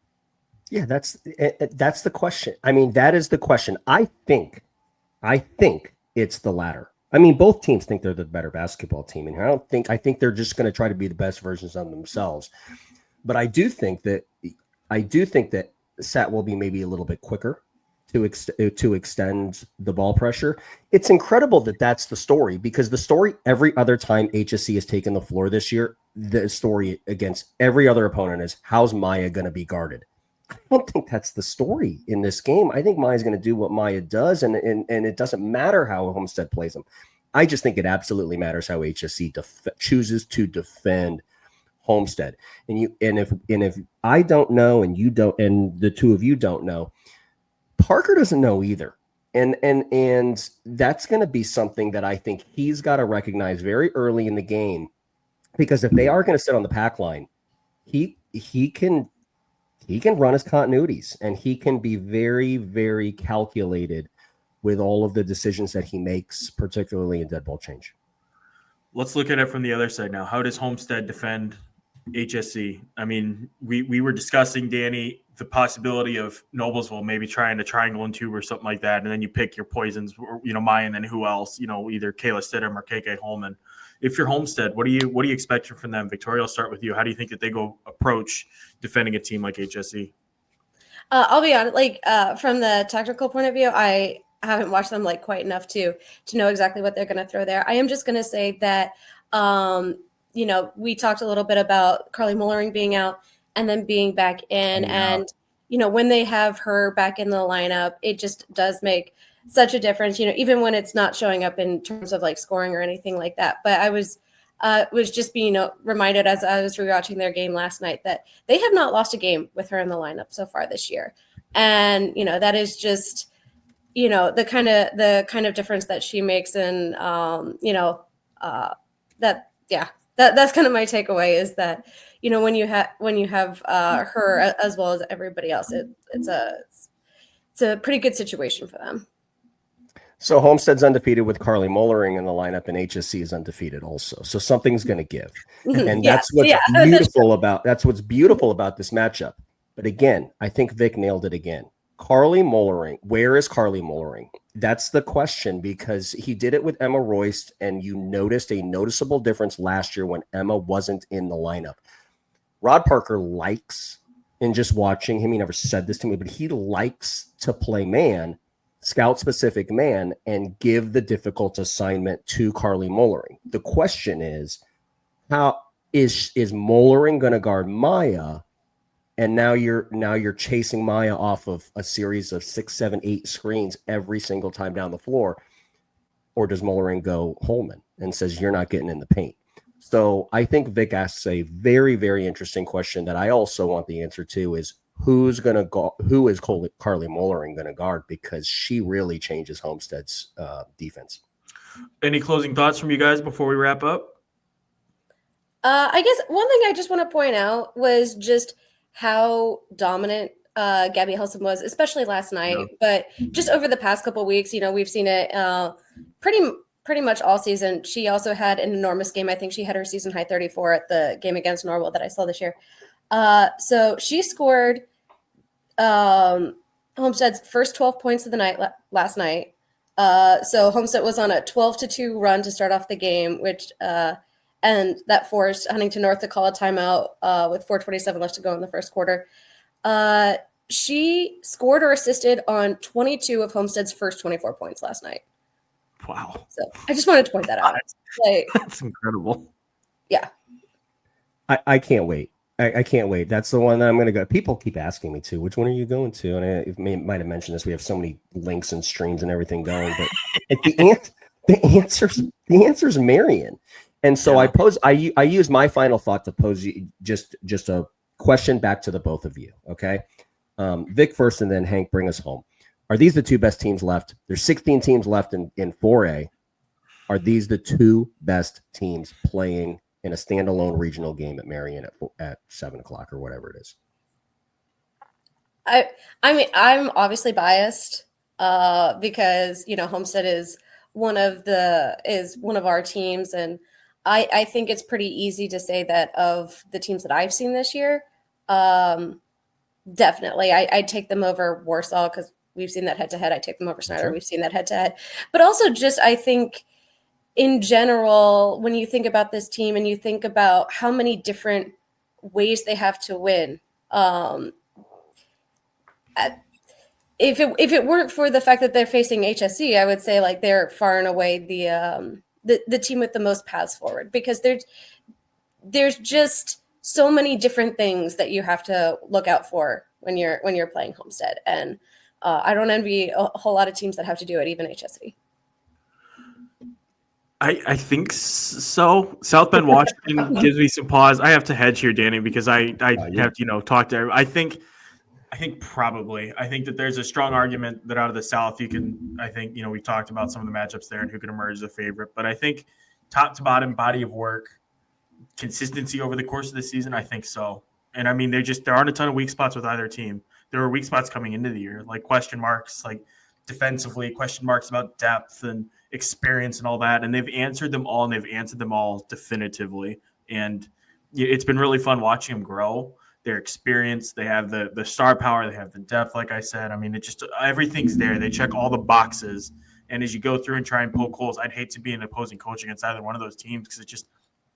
Yeah, that's the question. I mean, that is the question. I think it's the latter. I mean, both teams think they're the better basketball team, and I think they're just going to try to be the best versions of themselves. But I do think that Sat will be maybe a little bit quicker to extend the ball pressure. It's incredible that that's the story, because the story every other time HSC has taken the floor this year, the story against every other opponent is, how's Maya going to be guarded? I don't think that's the story in this game. I think Maya's going to do what Maya does, and it doesn't matter how Homestead plays them. I just think it absolutely matters how HSC chooses to defend Homestead. And if I don't know, and you don't, and the two of you don't know, Parker doesn't know either. And that's going to be something that I think he's got to recognize very early in the game, because if they are going to sit on the pack line, he can run his continuities, and he can be very, very calculated with all of the decisions that he makes, particularly in dead ball change. Let's look at it from the other side now. How does Homestead defend HSC? I mean, we were discussing, Danny, the possibility of Noblesville maybe trying to triangle and tube or something like that, and then you pick your poisons, Maya, and then who else? Either Kayla Stidham or KK Holman. If you're Homestead, what do you expect from them? Victoria, I'll start with you. How do you think that they go approach defending a team like HSC? I'll be honest, from the technical point of view, I haven't watched them quite enough to know exactly what they're going to throw there. I am just going to say that, we talked a little bit about Carly Mullering being out and then being back in. Yeah. And, when they have her back in the lineup, it just does make such a difference, even when it's not showing up in terms of scoring or anything like that. But I was just being reminded as I was rewatching their game last night that they have not lost a game with her in the lineup so far this year. And, that is just, the kind of difference that she makes. And, that's kind of my takeaway is that, when you have her as well as everybody else, it's a pretty good situation for them. So Homestead's undefeated with Carly Mullering in the lineup, and HSC is undefeated also. So something's going to give, and that's what's beautiful about this matchup. But again, I think Vic nailed it again. Carly Mullering, where is Carly Mullering? That's the question, because he did it with Emma Royce, and you noticed a noticeable difference last year when Emma wasn't in the lineup. Rod Parker likes, in just watching him, he never said this to me, but he likes to play man, scout-specific man, and give the difficult assignment to Carly Mullering. The question is, how is Mullering going to guard Maya? And now you're chasing Maya off of a series of 6, 7, 8 screens every single time down the floor, or does Mullering go Holman and says you're not getting in the paint? So I think Vic asks a very, very interesting question that I also want the answer to: is who is Carly Mullering going to guard, because she really changes Homestead's defense. Any closing thoughts from you guys before we wrap up? I guess one thing I just want to point out was just how dominant Gabby Helson was, especially last night, but just over the past couple of weeks, we've seen it pretty much all season. She also had an enormous game. I think she had her season high 34 at the game against Norwell that I saw this year. So she scored Homestead's first 12 points of the night last night. So Homestead was on a 12-2 run to start off the game, which and that forced Huntington North to call a timeout with 4:27 left to go in the first quarter. She scored or assisted on 22 of Homestead's first 24 points last night. Wow. So I just wanted to point that out. Like, That's incredible. yeah. I can't wait. I can't wait. That's the one that I'm going to go. People keep asking me to. Which one are you going to? And I might have mentioned this. We have so many links and streams and everything going. But the answer's Marion. And so I use my final thought to pose you just a question back to the both of you. Okay, Vic first, and then Hank, bring us home. Are these the two best teams left? There's 16 teams left in 4A. Are these the two best teams playing in a standalone regional game at Marion at 7:00 or whatever it is? I mean, I'm obviously biased because, you know, Homestead is one of our teams, and I think it's pretty easy to say that of the teams that I've seen this year, definitely I'd take them over Warsaw because we've seen that head-to-head. I take them over Snider. Sure. We've seen that head-to-head. But also just I think in general, when you think about this team and you think about how many different ways they have to win, if it weren't for the fact that they're facing IHSAA, I would say like they're far and away the team with the most paths forward, because there's just so many different things that you have to look out for when you're playing Homestead, and I don't envy a whole lot of teams that have to do it, even IHSAA. I think so. South Bend, Washington gives me some pause. I have to hedge here, Danny, because I have to talk to everyone. I think probably. I think that there's a strong argument that out of the South, we talked about some of the matchups there and who could emerge as a favorite. But I think top to bottom, body of work, consistency over the course of the season, I think so. And I mean, there aren't a ton of weak spots with either team. There were weak spots coming into the year, like question marks, like defensively, question marks about depth and experience and all that. And they've answered them all, and they've answered them all definitively. And it's been really fun watching them grow. Their experience, they have the star power, they have the depth, like I said. I mean, it just everything's there. They check all the boxes. And as you go through and try and poke holes, I'd hate to be an opposing coach against either one of those teams, because it's just,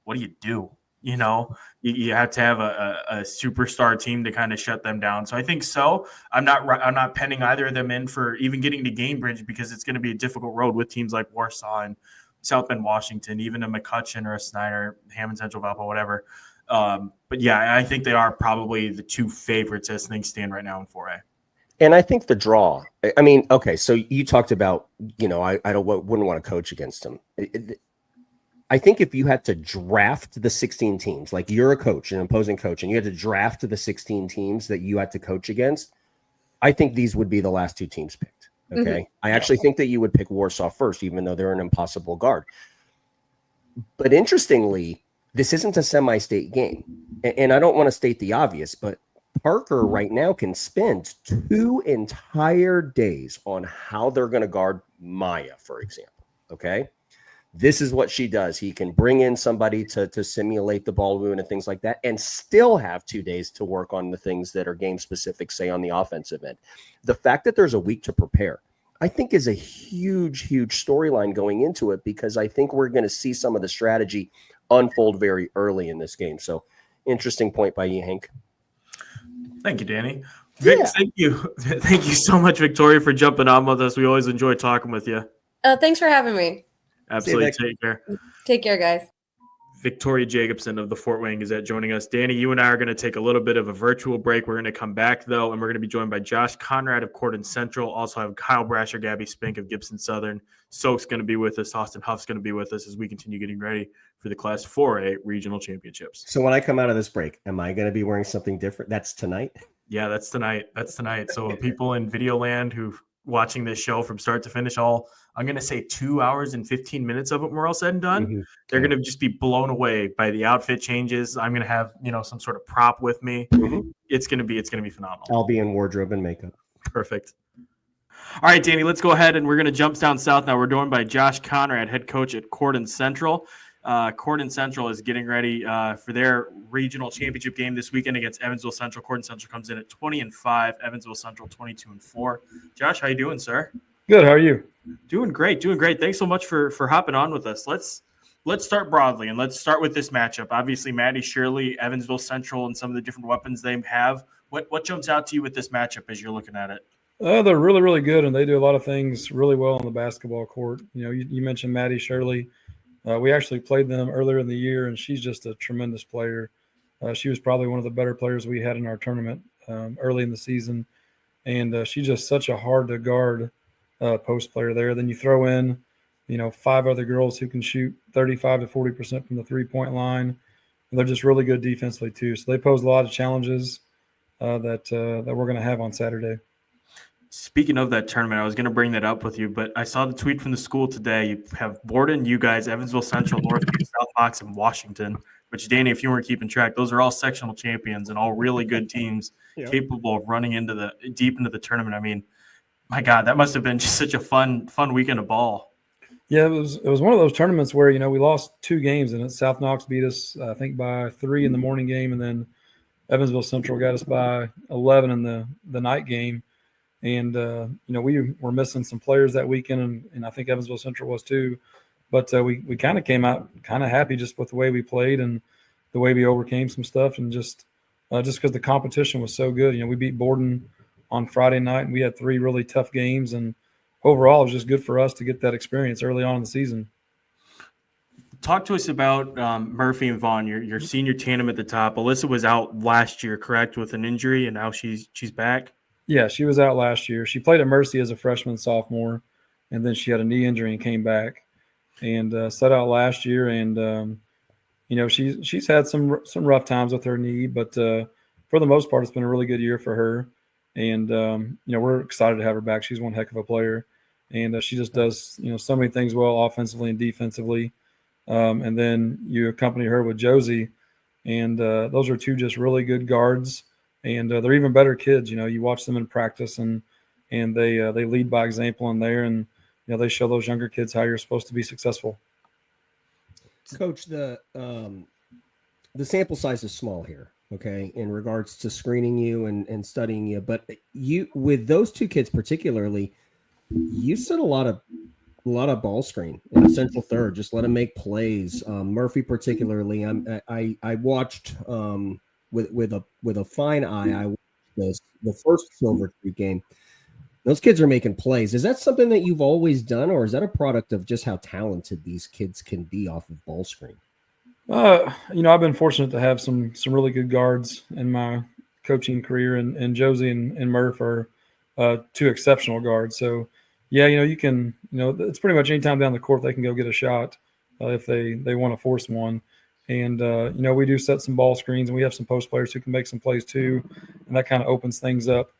what do you do? You know, you have to have a superstar team to kind of shut them down. So I think so. I'm not penning either of them in for even getting to Gainbridge, because it's going to be a difficult road with teams like Warsaw and South Bend, Washington, even a McCutcheon or a Snider, Hammond, Central, Valpo, whatever. But yeah, I think they are probably the two favorites as things stand right now in 4A. And I think the draw, I mean, okay, so you talked about, I wouldn't want to coach against them. I think if you had to draft the 16 teams, like you're a coach, an opposing coach, and you had to draft the 16 teams that you had to coach against, I think these would be the last two teams picked. Okay. Mm-hmm. I actually think that you would pick Warsaw first, even though they're an impossible guard. But interestingly, this isn't a semi-state game. And I don't want to state the obvious, but Parker right now can spend 2 entire days on how they're going to guard Maya, for example. Okay. This is what she does. He can bring in somebody to simulate the ball movement and things like that, and still have 2 days to work on the things that are game specific, say on the offensive end. The fact that there's a week to prepare, I think, is a huge, huge storyline going into it, because I think we're going to see some of the strategy unfold very early in this game. So interesting point by you, Hank. Thank you, Danny. Vic, yeah. Thank you. Thank you so much, Victoria, for jumping on with us. We always enjoy talking with you. Thanks for having me. Absolutely. Take care. Take care, guys. Victoria Jacobsen of the Fort Wayne Gazette joining us. Danny, you and I are going to take a little bit of a virtual break. We're going to come back, though, and we're going to be joined by Josh Conrad of Corydon Central. Also have Kyle Brasher, Gabby Spink of Gibson Southern. Soak's going to be with us. Austin Huff's going to be with us as we continue getting ready for the Class 4A Regional Championships. So when I come out of this break, am I going to be wearing something different? That's tonight? Yeah, that's tonight. That's tonight. So people in video land who watching this show from start to finish, I'm going to say 2 hours and 15 minutes of it when we're all said and done. Mm-hmm. They're going to just be blown away by the outfit changes. I'm going to have, some sort of prop with me. Mm-hmm. It's going to be phenomenal. I'll be in wardrobe and makeup. Perfect. All right, Danny, let's go ahead and we're going to jump down south now. We're joined by Josh Conrad, head coach at Corydon Central. Corydon Central is getting ready for their regional championship game this weekend against Evansville Central. Corydon Central comes in at 20-5, Evansville Central 22-4. Josh, how you doing, sir? Good. How are you? Doing great. Thanks so much for hopping on with us. Let's start broadly, and let's start with this matchup. Obviously, Maddie Shirley, Evansville Central, and some of the different weapons they have. What jumps out to you with this matchup as you're looking at it? They're really, really good, and they do a lot of things really well on the basketball court. You mentioned Maddie Shirley. We actually played them earlier in the year, and she's just a tremendous player. She was probably one of the better players we had in our tournament early in the season, and she's just such a hard-to-guard post player there. Then you throw in, 5 other girls who can shoot 35 to 40% from the three-point line, and they're just really good defensively too. So they pose a lot of challenges that we're going to have on Saturday. Speaking of that tournament, I was going to bring that up with you, but I saw the tweet from the school today. You have Borden, you guys, Evansville Central, Northgate, South Knox, and Washington, which, Danny, if you weren't keeping track, those are all sectional champions and all really good teams capable of running deep into the tournament. I mean, my God, that must have been just such a fun weekend of ball. Yeah, it was one of those tournaments where, we lost 2 games in it. South Knox beat us, I think, by 3 in the morning game, and then Evansville Central got us by 11 in the night game. And, we were missing some players that weekend, and I think Evansville Central was too. But we kind of came out kind of happy just with the way we played and the way we overcame some stuff, and just because the competition was so good. We beat Borden on Friday night, and we had 3 really tough games. And overall, it was just good for us to get that experience early on in the season. Talk to us about Murphy and Vaughn, your senior tandem at the top. Alyssa was out last year, correct, with an injury, and now she's back? Yeah, she was out last year. She played at Mercy as a freshman, sophomore, and then she had a knee injury and came back and set out last year. And, she's had some rough times with her knee, but for the most part, it's been a really good year for her. And, we're excited to have her back. She's one heck of a player, and she just does, so many things well offensively and defensively. And then you accompany her with Josie, and those are 2 just really good guards. And they're even better kids. You watch them in practice, and they lead by example in there, and they show those younger kids how you're supposed to be successful. Coach, the sample size is small here, okay, in regards to screening you and studying you. But you, with those 2 kids particularly, you set a lot of ball screen in the central third. Just let them make plays. Murphy particularly, I watched. With a fine eye, I watched the first Silver Creek game. Those kids are making plays. Is that something that you've always done, or is that a product of just how talented these kids can be off of ball screen? I've been fortunate to have some really good guards in my coaching career, and Josie and Murph are 2 exceptional guards. So, yeah, you can, it's pretty much any time down the court they can go get a shot if they want to force one. And, we do set some ball screens, and we have some post players who can make some plays too, and that kind of opens things up.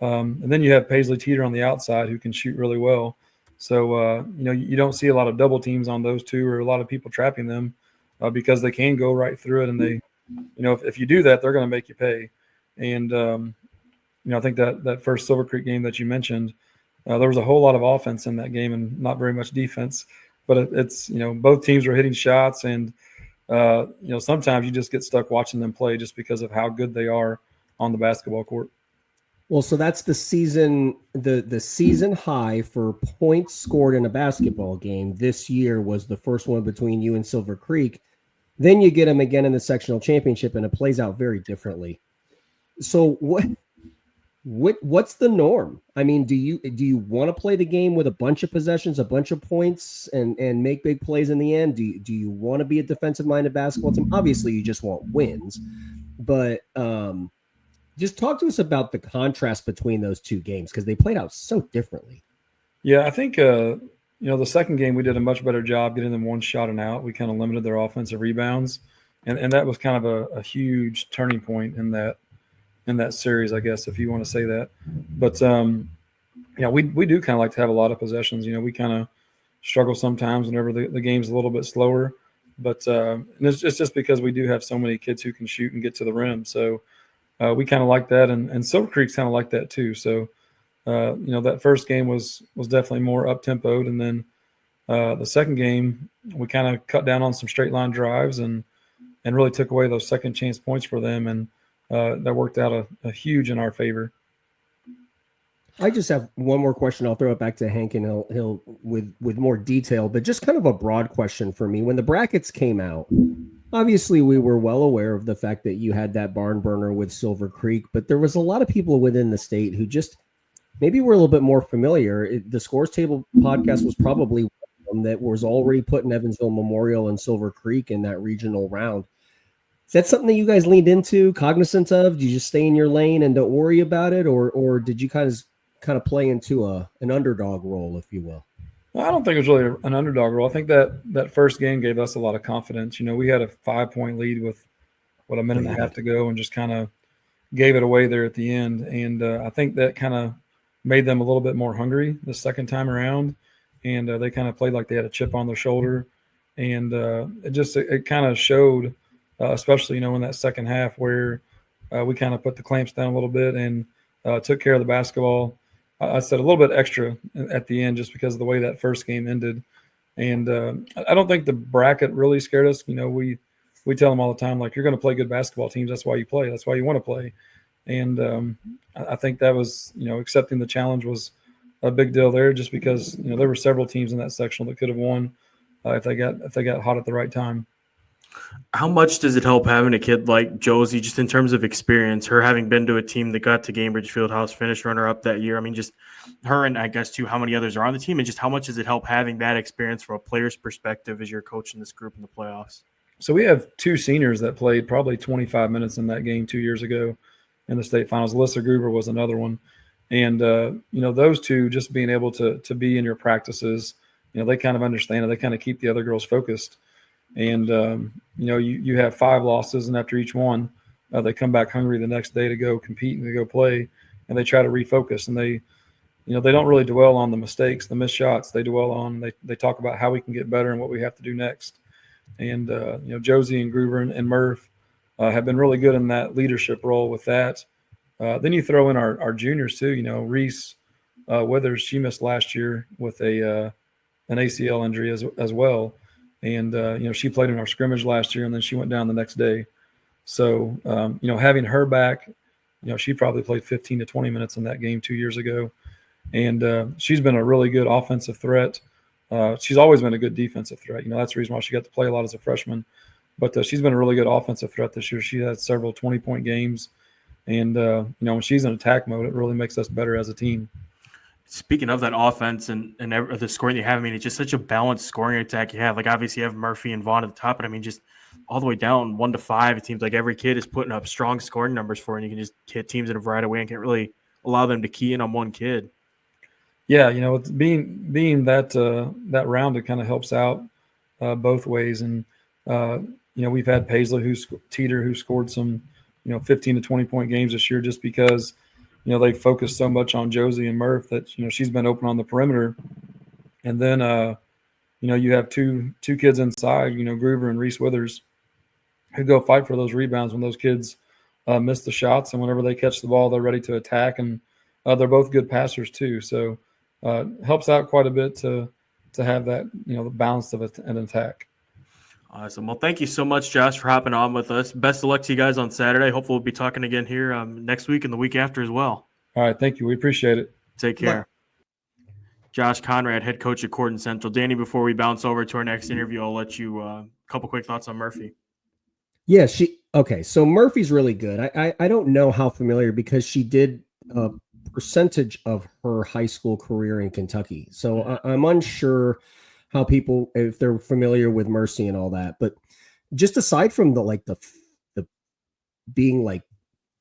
And then you have Paisley Teeter on the outside who can shoot really well. So, you don't see a lot of double teams on those 2 or a lot of people trapping them because they can go right through it. And they, if you do that, they're going to make you pay. And, I think that first Silver Creek game that you mentioned, there was a whole lot of offense in that game and not very much defense. But it's, both teams were hitting shots, and sometimes you just get stuck watching them play just because of how good they are on the basketball court. Well, so that's the season high for points scored in a basketball game this year was the first one between you and Silver Creek. Then you get them again in the sectional championship, and it plays out very differently. So what's the norm? I mean, do you want to play the game with a bunch of possessions, a bunch of points, and make big plays in the end? Do you want to be a defensive-minded basketball team? Obviously, you just want wins, but just talk to us about the contrast between those 2 games because they played out so differently. Yeah, I think the second game we did a much better job getting them one shot and out. We kind of limited their offensive rebounds, and that was kind of a huge turning point in that series, I guess, if you want to say that. But, we do kind of like to have a lot of possessions. We kind of struggle sometimes whenever the game's a little bit slower. But it's just because we do have so many kids who can shoot and get to the rim. So we kind of like that. And Silver Creek's kind of like that too. So, that first game was definitely more up-tempoed. And then the second game, we kind of cut down on some straight-line drives and really took away those second-chance points for them. And that worked out a huge in our favor. I just have one more question. I'll throw it back to Hank, and he'll with more detail, but just kind of a broad question for me. When the brackets came out, obviously we were well aware of the fact that you had that barn burner with Silver Creek, but there was a lot of people within the state who just maybe were a little bit more familiar. The Scores Table podcast was probably one that was already putting Evansville Memorial and Silver Creek in that regional round. Is that something that you guys leaned into, cognizant of? Do you just stay in your lane and don't worry about it, or did you kind of play into an underdog role, if you will? Well, I don't think it was really an underdog role. I think that first game gave us a lot of confidence. We had a 5-point lead with a minute and a half to go, and just kind of gave it away there at the end. And I think that kind of made them a little bit more hungry the second time around, and they kind of played like they had a chip on their shoulder. And it kind of showed, especially in that second half where we kind of put the clamps down a little bit and took care of the basketball. I said a little bit extra at the end just because of the way that first game ended. And I don't think the bracket really scared us. We tell them all the time, like, you're going to play good basketball teams. That's why you play. That's why you want to play. And I think that was, accepting the challenge was a big deal there, just because, there were several teams in that sectional that could have won if they got hot at the right time. How much does it help having a kid like Josie, just in terms of experience, her having been to a team that got to Gainbridge Fieldhouse, finished runner-up that year? I mean, just her, and I guess, too, how many others are on the team, and just how much does it help having that experience from a player's perspective as you're coaching this group in the playoffs? So we have two seniors that played probably 25 minutes in that game 2 years ago in the state finals. Alyssa Gruber was another one. And, those two just being able to be in your practices, they kind of understand it. They kind of keep the other girls focused. And, you have 5 losses, and after each one, they come back hungry the next day to go compete and to go play, and they try to refocus. And they don't really dwell on the mistakes, the missed shots. They dwell on, they talk about how we can get better and what we have to do next. And, Josie and Gruber and Murph have been really good in that leadership role with that. Then you throw in our juniors too. Reese Withers, she missed last year with an ACL injury as well. And, she played in our scrimmage last year, and then she went down the next day. So, having her back, she probably played 15 to 20 minutes in that game 2 years ago. And she's been a really good offensive threat. She's always been a good defensive threat. That's the reason why she got to play a lot as a freshman. But she's been a really good offensive threat this year. She had several 20-point games. And, when she's in attack mode, it really makes us better as a team. Speaking of that offense and the scoring you have, I mean, it's just such a balanced scoring attack you have. Like, obviously you have Murphy and Vaughn at the top, but I mean, just all the way down 1 to 5, it seems like every kid is putting up strong scoring numbers for you. And you can just hit teams in a variety of ways and can't really allow them to key in on one kid. Yeah, it's being that round, it kind of helps out both ways. And, we've had Paisley, who scored some, 15 to 20-point games this year just because, they focused so much on Josie and Murph that, she's been open on the perimeter. And then, you have two kids inside, Gruber and Reese Withers, who go fight for those rebounds when those kids miss the shots. And whenever they catch the ball, they're ready to attack. And they're both good passers too. So helps out quite a bit to have that, the balance of an attack. Awesome. Well, thank you so much, Josh, for hopping on with us. Best of luck to you guys on Saturday. Hopefully we'll be talking again here next week and the week after as well. All right. Thank you. We appreciate it. Take care. Josh Conrad, head coach at Corydon Central. Danny, before we bounce over to our next interview, I'll let you a couple quick thoughts on Murphy. Yeah, okay. So Murphy's really good. I don't know how familiar, because she did a percentage of her high school career in Kentucky. So I'm unsure how people, if they're familiar with Mercy and all that, but just aside from the being like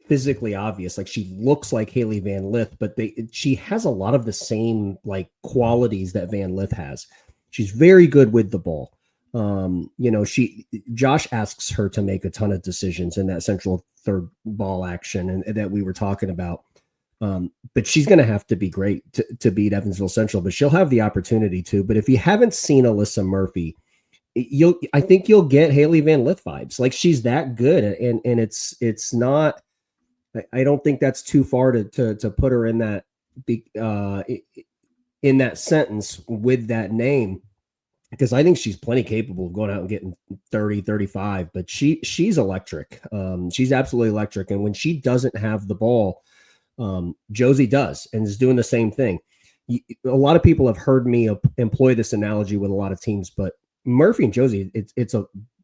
physically obvious, like she looks like Haley Van Lith, but she has a lot of the same like qualities that Van Lith has. She's very good with the ball. Josh asks her to make a ton of decisions in that central third ball action and that we were talking about. But she's going to have to be great to beat Evansville Central, but she'll have the opportunity to. But if you haven't seen Alyssa Murphy, I think you'll get Haley Van Lith vibes. Like, she's that good, and it's not. I don't think that's too far to put her in that sentence with that name, because I think she's plenty capable of going out and getting 30, 35. But she's electric. She's absolutely electric, and when she doesn't have the ball, Josie does and is doing the same thing. A lot of people have heard me employ this analogy with a lot of teams, but Murphy and Josie, it's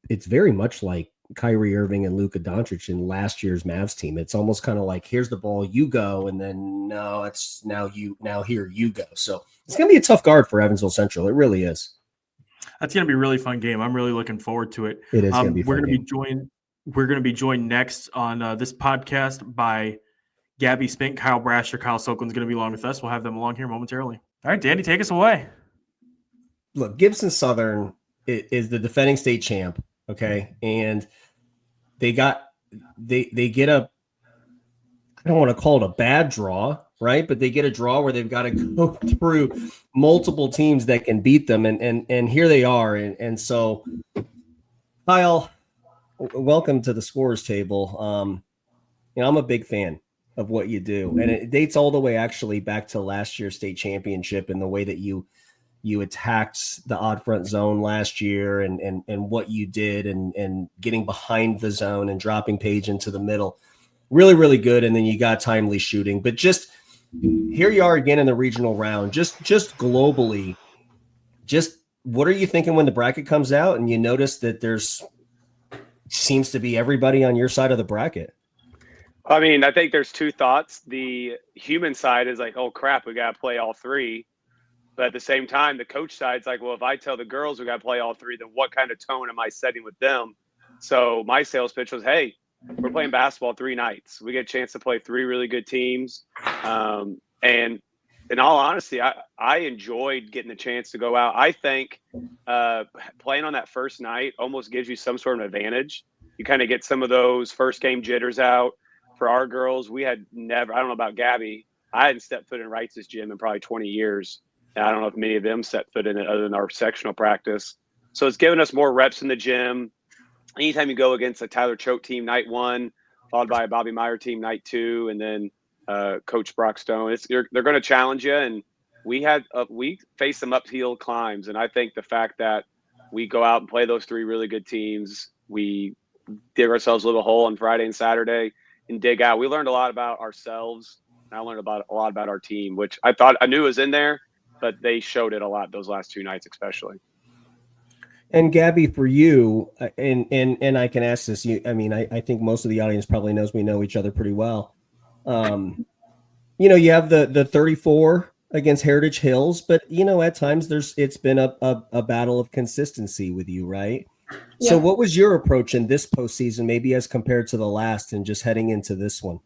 it's very much like Kyrie Irving and Luka Doncic in last year's Mavs team. It's almost kind of like, here's the ball, you go, and then no, it's now here you go. So it's gonna be a tough guard for Evansville Central. It really is. That's gonna be a really fun game. I'm really looking forward to it. It is gonna be. We're gonna be joined next on this podcast by Gabby, Spink, Kyle Brasher, Kyle Sokeland's gonna be along with us. We'll have them along here momentarily. All right, Danny, take us away. Look, Gibson Southern is the defending state champ. Okay. And they get a, I don't want to call it a bad draw, right? But they get a draw where they've got to go through multiple teams that can beat them. And here they are. And so, Kyle, welcome to the scorers table. I'm a big fan of what you do. And it dates all the way actually back to last year's state championship and the way that you attacked the odd front zone last year and what you did and getting behind the zone and dropping Page into the middle. Really, really good. And then you got timely shooting. But just here you are again in the regional round. Just globally, just what are you thinking when the bracket comes out and you notice that there's seems to be everybody on your side of the bracket? I mean, I think there's two thoughts. The human side is like, oh, crap, we got to play all three. But at the same time, the coach side's like, well, if I tell the girls we got to play all three, then what kind of tone am I setting with them? So my sales pitch was, hey, we're playing basketball 3 nights. We get a chance to play 3 really good teams. And in all honesty, I enjoyed getting the chance to go out. I think playing on that first night almost gives you some sort of advantage. You kind of get some of those first game jitters out. For our girls, we had never – I don't know about Gabby. I hadn't stepped foot in Wright's gym in probably 20 years. I don't know if many of them set foot in it other than our sectional practice. So it's given us more reps in the gym. Anytime you go against a Tyler Choate team night 1, followed by a Bobby Meyer team night 2, and then Coach Brock Stone, they're going to challenge you. And we face some uphill climbs. And I think the fact that we go out and play those 3 really good teams, we dig ourselves a little hole on Friday and Saturday and dig out. We learned a lot about ourselves. And I learned a lot about our team, which I knew was in there. But they showed it a lot those last 2 nights, especially. And Gabby, for you, and I can ask this. I think most of the audience probably knows we know each other pretty well. You have the 34 against Heritage Hills, but at times it's been a battle of consistency with you, right? Yeah. So, what was your approach in this postseason, maybe as compared to the last, and just heading into this one?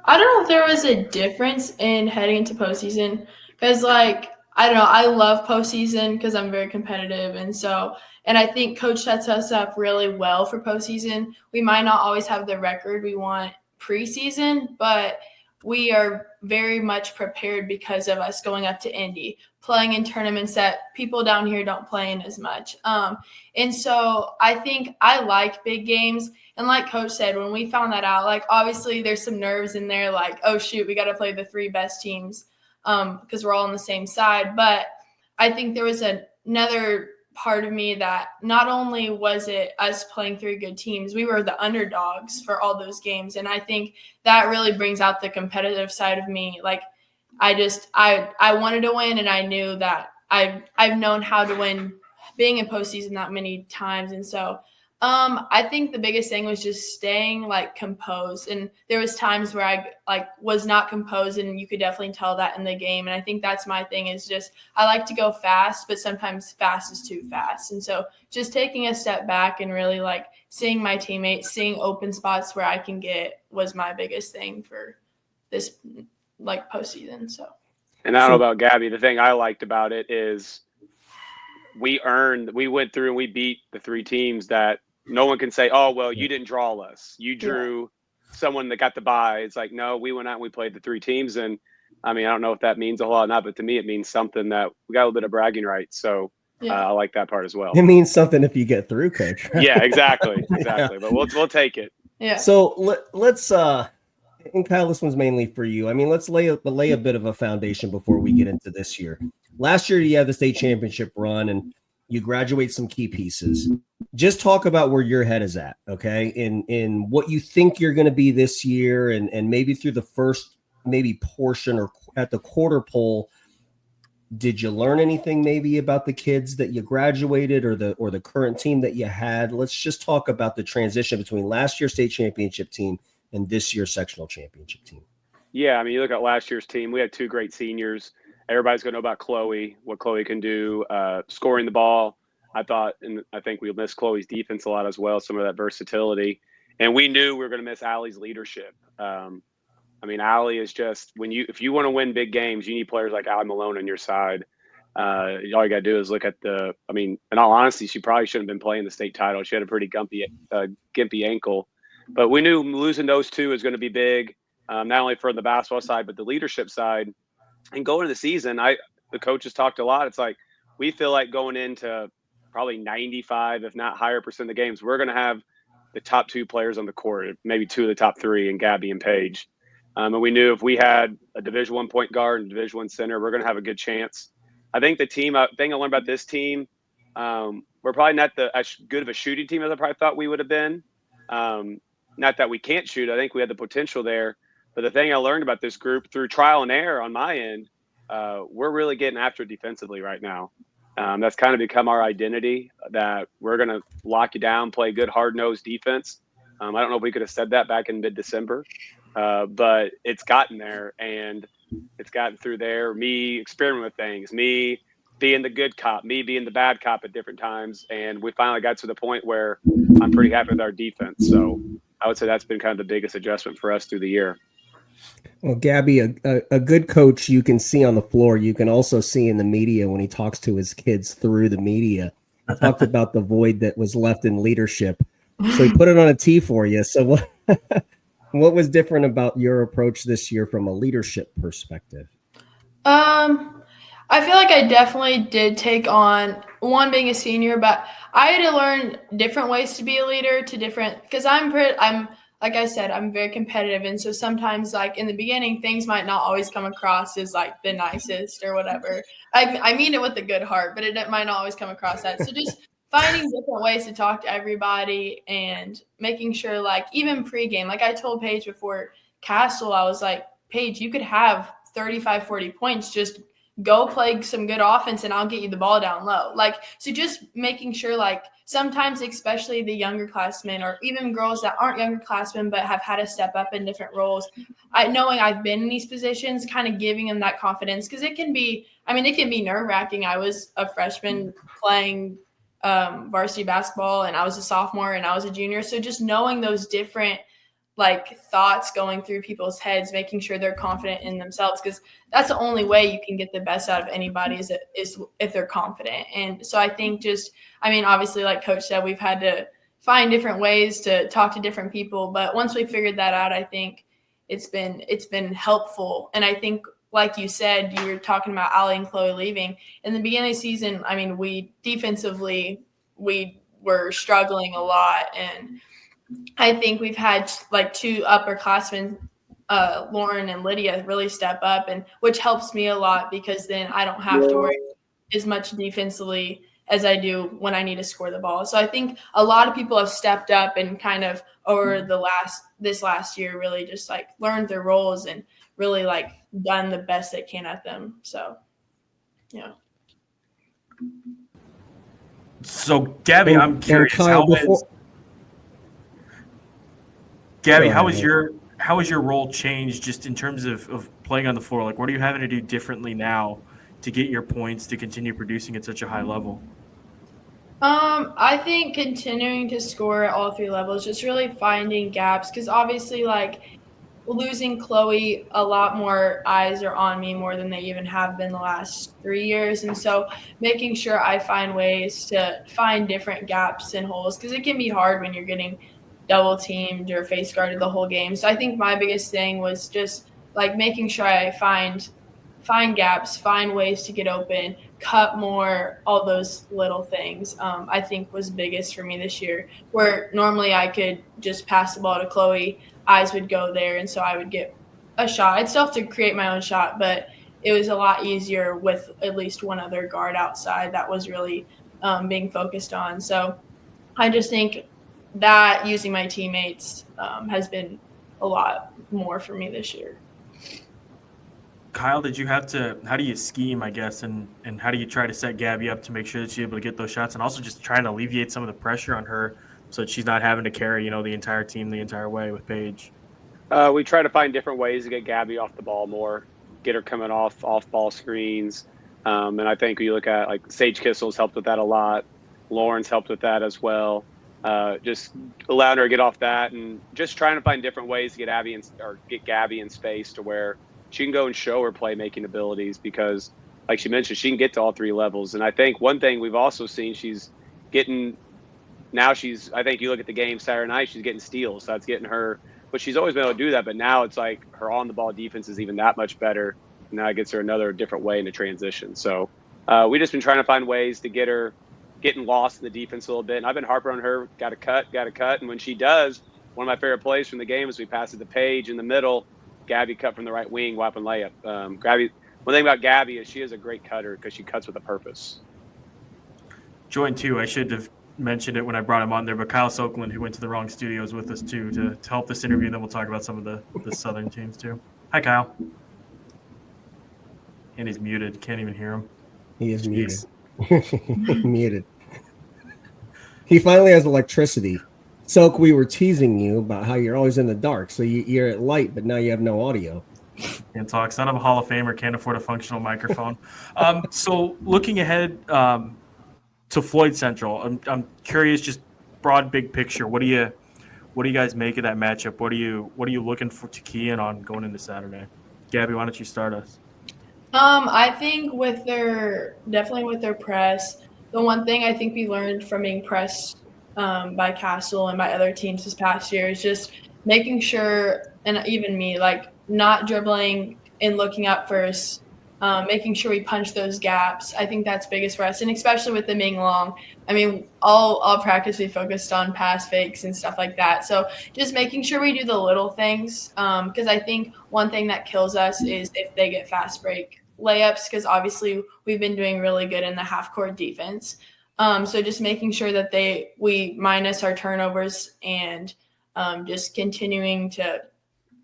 I don't know if there was a difference in heading into postseason because, I don't know, I love postseason because I'm very competitive. And I think Coach sets us up really well for postseason. We might not always have the record we want preseason, but we are very much prepared because of us going up to Indy, playing in tournaments that people down here don't play in as much. And so I think I like big games. And like Coach said, when we found that out, obviously there's some nerves in there, oh, shoot, we got to play the 3 best teams because we're all on the same side. But I think there was another part of me that not only was it us playing 3 good teams, we were the underdogs for all those games. And I think that really brings out the competitive side of me. I wanted to win, and I knew that I've known how to win being in postseason that many times. And so I think the biggest thing was just staying composed. And there was times where I was not composed, and you could definitely tell that in the game. And I think that's my thing is just, I like to go fast, but sometimes fast is too fast. And so just taking a step back and really seeing my teammates, seeing open spots where I can get was my biggest thing for this postseason. So. And I don't know about Gabby. The thing I liked about it is we went through and we beat the 3 teams that no one can say, oh, well, you didn't draw us. You drew someone that got the bye. It's no, we went out and we played the 3 teams. And I don't know if that means a whole lot or not, but to me, it means something that we got a little bit of bragging rights. So I like that part as well. It means something if you get through, Coach. Yeah, exactly. Yeah. But we'll take it. Yeah. So let's, and Kyle, this one's mainly for you. Let's lay a bit of a foundation before we get into this year. Last year, you had the state championship run and you graduate some key pieces. Just talk about where your head is at, okay? In what you think you're going to be this year and maybe through the first portion or at the quarter pole, Did you learn anything maybe about the kids that you graduated or the current team that you had? Let's just talk about the transition between last year's state championship team and this year's sectional championship team. Yeah, I mean, you look at last year's team. We had 2 great seniors. Everybody's going to know about Chloe, what Chloe can do, scoring the ball. I think we missed Chloe's defense a lot as well, some of that versatility. And we knew we were going to miss Allie's leadership. I mean, Allie is just if you want to win big games, you need players like Allie Malone on your side. All you got to do is look at in all honesty, she probably shouldn't have been playing the state title. She had a pretty gimpy ankle. But we knew losing those 2 is going to be big, not only for the basketball side, but the leadership side. And going into the season, the coaches talked a lot. It's like we feel like going into probably 95, if not higher % of the games, we're going to have the top 2 players on the court, maybe 2 of the top 3 in Gabby and Paige. And we knew if we had a Division I point guard and Division I center, we're going to have a good chance. I think the thing I learned about this team, we're probably not as good of a shooting team as I probably thought we would have been. Not that we can't shoot. I think we had the potential there. But the thing I learned about this group through trial and error on my end, we're really getting after it defensively right now. That's kind of become our identity, that we're going to lock you down, play good, hard-nosed defense. I don't know if we could have said that back in mid-December, but it's gotten there, and it's gotten through there. Me experimenting with things, me being the good cop, me being the bad cop at different times, and we finally got to the point where I'm pretty happy with our defense. So I would say that's been kind of the biggest adjustment for us through the year. Well, Gabby, a good coach you can see on the floor. You can also see in the media when he talks to his kids through the media. Talked about the void that was left in leadership. So he put it on a tee for you. So what was different about your approach this year from a leadership perspective? I feel like I definitely did take on one being a senior, but I had to learn different ways to be a leader because I'm like I said, I'm very competitive. And so sometimes like in the beginning, things might not always come across as like the nicest or whatever. I mean it with a good heart, but it might not always come across that. So just finding different ways to talk to everybody and making sure like even pregame, like I told Paige before Castle, I was like, Paige, you could have 35, 40 points, just go play some good offense and I'll get you the ball down low. Like, so just making sure like sometimes, especially the younger classmen or even girls that aren't younger classmen but have had to step up in different roles, knowing I've been in these positions, kind of giving them that confidence because it can be nerve-wracking. I was a freshman playing varsity basketball and I was a sophomore and I was a junior. So just knowing those different like thoughts going through people's heads, making sure they're confident in themselves, because that's the only way you can get the best out of anybody is if they're confident. And so I think obviously like Coach said, we've had to find different ways to talk to different people, but once we figured that out, I think it's been helpful. And I think like you said, you were talking about Allie and Chloe leaving in the beginning of the season. I mean, we were struggling a lot, and I think we've had like 2 upperclassmen, Lauren and Lydia, really step up, and which helps me a lot because then I don't have to worry as much defensively as I do when I need to score the ball. So I think a lot of people have stepped up and kind of over this last year really just like learned their roles and really like done the best they can at them. So, yeah. So Gabby, I'm curious. Gabby, how has your role changed just in terms of playing on the floor? Like, what are you having to do differently now to get your points to continue producing at such a high level? I think continuing to score at all 3 levels, just really finding gaps, because obviously like losing Chloe, a lot more eyes are on me more than they even have been the last 3 years. And so making sure I find ways to find different gaps and holes, because it can be hard when you're getting double teamed or face guarded the whole game. So I think my biggest thing was just like making sure I find gaps, find ways to get open, cut more, all those little things, I think was biggest for me this year, where normally I could just pass the ball to Chloe, eyes would go there, and so I would get a shot. I'd still have to create my own shot, but it was a lot easier with at least one other guard outside that was really being focused on. So I just think that using my teammates has been a lot more for me this year. Kyle, how do you scheme, I guess, and how do you try to set Gabby up to make sure that she's able to get those shots, and also just trying to alleviate some of the pressure on her so that she's not having to carry, the entire team the entire way with Paige? We try to find different ways to get Gabby off the ball more, get her coming off ball screens. And I think you look at like Sage Kissel's helped with that a lot. Lauren's helped with that as well. Just allowing her to get off that and just trying to find different ways to get Gabby in space to where she can go and show her playmaking abilities, because like she mentioned, she can get to all three levels. And I think one thing we've also seen, I think you look at the game Saturday night, she's getting steals. So that's getting her, but she's always been able to do that. But now it's like her on the ball defense is even that much better. And now it gets her another different way into transition. So we just been trying to find ways to get her getting lost in the defense a little bit. And I've been harping on her, got to cut. And when she does, one of my favorite plays from the game is we pass it to Paige in the middle. Gabby cut from the right wing, wide open layup. Gabby. One thing about Gabby is she is a great cutter because she cuts with a purpose. Joined too. I should have mentioned it when I brought him on there, but Kyle Sokeland, who went to the wrong studio, is with us too to help this interview. Then we'll talk about some of the Southern teams too. Hi, Kyle. And he's muted. Can't even hear him. He is muted. Muted. He finally has electricity. Soak, we were teasing you about how you're always in the dark. So you're at light, but now you have no audio. Can't talk. Son of a Hall of Famer, can't afford a functional microphone. So looking ahead to Floyd Central, I'm curious, just broad, big picture. What do you guys make of that matchup? What are you looking for to key in on going into Saturday? Gabby, why don't you start us? I think definitely with their press, the one thing I think we learned from being pressed by Castle and by other teams this past year is just making sure, and even me, like not dribbling and looking up first, making sure we punch those gaps. I think that's biggest for us, and especially with them being long. I mean, all practice we focused on pass fakes and stuff like that. So just making sure we do the little things, because I think one thing that kills us is if they get fast break layups, because obviously we've been doing really good in the half court defense. So just making sure that we minus our turnovers and just continuing to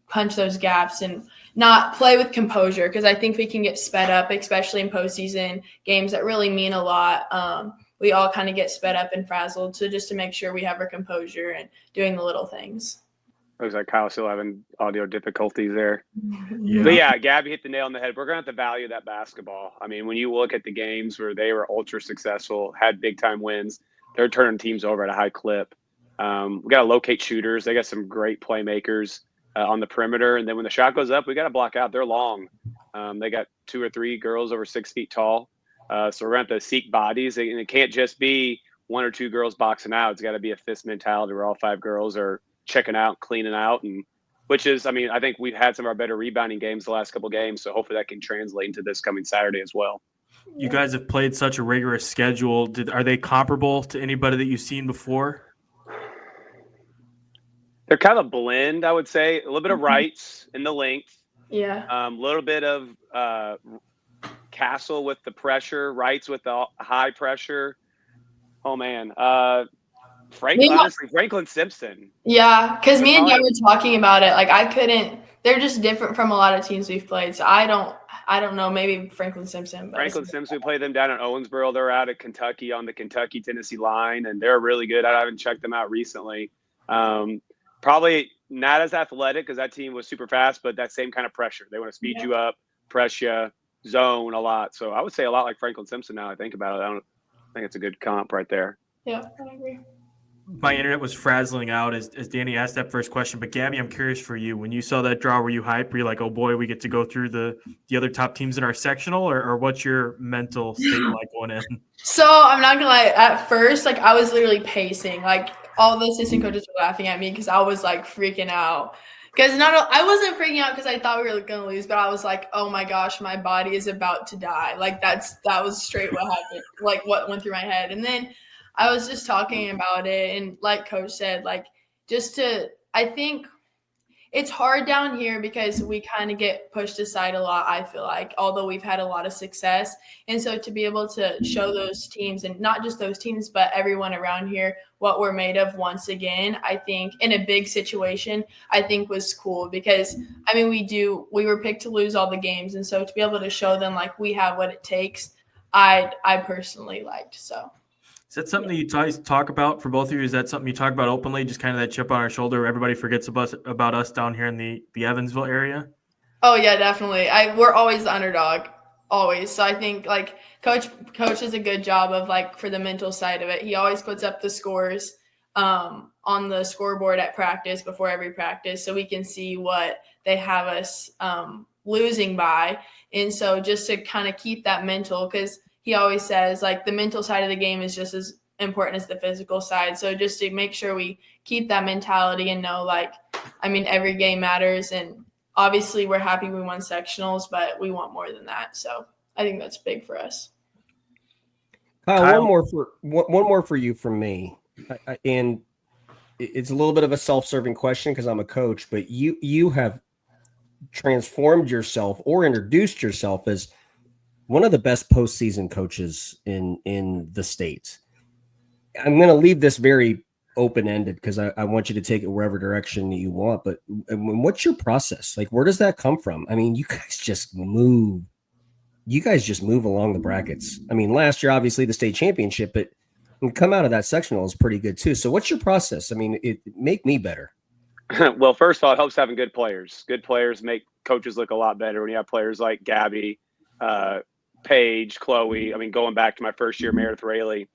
punch those gaps and not play with composure, because I think we can get sped up, especially in postseason games that really mean a lot. We all kind of get sped up and frazzled. So just to make sure we have our composure and doing the little things. Looks like Kyle's still having audio difficulties there. Yeah. But yeah, Gabby hit the nail on the head. We're going to have to value that basketball. I mean, when you look at the games where they were ultra successful, had big time wins, they're turning teams over at a high clip. We got to locate shooters. They got some great playmakers on the perimeter. And then when the shot goes up, we got to block out. They're long. They got 2 or 3 girls over 6 feet tall. So we're going to have to seek bodies. And it can't just be 1 or 2 girls boxing out. It's got to be a fist mentality where all 5 girls are checking out, cleaning out, and which is, I mean, I think we've had some of our better rebounding games the last couple of games, so hopefully that can translate into this coming Saturday as well. You guys have played such a rigorous schedule. Are they comparable to anybody that you've seen before? They're kind of a blend, I would say. A little bit of Wrights in the length. Yeah. A little bit of Castle with the pressure, Wrights with the high pressure. Oh, man. Franklin Simpson. Yeah, because me and Dad were talking about it. Like, they're just different from a lot of teams we've played. So I don't know, maybe Franklin Simpson. We played them down in Owensboro. They're out of Kentucky on the Kentucky-Tennessee line, and they're really good. I haven't checked them out recently. Probably not as athletic because that team was super fast, but that same kind of pressure. They want to speed you up, press you, zone a lot. So I would say a lot like Franklin Simpson now I think about it. I think it's a good comp right there. Yeah, I agree. My internet was frazzling out as Danny asked that first question. But Gabby, I'm curious for you. When you saw that draw, were you hyped? Were you like, oh boy, we get to go through the other top teams in our sectional, or what's your mental state like going in? So I'm not gonna lie, at first, like I was literally pacing. Like all the assistant coaches were laughing at me because I was like freaking out. Because I wasn't freaking out because I thought we were gonna lose, but I was like, oh my gosh, my body is about to die. Like that was straight what happened, like what went through my head. And then I was just talking about it, and like Coach said, like I think it's hard down here because we kind of get pushed aside a lot, I feel like, although we've had a lot of success. And so to be able to show those teams, and not just those teams, but everyone around here, what we're made of once again, I think in a big situation, I think was cool because, I mean, we were picked to lose all the games. And so to be able to show them like we have what it takes, I personally liked. So. Is that something that you guys talk about for both of you? Is that something you talk about openly, just kind of that chip on our shoulder where everybody forgets about us down here in the Evansville area? Oh, yeah, definitely. We're always the underdog, always. So I think, like, coach does a good job of, like, for the mental side of it. He always puts up the scores on the scoreboard at practice before every practice so we can see what they have us losing by. And so just to kind of keep that mental, because he always says, like, the mental side of the game is just as important as the physical side. So just to make sure we keep that mentality and know, like, I mean, every game matters. And obviously we're happy we won sectionals, but we want more than that. So I think that's big for us. Kyle, one more for you from me. And it's a little bit of a self-serving question because I'm a coach, but you have transformed yourself or introduced yourself as one of the best postseason coaches in the state. I'm going to leave this very open-ended because I want you to take it wherever direction you want. But what's your process? Like, where does that come from? I mean, you guys just move along the brackets. I mean, last year, obviously the state championship, but come out of that sectional is pretty good too. So what's your process? I mean, it make me better. Well, first of all, it helps having good players. Good players make coaches look a lot better when you have players like Gabby, Paige, Chloe. I mean, going back to my first year, Meredith Rayleigh.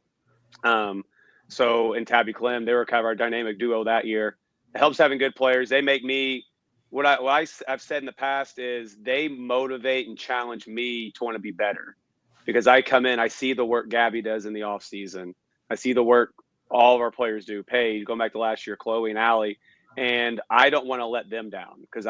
And Tabby Clem, they were kind of our dynamic duo that year. It helps having good players. They make me what I've said in the past is they motivate and challenge me to want to be better because I come in, I see the work Gabby does in the off season. I see the work all of our players do. Paige, going back to last year, Chloe and Allie, and I don't want to let them down because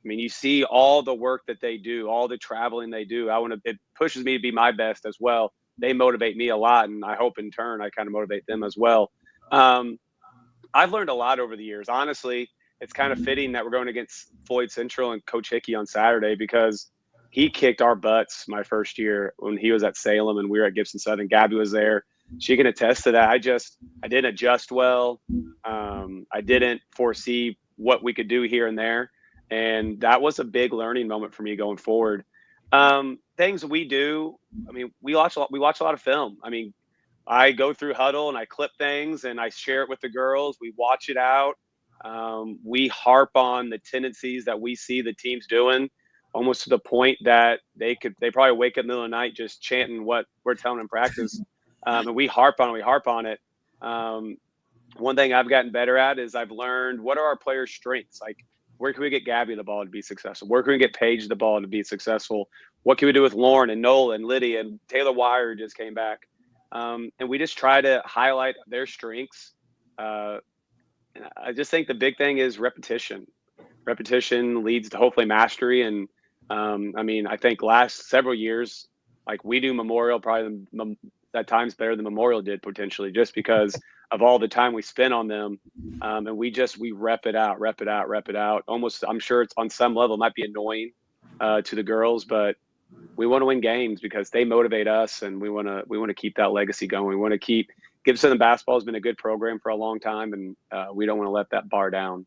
you see all the work that they do, all the traveling they do. It pushes me to be my best as well. They motivate me a lot, and I hope in turn I kind of motivate them as well. I've learned a lot over the years. Honestly, it's kind of fitting that we're going against Floyd Central and Coach Hickey on Saturday because he kicked our butts my first year when he was at Salem and we were at Gibson Southern. Gabby was there. She can attest to that. I didn't adjust well. I didn't foresee what we could do here and there. And that was a big learning moment for me going forward. Things we do, I mean, we watch a lot of film. I mean, I go through Huddle and I clip things and I share it with the girls. We watch it out. We harp on the tendencies that we see the teams doing, almost to the point that they probably wake up in the middle of the night just chanting what we're telling them in practice. And we harp on it. One thing I've gotten better at is I've learned what are our players' strengths. Like, where can we get Gabby the ball to be successful? Where can we get Paige the ball to be successful? What can we do with Lauren and Nola and Lydia and Taylor Wire just came back? And we just try to highlight their strengths. I just think the big thing is repetition. Repetition leads to hopefully mastery. And I think last several years, like we do Memorial probably at times better than Memorial did potentially just because of all the time we spent on them. And we rep it out. Almost, I'm sure it's on some level, it might be annoying to the girls, but we want to win games because they motivate us and we want to keep that legacy going. We want to keep Gibson basketball has been a good program for a long time and we don't want to let that bar down.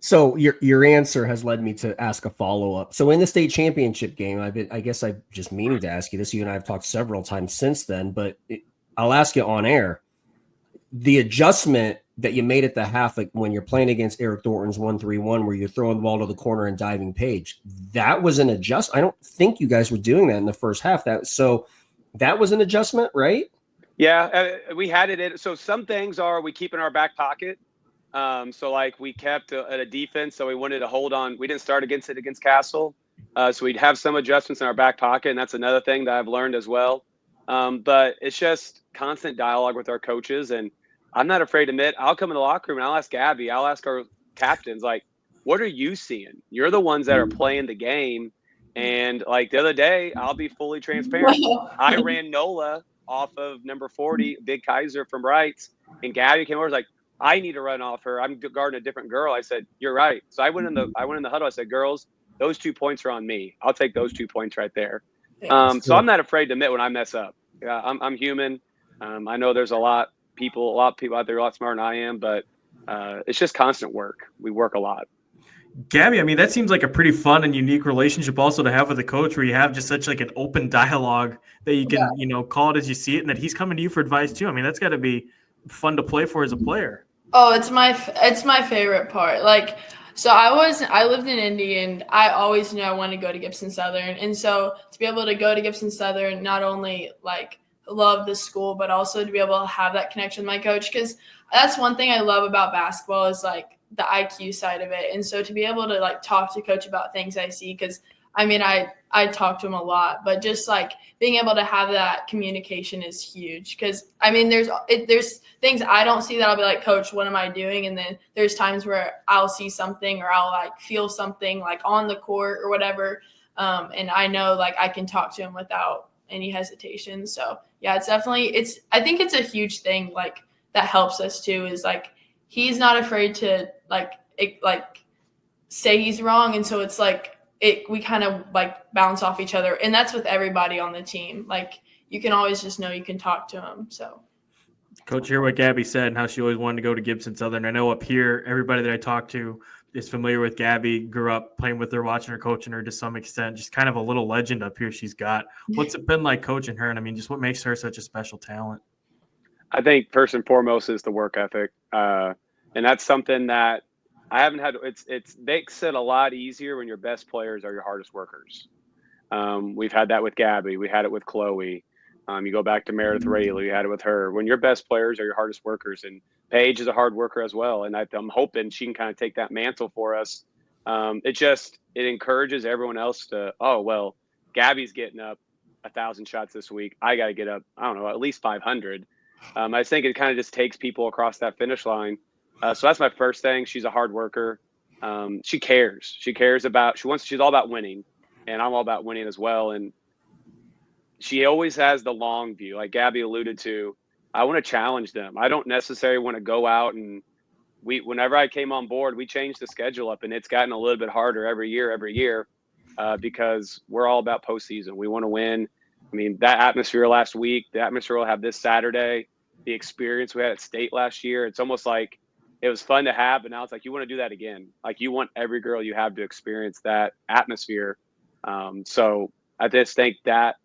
So your answer has led me to ask a follow-up. So in the state championship game, I guess I've just meaning to ask you this. You and I have talked several times since then, but I'll ask you on air. The adjustment that you made at the half, like when you're playing against Eric Thornton's 1-3-1, where you're throwing the ball to the corner and diving Paige, that was an adjust. I don't think you guys were doing that in the first half. That was an adjustment, right? Yeah, we had it in. So some things we keep in our back pocket. So like we kept a defense, so we wanted to hold on. We didn't start against Castle. So we'd have some adjustments in our back pocket. And that's another thing that I've learned as well. But it's just constant dialogue with our coaches. And I'm not afraid to admit, I'll come in the locker room and I'll ask Gabby, I'll ask our captains, like, what are you seeing? You're the ones that are playing the game. And like the other day, I'll be fully transparent. I ran Nola off of number 40, Big Kaiser from Wrights. And Gabby came over and was like, I need to run off her. I'm guarding a different girl. I said, you're right. So I went in the huddle. I said, girls, those 2 points are on me. I'll take those 2 points right there. So I'm not afraid to admit when I mess up. Yeah, I'm human. I know there's a lot of people out there a lot smarter than I am, but it's just constant work. We work a lot. Gabby, I mean, that seems like a pretty fun and unique relationship also to have with a coach, where you have just such like an open dialogue that you can, call it as you see it, and that he's coming to you for advice too. I mean, that's got to be fun to play for as a player. Oh, it's my favorite part. Like, so I lived in Indy, and I always knew I wanted to go to Gibson Southern. And so to be able to go to Gibson Southern, not only like love the school, but also to be able to have that connection with my coach, because that's one thing I love about basketball is like the IQ side of it. And so to be able to like talk to coach about things I see, because I mean, I talk to him a lot, but just like being able to have that communication is huge. Because I mean, there's things I don't see that I'll be like, Coach, what am I doing? And then there's times where I'll see something or I'll like feel something like on the court or whatever. And I know like I can talk to him without any hesitation. So yeah, I think it's a huge thing like that helps us too, is like he's not afraid to like say he's wrong. And so it's like, we kind of like bounce off each other, and that's with everybody on the team. Like you can always just know you can talk to him. So, Coach, hear what Gabby said and how she always wanted to go to Gibson Southern. I know up here, everybody that I talked to is familiar with Gabby. Grew up playing with her, watching her, coaching her to some extent. Just kind of a little legend up here she's got. What's it been like coaching her? And I mean, just what makes her such a special talent? I think first and foremost is the work ethic, and that's something that I haven't had. It makes it a lot easier when your best players are your hardest workers. We've had that with Gabby. We had it with Chloe. You go back to Meredith Rayleigh. You had it with her. When your best players are your hardest workers, and Paige is a hard worker as well. And I'm hoping she can kind of take that mantle for us. It encourages everyone else to, oh, well, Gabby's getting up 1,000 shots this week. I got to get up, I don't know, at least 500. I think it kind of just takes people across that finish line. So that's my first thing. She's a hard worker. She cares. She's all about winning, and I'm all about winning as well. And she always has the long view. Like Gabby alluded to, I want to challenge them. I don't necessarily want to go out and whenever I came on board, we changed the schedule up, and it's gotten a little bit harder every year because we're all about postseason. We want to win. I mean, that atmosphere last week, the atmosphere we'll have this Saturday, the experience we had at State last year, it's almost like it was fun to have, but now it's like you want to do that again. Like you want every girl you have to experience that atmosphere. So I just think that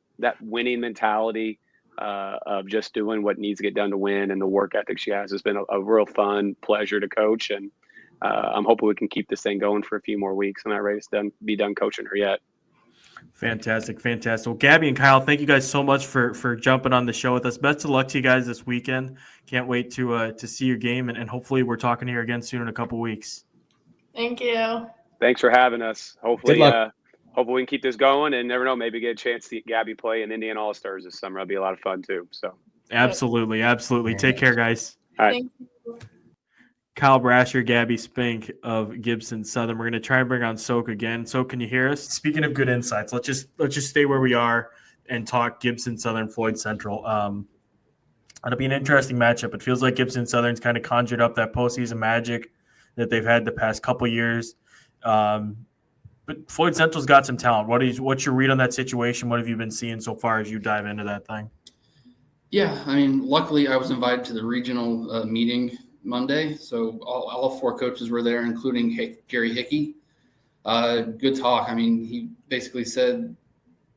winning mentality of just doing what needs to get done to win and the work ethic she has been a real fun pleasure to coach. And I'm hoping we can keep this thing going for a few more weeks. I'm not ready to be done coaching her yet. Fantastic. Well, Gabby and Kyle, thank you guys so much for jumping on the show with us. Best of luck to you guys this weekend. Can't wait to see your game, and hopefully we're talking here again soon in a couple weeks. Thank you. Thanks for having us. Hopefully we can keep this going, and never know, maybe get a chance to see Gabby play in Indiana All-Stars this summer. That'll be a lot of fun too. So absolutely. Take care, guys. All right. Thank you. Kyle Brasher, Gabby Spink of Gibson Southern. We're going to try and bring on Sok again. Sok, can you hear us? Speaking of good insights, let's just stay where we are and talk Gibson Southern, Floyd Central. It'll be an interesting matchup. It feels like Gibson Southern's kind of conjured up that postseason magic that they've had the past couple years. But Floyd Central's got some talent. What's your read on that situation? What have you been seeing so far as you dive into that thing? Yeah, I mean, luckily I was invited to the regional meeting Monday, so all four coaches were there, including Gary Hickey. Good talk. I mean, he basically said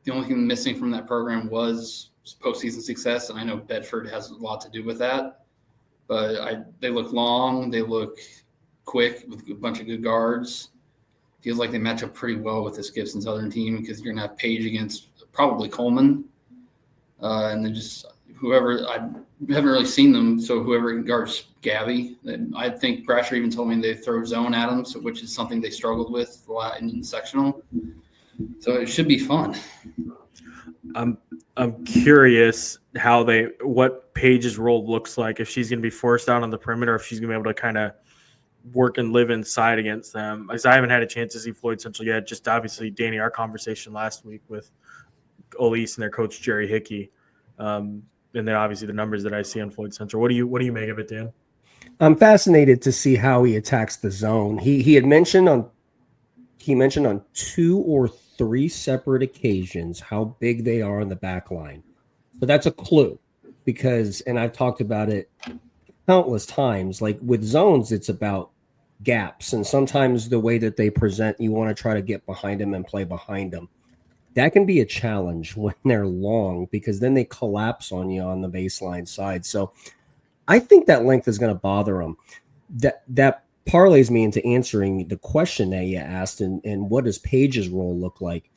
the only thing missing from that program was postseason success, and I know Bedford has a lot to do with that. But they look long, they look quick with a bunch of good guards. Feels like they match up pretty well with this Gibson Southern team because you're going to have Paige against probably Coleman, and then just whoever. I haven't really seen them, so whoever guards Gabby. I think Brasher even told me they throw zone at them, which is something they struggled with a lot in sectional. So it should be fun. I'm curious what Paige's role looks like, if she's going to be forced out on the perimeter, if she's going to be able to kind of work and live inside against them. Because I haven't had a chance to see Floyd Central yet. Just obviously, Danny, our conversation last week with Elise and their coach Jerry Hickey, and then obviously the numbers that I see on Floyd Central. What do you make of it, Dan? I'm fascinated to see how he attacks the zone. He had mentioned on 2 or 3 separate occasions how big they are in the back line. So that's a clue because, and I've talked about it countless times, like with zones, it's about gaps. And sometimes the way that they present, you want to try to get behind them and play behind them. That can be a challenge when they're long because then they collapse on you on the baseline side. So I think that length is going to bother them. That parlays me into answering the question that you asked and what does Paige's role look like?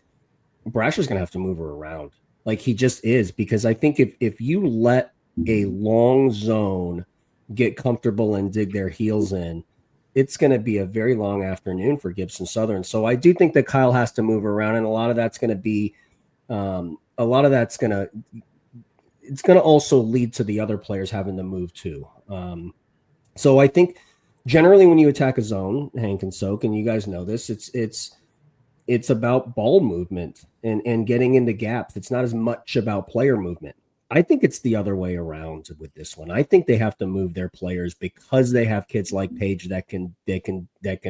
Brasher's going to have to move her around. Like he just is, because I think if you let a long zone get comfortable and dig their heels in, it's going to be a very long afternoon for Gibson Southern. So I do think that Kyle has to move around, and a lot of that's going to be it's going to also lead to the other players having to move too. So I think generally when you attack a zone, Hank and Soak, and you guys know this, it's about ball movement and getting into gaps. It's not as much about player movement. I think it's the other way around with this one. I think they have to move their players because they have kids like Paige that can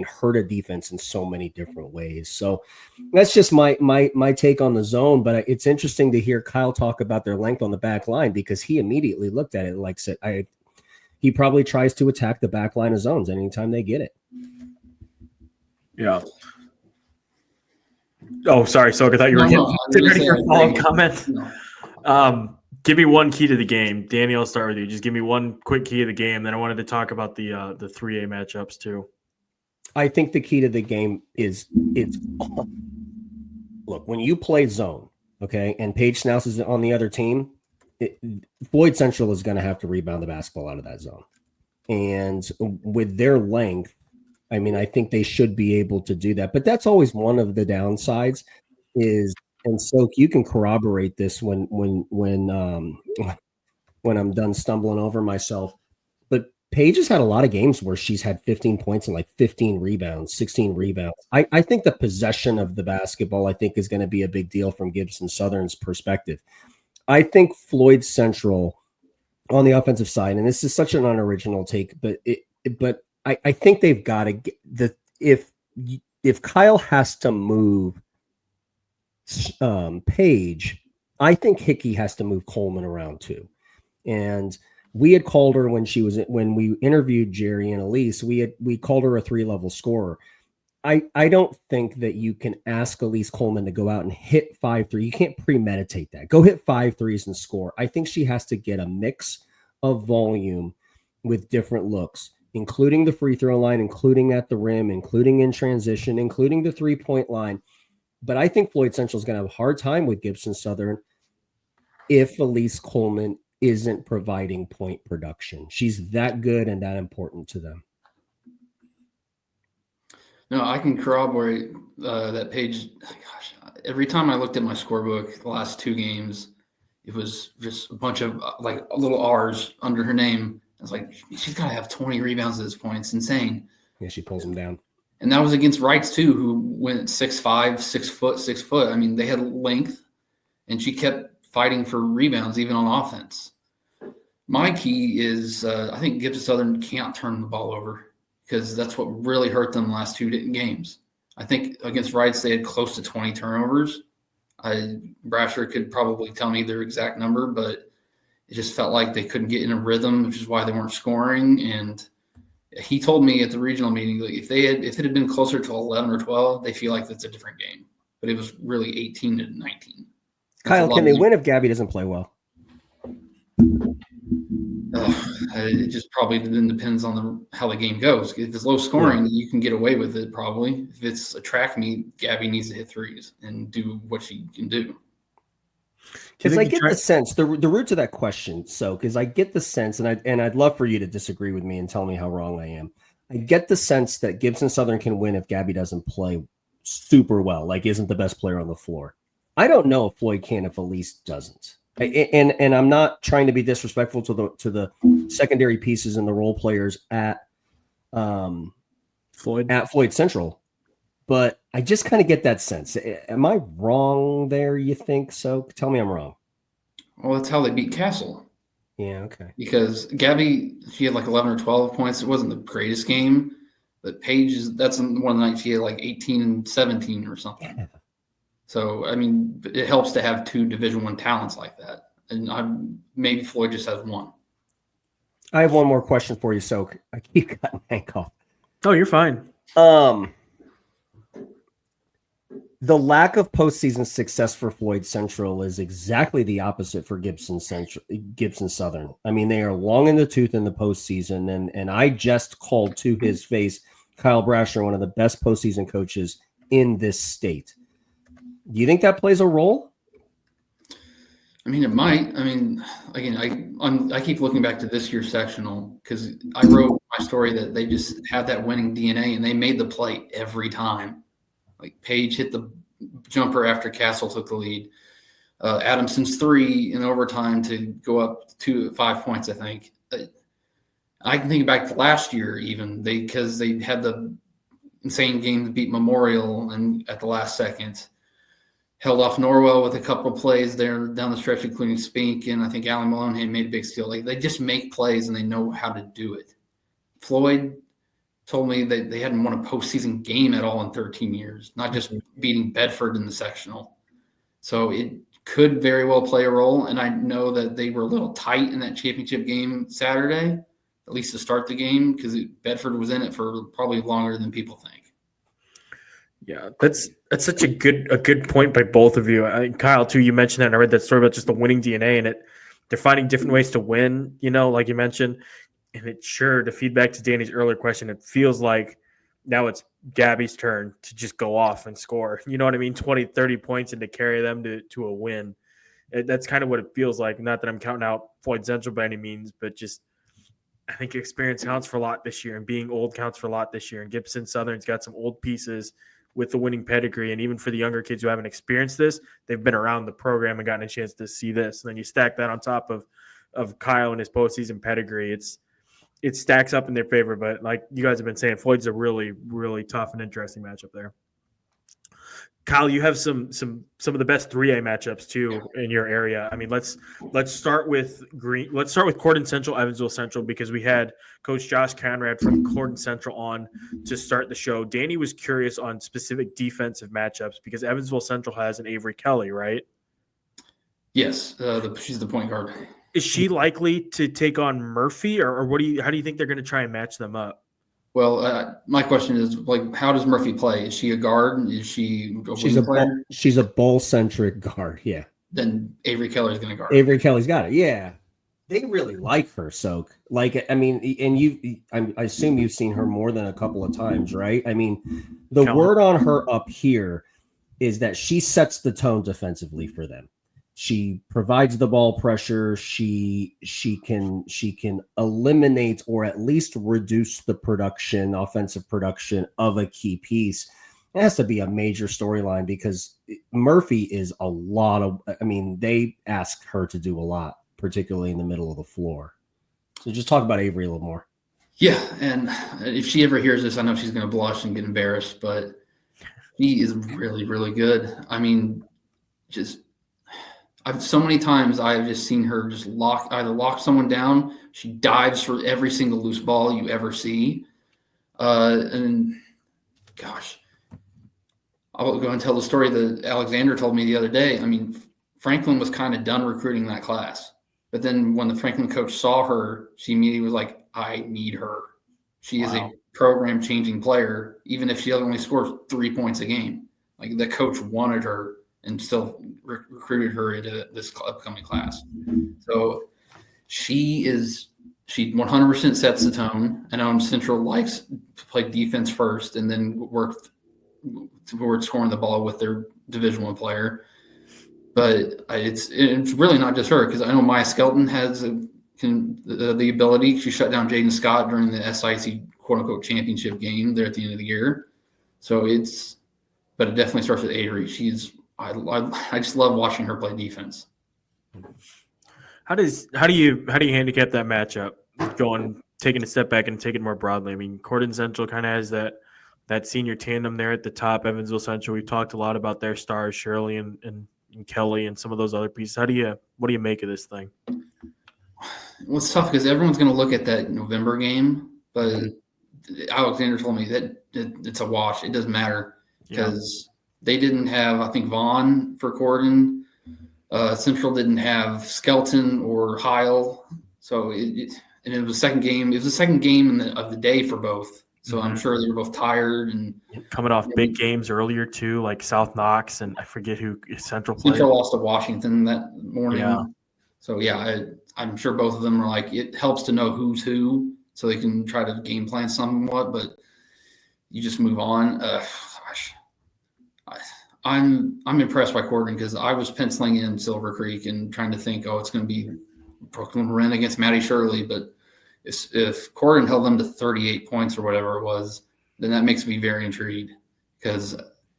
hurt a defense in so many different ways. So that's just my take on the zone. But it's interesting to hear Kyle talk about their length on the back line because he immediately looked at it like said he probably tries to attack the back line of zones anytime they get it. Yeah. Oh, sorry, Soak. I thought you were getting ready for a follow-up comment. No. Give me one key to the game. Danny, I'll start with you. Just give me one quick key to the game. Then I wanted to talk about the 3A matchups too. I think the key to the game is look, when you play zone, okay, and Paige Snouse is on the other team, Floyd Central is going to have to rebound the basketball out of that zone. And with their length, I mean, I think they should be able to do that. But that's always one of the downsides is, and Soak, you can corroborate this when I'm done stumbling over myself. But Paige has had a lot of games where she's had 15 points and like 15 rebounds, 16 rebounds. I think the possession of the basketball, I think, is going to be a big deal from Gibson Southern's perspective. I think Floyd Central on the offensive side, and this is such an unoriginal take, but I think they've got to get if Kyle has to move Paige, I think Hickey has to move Coleman around too. And we had called her when we interviewed Jerry and Elise, we called her a 3-level scorer. I don't think that you can ask Elise Coleman to go out and hit 5 3. You can't premeditate that. Go hit 5 threes and score. I think she has to get a mix of volume with different looks, including the free throw line, including at the rim, including in transition, including the 3-point line. But I think Floyd Central is going to have a hard time with Gibson Southern if Elise Coleman isn't providing point production. She's that good and that important to them. No, I can corroborate that Paige. Gosh, every time I looked at my scorebook the last 2 games, it was just a bunch of like little R's under her name. I was like, she's got to have 20 rebounds at this point. It's insane. Yeah, she pulls them down. And that was against Wrights too, who went 6'5", 6 foot, 6 foot. I mean, they had length, and she kept fighting for rebounds even on offense. My key is I think Gibson Southern can't turn the ball over because that's what really hurt them the last 2 games. I think against Wrights they had close to 20 turnovers. Brasher could probably tell me their exact number, but it just felt like they couldn't get in a rhythm, which is why they weren't scoring. And he told me at the regional meeting, like if it had been closer to 11 or 12, they feel like that's a different game. But it was really 18 to 19. Kyle, can they win if Gabby doesn't play well? It just probably then depends on how the game goes. If it's low scoring, you can get away with it probably. If it's a track meet, Gabby needs to hit threes and do what she can do. Because I get the sense, the root to that question, so because I get the sense, and I'd love for you to disagree with me and tell me how wrong I am. I get the sense that Gibson Southern can win if Gabby doesn't play super well, like isn't the best player on the floor. I don't know if Floyd can if Elise doesn't. And I'm not trying to be disrespectful to the secondary pieces and the role players at Floyd Central, but I just kind of get that sense. Am I wrong there? You think so? Tell me I'm wrong. Well, that's how they beat Castle. Yeah, okay. Because Gabby, she had like 11 or 12 points. It wasn't the greatest game, but Paige that's one of the nights she had like 18 and 17 or something. Yeah. So I mean, it helps to have two Division I talents like that, and maybe Floyd just has one. I have one more question for you, Soak. I keep cutting Hank off. Oh, you're fine. The lack of postseason success for Floyd Central is exactly the opposite for Gibson Southern. I mean, they are long in the tooth in the postseason, and I just called to his face Kyle Brasher, one of the best postseason coaches in this state. Do you think that plays a role? I mean, it might. I mean, again, I keep looking back to this year's sectional because I wrote my story that they just had that winning DNA and they made the play every time. Like Paige hit the jumper after Castle took the lead. Adamson's 3 in overtime to go up 5 points, I think. I can think back to last year even because they had the insane game to beat Memorial and at the last second. Held off Norwell with a couple of plays there down the stretch, including Spink, and I think Alan Malone had made a big steal. Like they just make plays and they know how to do it. Floyd told me that they hadn't won a postseason game at all in 13 years, not just beating Bedford in the sectional. So it could very well play a role. And I know that they were a little tight in that championship game Saturday, at least to start the game, because Bedford was in it for probably longer than people think. Yeah, that's such a good point by both of you. Kyle, too, you mentioned that, and I read that story about just the winning DNA, and they're finding different ways to win, like you mentioned. And to feedback to Danny's earlier question, it feels like now it's Gabby's turn to just go off and score. You know what I mean? 20, 30 points and to carry them to a win. That's kind of what it feels like. Not that I'm counting out Floyd Central by any means, but just I think experience counts for a lot this year, and being old counts for a lot this year. And Gibson Southern's got some old pieces with the winning pedigree. And even for the younger kids who haven't experienced this, they've been around the program and gotten a chance to see this. And then you stack that on top of Kyle and his postseason pedigree. It stacks up in their favor. But like you guys have been saying, Floyd's a really, really tough and interesting matchup there. Kyle, you have some of the best 3A matchups too in your area. I mean, let's start with Corydon Central, Evansville Central, because we had Coach Josh Conrad from Corydon Central on to start the show. Danny was curious on specific defensive matchups because Evansville Central has an Avery Kelly, right? Yes, she's the point guard. Is she likely to take on Murphy, or how do you think they're going to try and match them up? Well, my question is, like, how does Murphy play? Is she a guard? Is she a player? She's a ball-centric guard, yeah. Then Avery Kelly's going to guard. Avery Kelly's got it, yeah. They really like her, Soak. Like, I mean, and I assume you've seen her more than a couple of times, right? I mean, the word on her up here is that she sets the tone defensively for them. She provides the ball pressure. She can eliminate or at least reduce the offensive production of a key piece. It has to be a major storyline because Murphy is a lot of. I mean, they ask her to do a lot, particularly in the middle of the floor. So just talk about Avery a little more. Yeah, and if she ever hears this, I know she's going to blush and get embarrassed, but she is really, really good. I mean, so many times I've just seen her just either lock someone down. She dives for every single loose ball you ever see. And gosh, I'll go and tell the story that Alexander told me the other day. I mean, Franklin was kind of done recruiting that class. But then when the Franklin coach saw her, she immediately was like, I need her. She is a program-changing player, even if she only scores 3 points a game. Like the coach wanted her and still recruited her into this upcoming class. So she 100% sets the tone. And Central likes to play defense first and then work toward scoring the ball with their Division I player. But it's really not just her, because I know Maya Skelton has the ability. She shut down Jaden Scott during the SIC quote-unquote championship game there at the end of the year. So but it definitely starts with Avery. I just love watching her play defense. How do you handicap that matchup? Taking a step back and taking it more broadly. I mean, Corydon Central kind of has that senior tandem there at the top. Evansville Central, we've talked a lot about their stars, Shirley and Kelly, and some of those other pieces. What do you make of this thing? Well, it's tough because everyone's going to look at that November game, but Alexander told me that it's a wash. It doesn't matter because they didn't have, I think, Vaughn for Corydon. Central didn't have Skelton or Heil. So it was the second game. It was the second game of the day for both. So I'm sure they were both tired and coming off big games earlier too, like South Knox and I forget who Central played. Central lost to Washington that morning. Yeah. So I'm sure both of them are like, it helps to know who's who so they can try to game plan somewhat, but you just move on. I'm impressed by Corydon because I was penciling in Silver Creek and trying to think, it's going to be Brooklyn Wren against Maddie Shirley, but if Corydon held them to 38 points or whatever it was, then that makes me very intrigued because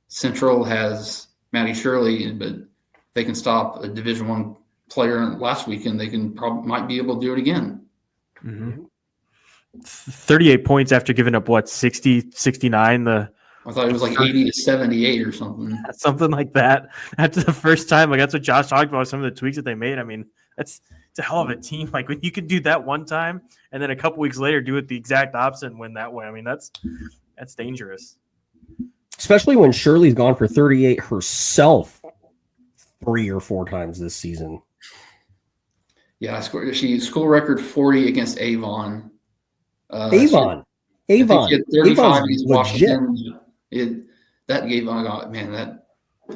Central has Maddie Shirley, but they can stop a Division I player last weekend. They might be able to do it again. 38 points after giving up 60, 69. I thought it was like 80 to 78 or something. Something like that. After the first time, that's what Josh talked about. Some of the tweaks that they made. I mean, it's a hell of a team. Like when you can do that one time and then a couple weeks later do it the exact opposite and win that way. I mean, that's dangerous. Especially when Shirley's gone for 38 herself 3 or 4 times this season. Yeah, she school record 40 against Avon. Avon. Avon's 35 legit. against Washington. That Avon,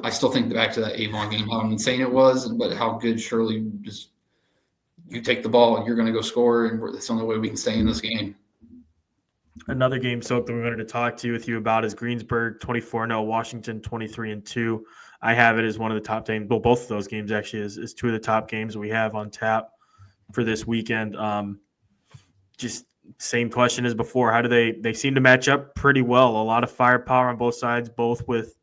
I still think back to that Avon game, how insane it was, but how good Shirley just. You take the ball, you're going to go score, and that's the only way we can stay in this game. Another game, Soke, that we wanted to talk to you with you about is Greensburg 24-0, Washington 23-2. I have it as one of the top 10. Well, both of those games actually is 2 of the top games we have on tap for this weekend. Just same question as before. How do they seem to match up pretty well? A lot of firepower on both sides, both with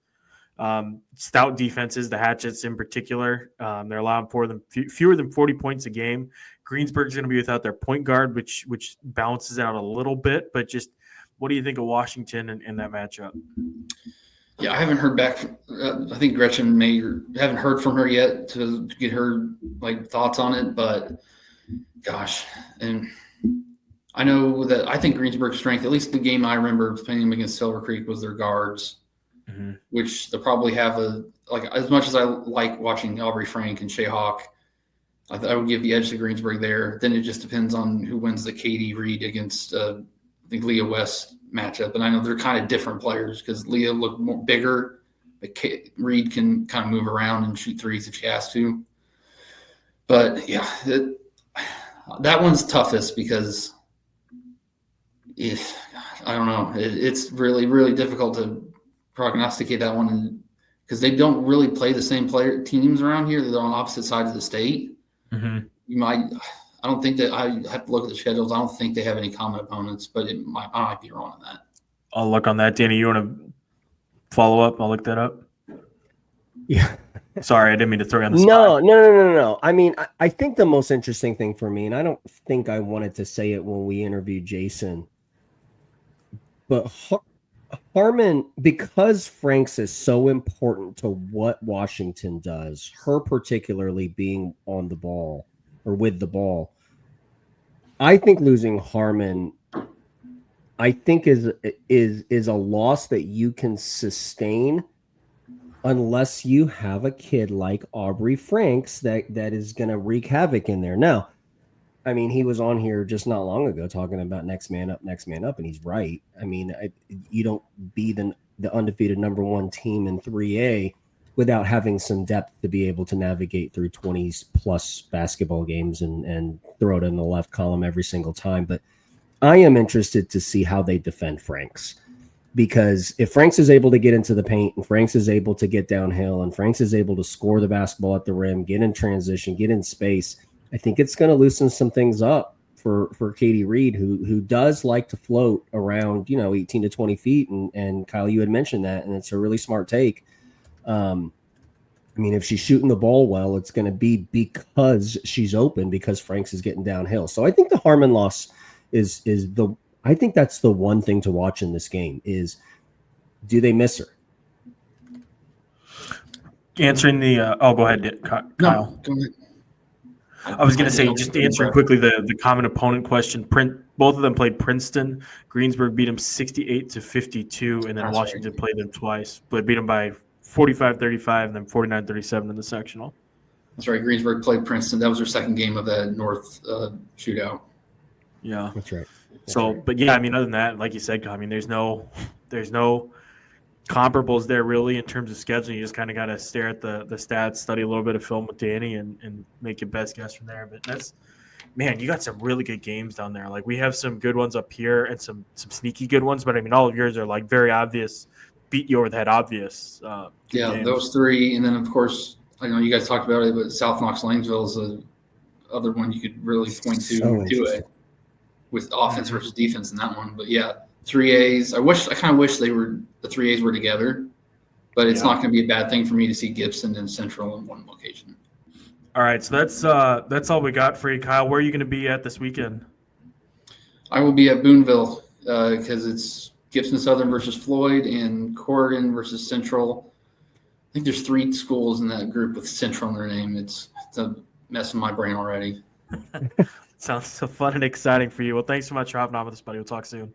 stout defenses, the Hatchets in particular. They're allowing fewer than 40 points a game. Greensburg's going to be without their point guard, which balances out a little bit. But just what do you think of Washington in that matchup? Yeah, I haven't heard back. I think Gretchen haven't heard from her yet to get her thoughts on it. But gosh, and I know that I think Greensburg's strength, at least the game I remember playing them against Silver Creek, was their guards. Which they'll probably have as much as I like watching Aubrey Frank and Shea Hawk, I would give the edge to Greensburg there. Then it just depends on who wins the Katie Reed against I think Leah West matchup. And I know they're kind of different players because Leah looked more bigger, but Reed can kind of move around and shoot threes if she has to. But yeah, that one's toughest because I don't know. It's really, really difficult to prognosticate that one because they don't really play the same teams around here. They're on opposite sides of the state. I don't think that I have to look at the schedules. I don't think they have any common opponents, but I might be wrong on that. I'll look on that. Danny, you want to follow up? I'll look that up. Yeah. Sorry, I didn't mean to throw you on the spot. No. I mean, I think the most interesting thing for me, and I don't think I wanted to say it when we interviewed Jason, but Harmon, because Franks is so important to what Washington does, her particularly being on the ball or with the ball, I think losing Harmon, I think is a loss that you can sustain unless you have a kid like Aubrey Franks that is going to wreak havoc in there. Now, I mean, he was on here just not long ago talking about next man up, and he's right. I mean, you don't be the undefeated number 1 team in 3A without having some depth to be able to navigate through 20-plus basketball games and throw it in the left column every single time. But I am interested to see how they defend Franks, because if Franks is able to get into the paint and Franks is able to get downhill and Franks is able to score the basketball at the rim, get in transition, get in space, I think it's going to loosen some things up for Katie Reed, who does like to float around, 18 to 20 feet. And Kyle, you had mentioned that, and it's a really smart take. I mean, if she's shooting the ball well, it's going to be because she's open, because Franks is getting downhill. So I think the Harmon loss I think that's the one thing to watch in this game is, do they miss her? Answering the go ahead, Kyle. No, go ahead. I was going to say, just answering quickly the common opponent question. Both of them played Princeton. Greensburg beat them 68-52, and then Washington played them twice, but beat them by 45-35 and then 49-37 in the sectional. That's right. Greensburg played Princeton. That was their second game of that North shootout. Yeah, that's right. But yeah, I mean, other than that, like you said, I mean, there's no comparables there really in terms of scheduling. You just kind of got to stare at the stats, study a little bit of film with Danny, and make your best guess from there. But man, you got some really good games down there. Like we have some good ones up here and some sneaky good ones. But I mean, all of yours are like very obvious, beat you over the head obvious. Games. Those three, and then of course, I know you guys talked about it, but South Knox-Lanesville is the other one you could really point to it with offense versus defense in that one. But yeah, 3As. I kind of wish the 3As were together, but it's not going to be a bad thing for me to see Gibson and Central in one location. All right, so that's all we got for you, Kyle. Where are you going to be at this weekend? I will be at Boonville because it's Gibson Southern versus Floyd and Corydon versus Central. I think there's 3 schools in that group with Central in their name. It's a mess in my brain already. Sounds so fun and exciting for you. Well, thanks so much for hopping on with us, buddy. We'll talk soon.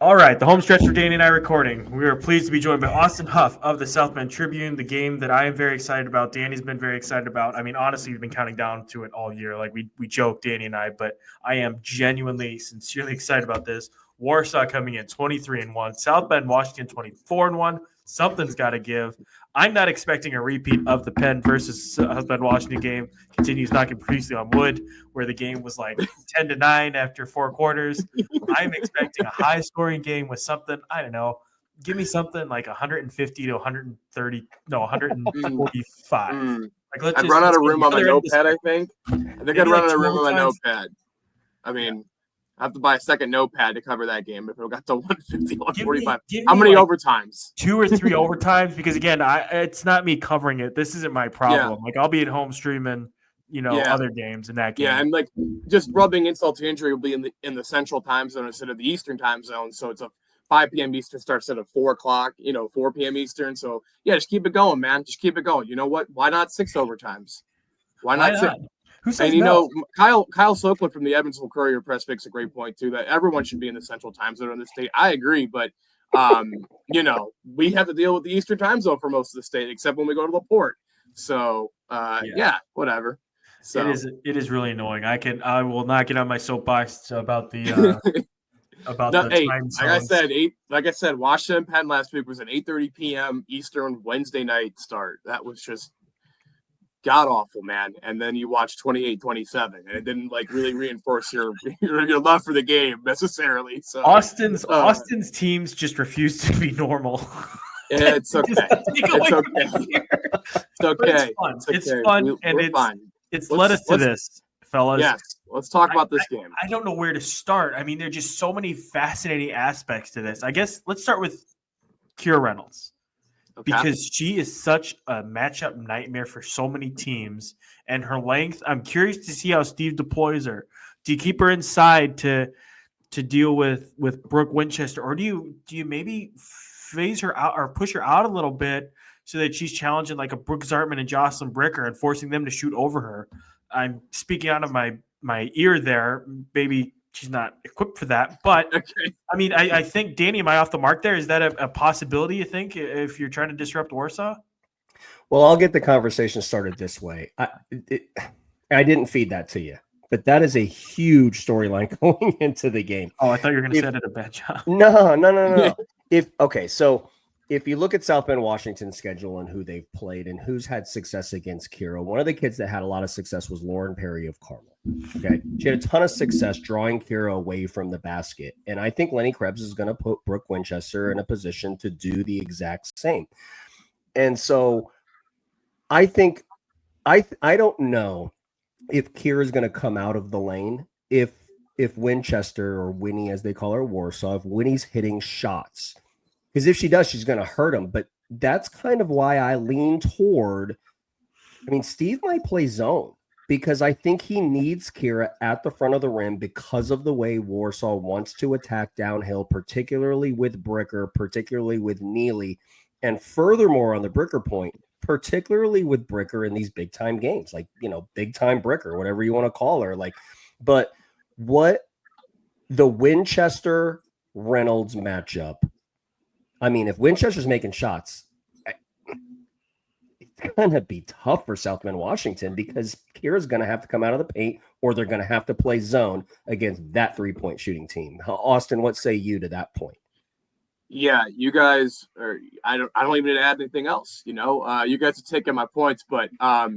All right, the home stretch for Danny and I recording. We are pleased to be joined by Austin Huff of the South Bend Tribune, the game that I am very excited about. Danny's been very excited about. I mean, honestly, we've been counting down to it all year. Like we joke, Danny and I, but I am genuinely, sincerely excited about this. Warsaw coming in 23-1, South Bend, Washington 24-1. Something's got to give. I'm not expecting a repeat of the Penn versus South Bend Washington game. Continues knocking profusely on wood, where the game was like 10-9 after 4 quarters. I'm expecting a high-scoring game with something, I don't know, give me something like 150 to 130, no, 145. Like I'd run out of room on my notepad, I think. I'd run out of room on my notepad. I mean, I have to buy a second notepad to cover that game if it got to 150, 145. How many overtimes? 2 or 3 overtimes, because again, it's not me covering it. This isn't my problem. Yeah. Like I'll be at home streaming, other games in that game. Yeah, and like just rubbing insult to injury will be in the central time zone instead of the Eastern time zone. So it's a 5 p.m. Eastern start instead of 4 o'clock, 4 p.m. Eastern. So yeah, just keep it going, man. Just keep it going. You know what? Why not 6 overtimes? Why not 6? Who says and no? Kyle Sokeland from the Evansville Courier Press makes a great point too, that everyone should be in the central time zone in the state. I agree, but we have to deal with the Eastern time zone for most of the state, except when we go to LaPorte. So whatever. So it is really annoying. I will not get on my soapbox about the time zones. Like I said, Washington Penn last week was an 8:30 p.m. Eastern Wednesday night start. That was just god awful, man. And then you watch 28-27, and it didn't like really reinforce your love for the game necessarily. So Austin's teams just refuse to be normal. Yeah, it's okay. It's okay. It's fun, and it's fun. It's led us to this, fellas. Yes, let's talk about this game. I don't know where to start. I mean, there are just so many fascinating aspects to this. I guess let's start with Kira Reynolds. Okay. Because she is such a matchup nightmare for so many teams, and her length. I'm curious to see how Steve deploys her. Do you keep her inside to deal with Brooke Winchester, or do you maybe phase her out or push her out a little bit so that she's challenging like a Brooke Zartman and Jocelyn Bricker and forcing them to shoot over her? I'm speaking out of my ear there. Maybe she's not equipped for that, but okay. I mean, I think, Danny, am I off the mark there? Is that a possibility, you think, if you're trying to disrupt Warsaw? Well, I'll get the conversation started this way. I didn't feed that to you, but that is a huge storyline going into the game. Oh, I thought you were going to say I did a bad job. No. If you look at South Bend Washington's schedule and who they've played and who's had success against Kira, one of the kids that had a lot of success was Lauren Perry of Carmel. Okay. She had a ton of success drawing Kira away from the basket. And I think Lenny Krebs is going to put Brooke Winchester in a position to do the exact same. And so I think I don't know if Kira is going to come out of the lane if Winchester, or Winnie as they call her, Warsaw, if Winnie's hitting shots. Because if she does, she's going to hurt him. But that's kind of why I lean toward, Steve might play zone because I think he needs Kira at the front of the rim because of the way Warsaw wants to attack downhill, particularly with Bricker, particularly with Neely. And furthermore, on the Bricker point, particularly with Bricker in these big time games, like, big time Bricker, whatever you want to call her. But what the Winchester Reynolds matchup, I mean, if Winchester's making shots, it's going to be tough for South Bend, Washington, because Kira's going to have to come out of the paint, or they're going to have to play zone against that 3-point shooting team. Austin, what say you to that point? Yeah, you guys are. I don't even need to add anything else. You guys are taking my points, but that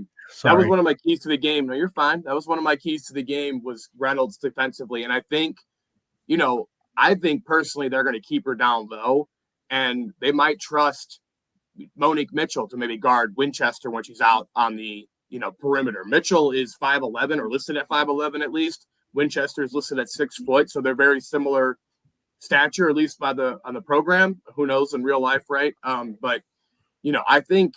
was one of my keys to the game. No, you're fine. That was one of my keys to the game was Reynolds defensively, and I think personally they're going to keep her down low, and they might trust Monique Mitchell to maybe guard Winchester when she's out on the perimeter. Mitchell is 5'11", or listed at 5'11" at least. Winchester is listed at 6 foot, so they're very similar stature, at least on the program. Who knows in real life, right? But I think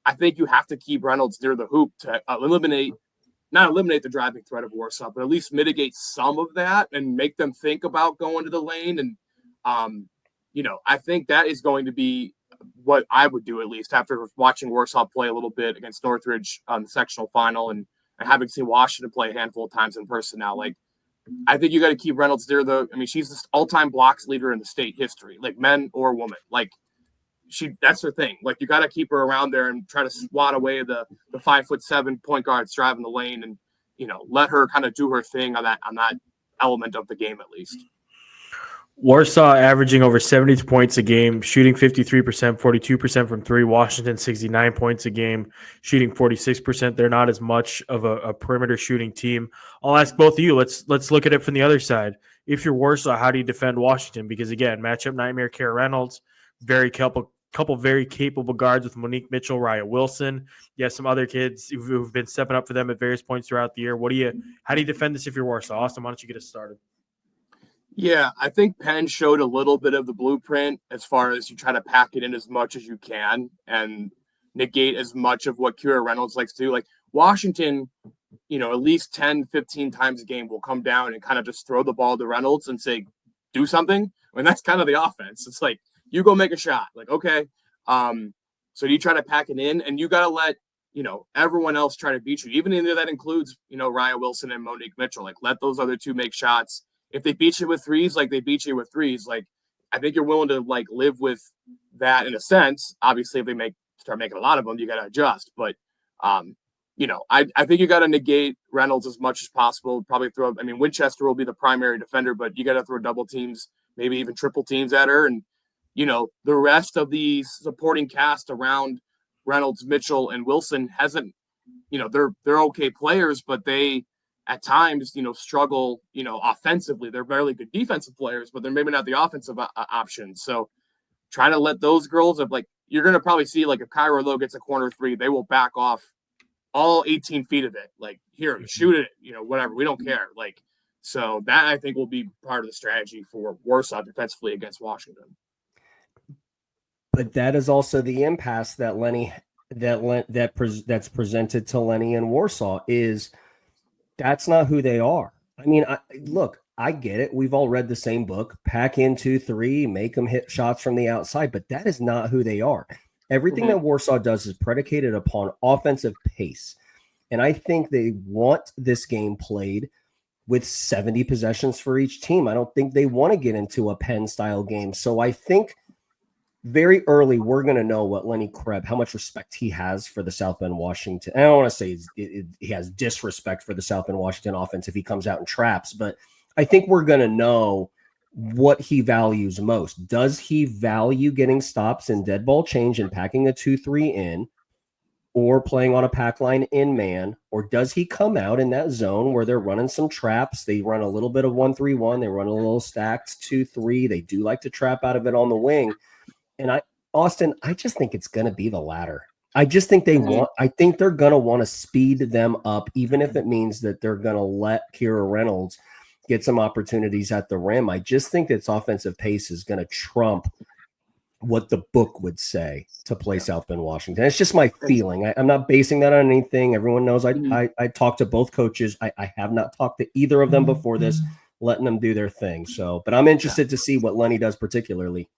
you have to keep Reynolds near the hoop to not eliminate the driving threat of Warsaw, but at least mitigate some of that and make them think about going to the lane. And I think that is going to be what I would do, at least after watching Warsaw play a little bit against Northridge on the sectional final and having seen Washington play a handful of times in person now. I think you got to keep Reynolds near she's the all-time blocks leader in the state history, men or woman. That's her thing. You got to keep her around there and try to swat away the 5'7" point guards driving the lane, and let her kind of do her thing on that element of the game at least. Warsaw averaging over 70 points a game, shooting 53%, 42% from three. Washington 69 points a game, shooting 46%. They're not as much of a perimeter shooting team. I'll ask both of you. Let's look at it from the other side. If you're Warsaw, how do you defend Washington? Because again, matchup nightmare. Kara Reynolds, couple very capable guards with Monique Mitchell, Raya Wilson. You have some other kids who've been stepping up for them at various points throughout the year. How do you defend this if you're Warsaw? Austin, why don't you get us started? Yeah, I think Penn showed a little bit of the blueprint as far as you try to pack it in as much as you can and negate as much of what Kira Reynolds likes to do. Washington, at least 10, 15 times a game will come down and kind of just throw the ball to Reynolds and say, do something. That's kind of the offense. It's you go make a shot. Okay. So you try to pack it in, and you got to let, everyone else try to beat you. Even if that includes, Raya Wilson and Monique Mitchell. Let those other two make shots. If they beat you with threes, they beat you with threes. I think you're willing to live with that in a sense. Obviously, if they start making a lot of them, you got to adjust. But I think you got to negate Reynolds as much as possible. Probably Winchester will be the primary defender, but you got to throw double teams, maybe even triple teams at her. And the rest of the supporting cast around Reynolds, Mitchell, and Wilson hasn't. They're okay players, but they at times, struggle, offensively. They're very good defensive players, but they're maybe not the offensive options. So try to let those girls you're going to probably see, if Kyra Lowe gets a corner three, they will back off all 18 feet of it. Here, shoot it, whatever. We don't care. So that I think will be part of the strategy for Warsaw defensively against Washington. But that is also the impasse that that's presented to Lenny and Warsaw is that's not who they are. I get it. We've all read the same book, pack in 2-3, make them hit shots from the outside, but that is not who they are. Everything that Warsaw does is predicated upon offensive pace. And I think they want this game played with 70 possessions for each team. I don't think they want to get into a Penn style game. So I think very early, we're going to know what Lenny Krebs, how much respect he has for the South Bend Washington. I don't want to say he has disrespect for the South Bend Washington offense if he comes out and traps, but I think we're going to know what he values most. Does he value getting stops in dead ball change and packing a 2-3 in, or playing on a pack line in man, or does he come out in that zone where they're running some traps? They run a little bit of 1-3-1. They run a little stacked 2-3. They do like to trap out of it on the wing. And Austin, I just think it's going to be the latter. I just think I think they're going to want to speed them up, even if it means that they're going to let Kira Reynolds get some opportunities at the rim. I just think its offensive pace is going to trump what the book would say to play South Bend Washington. It's just my feeling. I'm not basing that on anything. Everyone knows I talked to both coaches. I have not talked to either of them before this, letting them do their thing. So, but I'm interested to see what Lenny does particularly.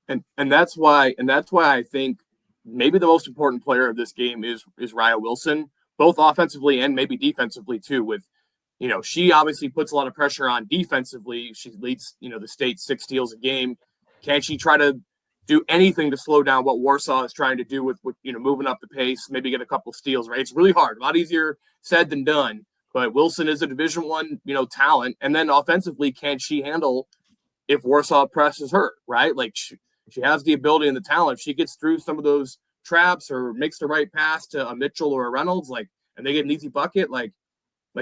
And that's why I think maybe the most important player of this game is Raya Wilson, both offensively and maybe defensively too. With, she obviously puts a lot of pressure on defensively. She leads, the state 6 steals a game. Can she try to do anything to slow down what Warsaw is trying to do with moving up the pace, maybe get a couple steals, right? It's really hard, a lot easier said than done. But Wilson is a Division I, talent. And then offensively, can she handle if Warsaw presses her, right? Like she has the ability and the talent. If she gets through some of those traps or makes the right pass to a Mitchell or a Reynolds, and they get an easy bucket, like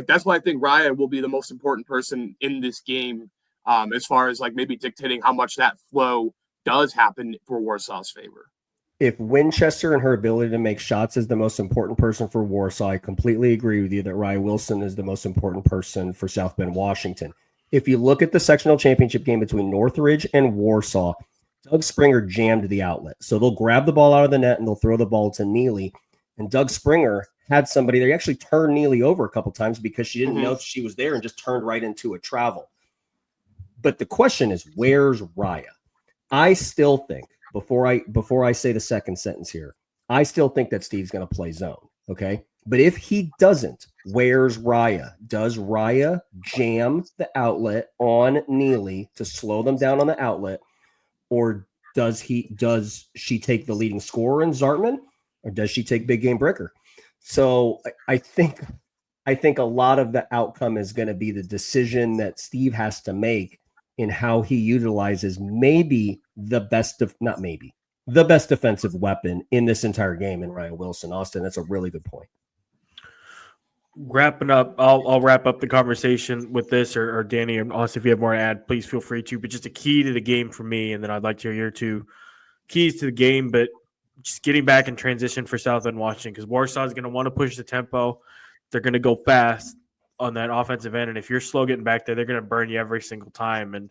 that's why I think Raya will be the most important person in this game, as far as maybe dictating how much that flow does happen for Warsaw's favor. If Winchester and her ability to make shots is the most important person for Warsaw, I completely agree with you that Raya Wilson is the most important person for South Bend, Washington. If you look at the sectional championship game between Northridge and Warsaw, Doug Springer jammed the outlet. So they'll grab the ball out of the net and they'll throw the ball to Neely. And Doug Springer had somebody, they actually turned Neely over a couple times because she didn't know she was there and just turned right into a travel. But the question is, where's Raya? I still think, before I say the second sentence here, I still think that Steve's going to play zone, okay? But if he doesn't, where's Raya? Does Raya jam the outlet on Neely to slow them down on the outlet, or does she take the leading scorer in Zartman, or does she take big game Bricker? So I think a lot of the outcome is going to be the decision that Steve has to make in how he utilizes the best defensive weapon in this entire game in Raya Wilson. Austin, that's a really good point. Wrapping up, I'll wrap up the conversation with this, or Danny and Austin, if you have more to add, please feel free to. But just a key to the game for me, and then I'd like to hear your 2 keys to the game, but just getting back in transition for South Bend Washington, because Warsaw is going to want to push the tempo. They're going to go fast on that offensive end, and if you're slow getting back there, they're going to burn you every single time. And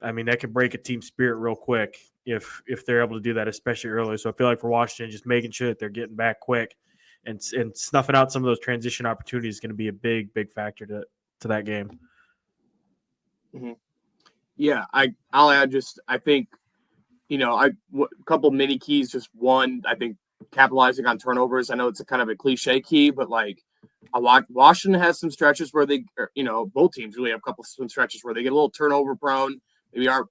I mean, that can break a team spirit real quick if they're able to do that, especially early. So I feel like for Washington, just making sure that they're getting back quick and snuffing out some of those transition opportunities is going to be a big factor to that game. Mm-hmm. Yeah, I'll add I think, a couple mini keys. Just one, I think capitalizing on turnovers. I know it's a kind of a cliche key, but Washington has some stretches where they, both teams really have some stretches where they get a little turnover prone. Maybe they're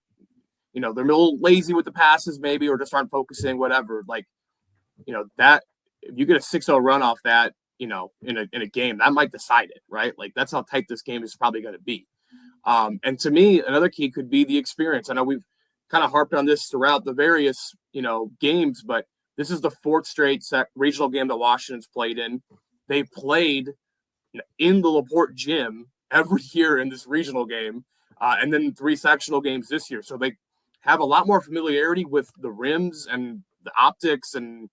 a little lazy with the passes, maybe, or just aren't focusing, whatever. That if you get a 6-0 run off that, in a game, that might decide it, right? That's how tight this game is probably going to be. And to me, another key could be the experience. I know we've kind of harped on this throughout the various, games, but this is the 4th straight regional game that Washington's played in. They played in the LaPorte gym every year in this regional game, and then 3 sectional games this year. So they have a lot more familiarity with the rims and the optics, and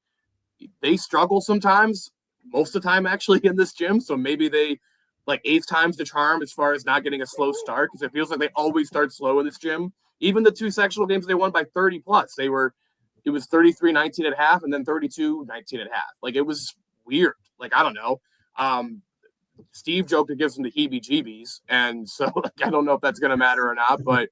they struggle sometimes, most of the time actually, in this gym. So maybe they 8th time's the charm as far as not getting a slow start, because it feels like they always start slow in this gym. Even the 2 sectional games they won by 30 plus, it was 33-19 at half and then 32-19 at half. It was weird. I don't know. Steve joked it gives them the heebie-jeebies, and so I don't know if that's going to matter or not. But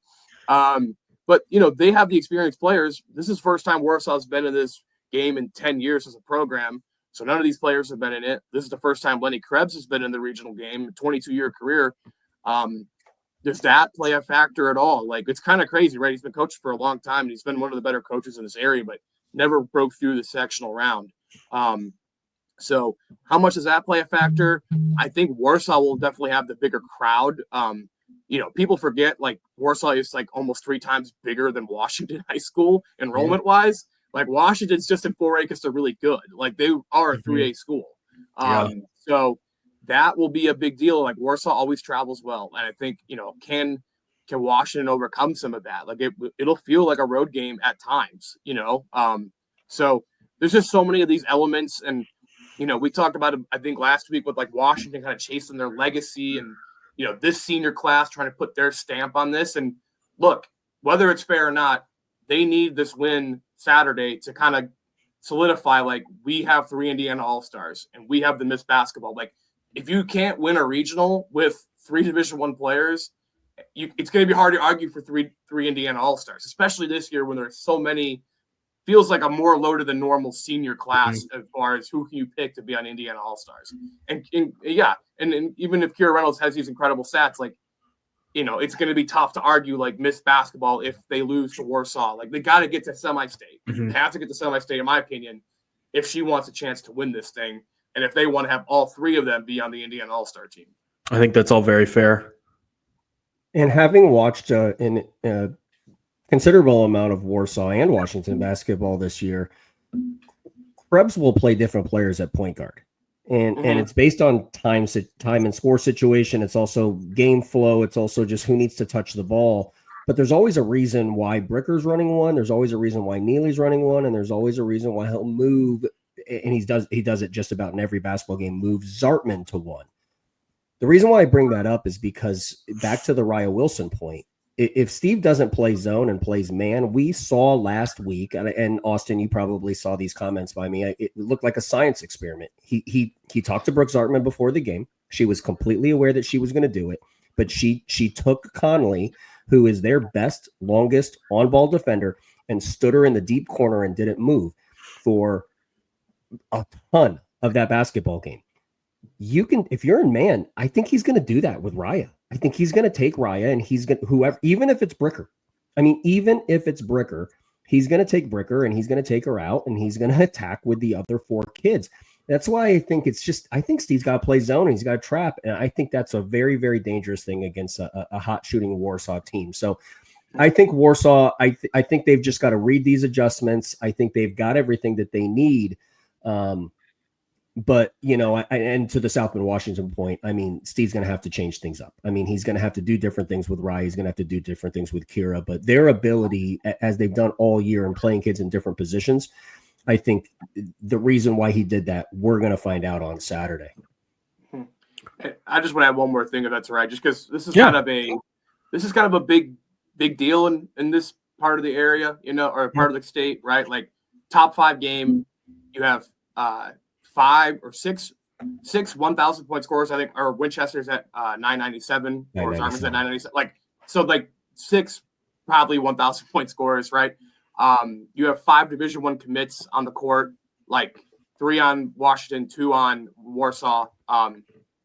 they have the experienced players. This is the first time Warsaw's been in this game in 10 years as a program, so none of these players have been in it. This is the first time Lenny Krebs has been in the regional game, 22-year career. Does that play a factor at all? It's kind of crazy, right? He's been coaching for a long time, and he's been one of the better coaches in this area, but never broke through the sectional round. So how much does that play a factor? I think Warsaw will definitely have the bigger crowd. People forget Warsaw is almost 3 times bigger than Washington High School enrollment wise. Washington's just in 4A because they're really good. They are a 3A school. So that will be a big deal. Warsaw always travels well. And I think, can Washington overcome some of that? It'll feel like a road game at times, so there's just so many of these elements. And, we talked about it, I think last week with Washington kind of chasing their legacy and, this senior class trying to put their stamp on this. And look, whether it's fair or not, they need this win Saturday to kind of solidify, we have 3 Indiana All-Stars and we have the Miss Basketball. If you can't win a regional with 3 Division I players, it's going to be hard to argue for three Indiana All-Stars, especially this year when there's so many feels like a more loaded than normal senior class as far as who can you pick to be on Indiana All-Stars. And even if Kira Reynolds has these incredible stats, like, you know, it's going to be tough to argue like Miss Basketball if they lose to Warsaw. Like, they got to get to semi-state. They have to get to semi-state, in my opinion, if she wants a chance to win this thing, and if they want to have all three of them be on the Indiana All-Star team. I think that's all very fair. And having watched a considerable amount of Warsaw and Washington basketball this year, Krebs will play different players at point guard. And it's based on time and score situation. It's also game flow. It's also just who needs to touch the ball. But there's always a reason why Bricker's running one. There's always a reason why Neely's running one. And there's always a reason why he'll move. And he does it just about in every basketball game, move Zartman to one. The reason why I bring that up is because back to the Raya Wilson point, if Steve doesn't play zone and plays man, we saw last week, and Austin, you probably saw these comments by me. It looked like a science experiment. He talked to Brooke Zartman before the game. She was completely aware that she was going to do it, but she took Conley, who is their best, longest on-ball defender, and stood her in the deep corner and didn't move for a ton of that basketball game. You can, if you're in man, I think he's going to do that with Raya. I think he's going to take Raya and he's going to, whoever, even if it's Bricker. I mean, even if it's Bricker, he's going to take Bricker and he's going to take her out and he's going to attack with the other four kids. That's why I think I think Steve's got to play zone and he's got to trap. And I think that's a very, very dangerous thing against a hot shooting Warsaw team. So I think Warsaw, I think they've just got to read these adjustments. I think they've got everything that they need. But, you know, and to the South Bend Washington point, I mean, Steve's going to have to change things up. I mean, he's going to have to do different things with Rye. He's going to have to do different things with Kira. But their ability, as they've done all year in playing kids in different positions, I think the reason why he did that, we're going to find out on Saturday. I just want to add one more thing, if that's all right, just because this is kind of a big deal in this part of the area, you know, or part of the state, right? Like top 5 game, you have 5 or 6 1,000 point scorers. I think, or Winchester's at 997, or Zarman's at 997. Like, so like 6 probably 1,000 point scorers, right? You have 5 Division I commits on the court, like 3 on Washington, 2 on Warsaw.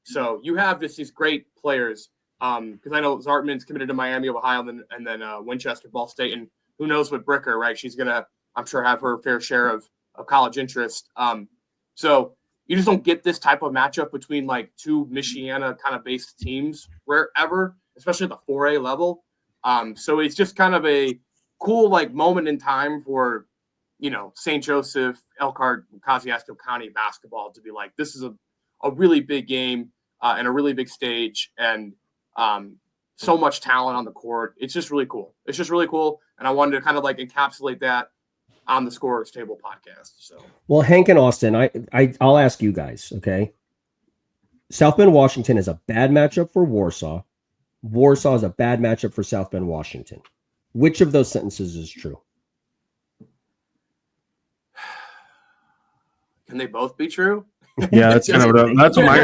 So you have just these great players. Because I know Zartman's committed to Miami of Ohio and then Winchester, Ball State, and who knows what Bricker, right? She's gonna, I'm sure, have her fair share of college interest. So you just don't get this type of matchup between like 2 Michiana kind of based teams wherever, especially at the 4A level. So it's just kind of a cool like moment in time for, you know, St. Joseph, Elkhart, Kosciuszko County basketball to be like, this is a really big game and a really big stage, and so much talent on the court. It's just really cool. And I wanted to kind of like encapsulate that on the Scorers Table podcast. So, well, Hank and Austin, I'll ask you guys, okay? South Bend, Washington is a bad matchup for Warsaw. Warsaw is a bad matchup for South Bend, Washington. Which of those sentences is true? Can they both be true? Yeah, that's kind of that's what my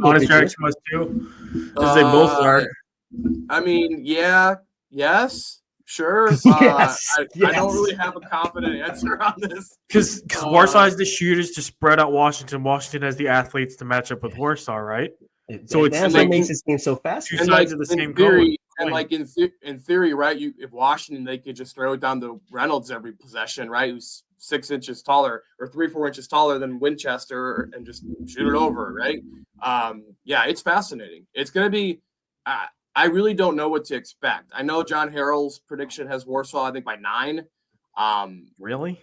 honest reaction was too. Because they both are. I mean, yes. Sure. Yes. I don't really have a confident answer on this. Because Warsaw has the shooters to spread out Washington. Washington has the athletes to match up with Warsaw, right? So it's like, makes it seem so fast. 2 sides of the same coin. And like in theory, right? If Washington, they could just throw it down to Reynolds every possession, right? Who's 6 inches taller or 3-4 inches taller than Winchester, and just shoot it over, right? Yeah, it's fascinating. It's going to be. I really don't know what to expect. I know John Harrell's prediction has Warsaw, I think, by 9. Really?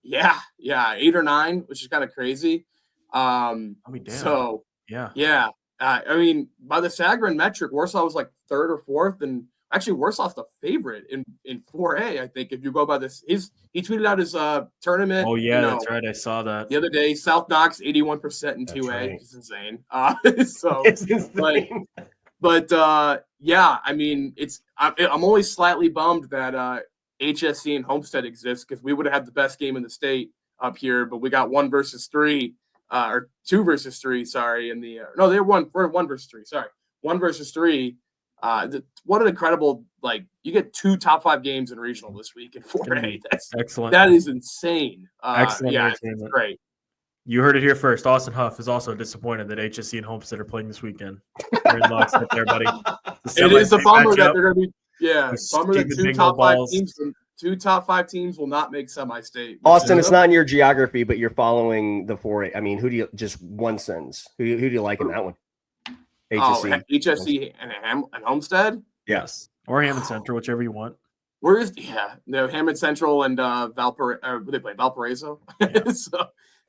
Yeah, 8 or 9, which is kind of crazy. I'll be damned. So yeah. I mean, by the Sagarin metric, Warsaw was like 3rd or 4th, and actually Warsaw's the favorite in 4A. I think if you go by this, he tweeted out his tournament. Oh yeah, that's right. I saw that the other day. South Knox 81% in 2A. Right. It's insane. So it's insane. But yeah, I mean, I'm only slightly bummed that HSC and Homestead exist, because we would have had the best game in the state up here, but we got 1 versus 3, or 2 versus 3. Sorry, in the no, they're 1 versus 3. Sorry, 1 versus 3. What an incredible like you get 2 top 5 games in regional this week in 4A. Excellent. That is insane. Excellent Yeah, entertainment. it's great. You heard it here first. Austin Huff is also disappointed that HSC and Homestead are playing this weekend. You're in lockstep there, buddy. It is a bummer that matchup. they're going to be. Yeah, With bummer that stupid 2 bingo top 5 balls. teams. 2 top 5 teams will not make semi-state. Austin, it's not in your geography, but you're following the 4A. I mean, who do you just one sentence? Who do you like in that one? HSC and Homestead. Yes, or Hammond Central, whichever you want. Where is Hammond Central and they play Valparaiso. So,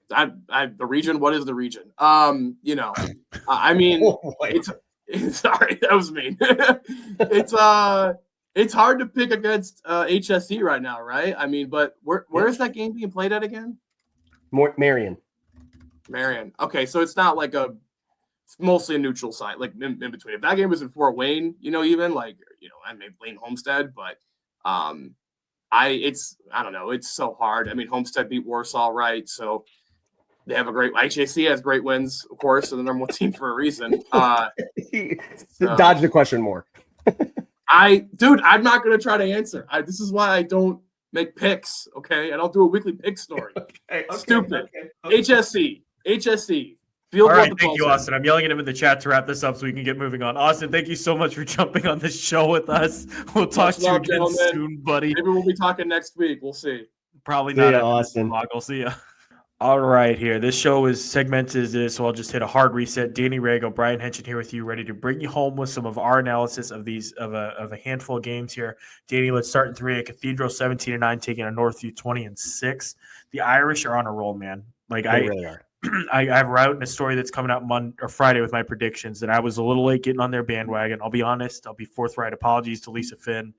the region. What is the region? I mean, it's sorry, that was mean. It's hard to pick against HSC right now, right? I mean, but where is that game being played at again? Marion. Okay, so it's not like it's mostly a neutral site, like in between. If that game was in Fort Wayne, even like I may blame Homestead, but I don't know. It's so hard. I mean, Homestead beat Warsaw, right? So they have IHSAA has great wins, of course. So the number 1 team for a reason. Dodge the question more. I'm not going to try to answer. This is why I don't make picks. Okay, I don't do a weekly pick story. Stupid. Okay. HSC. All right, thank you, Austin. I'm yelling at him in the chat to wrap this up so we can get moving on. Austin, thank you so much for jumping on this show with us. We'll talk to you again soon, buddy. Maybe we'll be talking next week. We'll see. Probably not. Austin. We'll see ya. All right, here. This show is segmented, so I'll just hit a hard reset. Danny Rago, Brian Henson here with you, ready to bring you home with some of our analysis of these of a handful of games here. Danny, let's start in 3A. Cathedral 17-9, taking a Northview 20-6. The Irish are on a roll, man. Like They really are. I have written a story that's coming out Friday with my predictions, and I was a little late getting on their bandwagon. I'll be honest. I'll be forthright. Apologies to Lisa Finn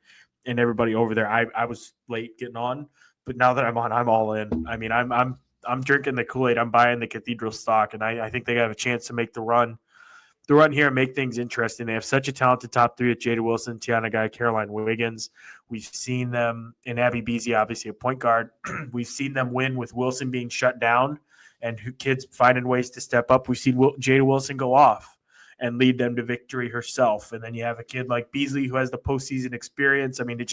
and everybody over there. I was late getting on, but now that I'm on, I'm all in. I mean, I'm drinking the Kool-Aid. I'm buying the Cathedral stock, and I think they have a chance to make the run here and make things interesting. They have such a talented top 3 with Jada Wilson, Tiana Guy, Caroline Wiggins. We've seen them in Abby Beasley, obviously a point guard. We've seen them win with Wilson being shut down and kids finding ways to step up. We've seen Jada Wilson go off and lead them to victory herself. And then you have a kid like Beasley who has the postseason experience. I mean,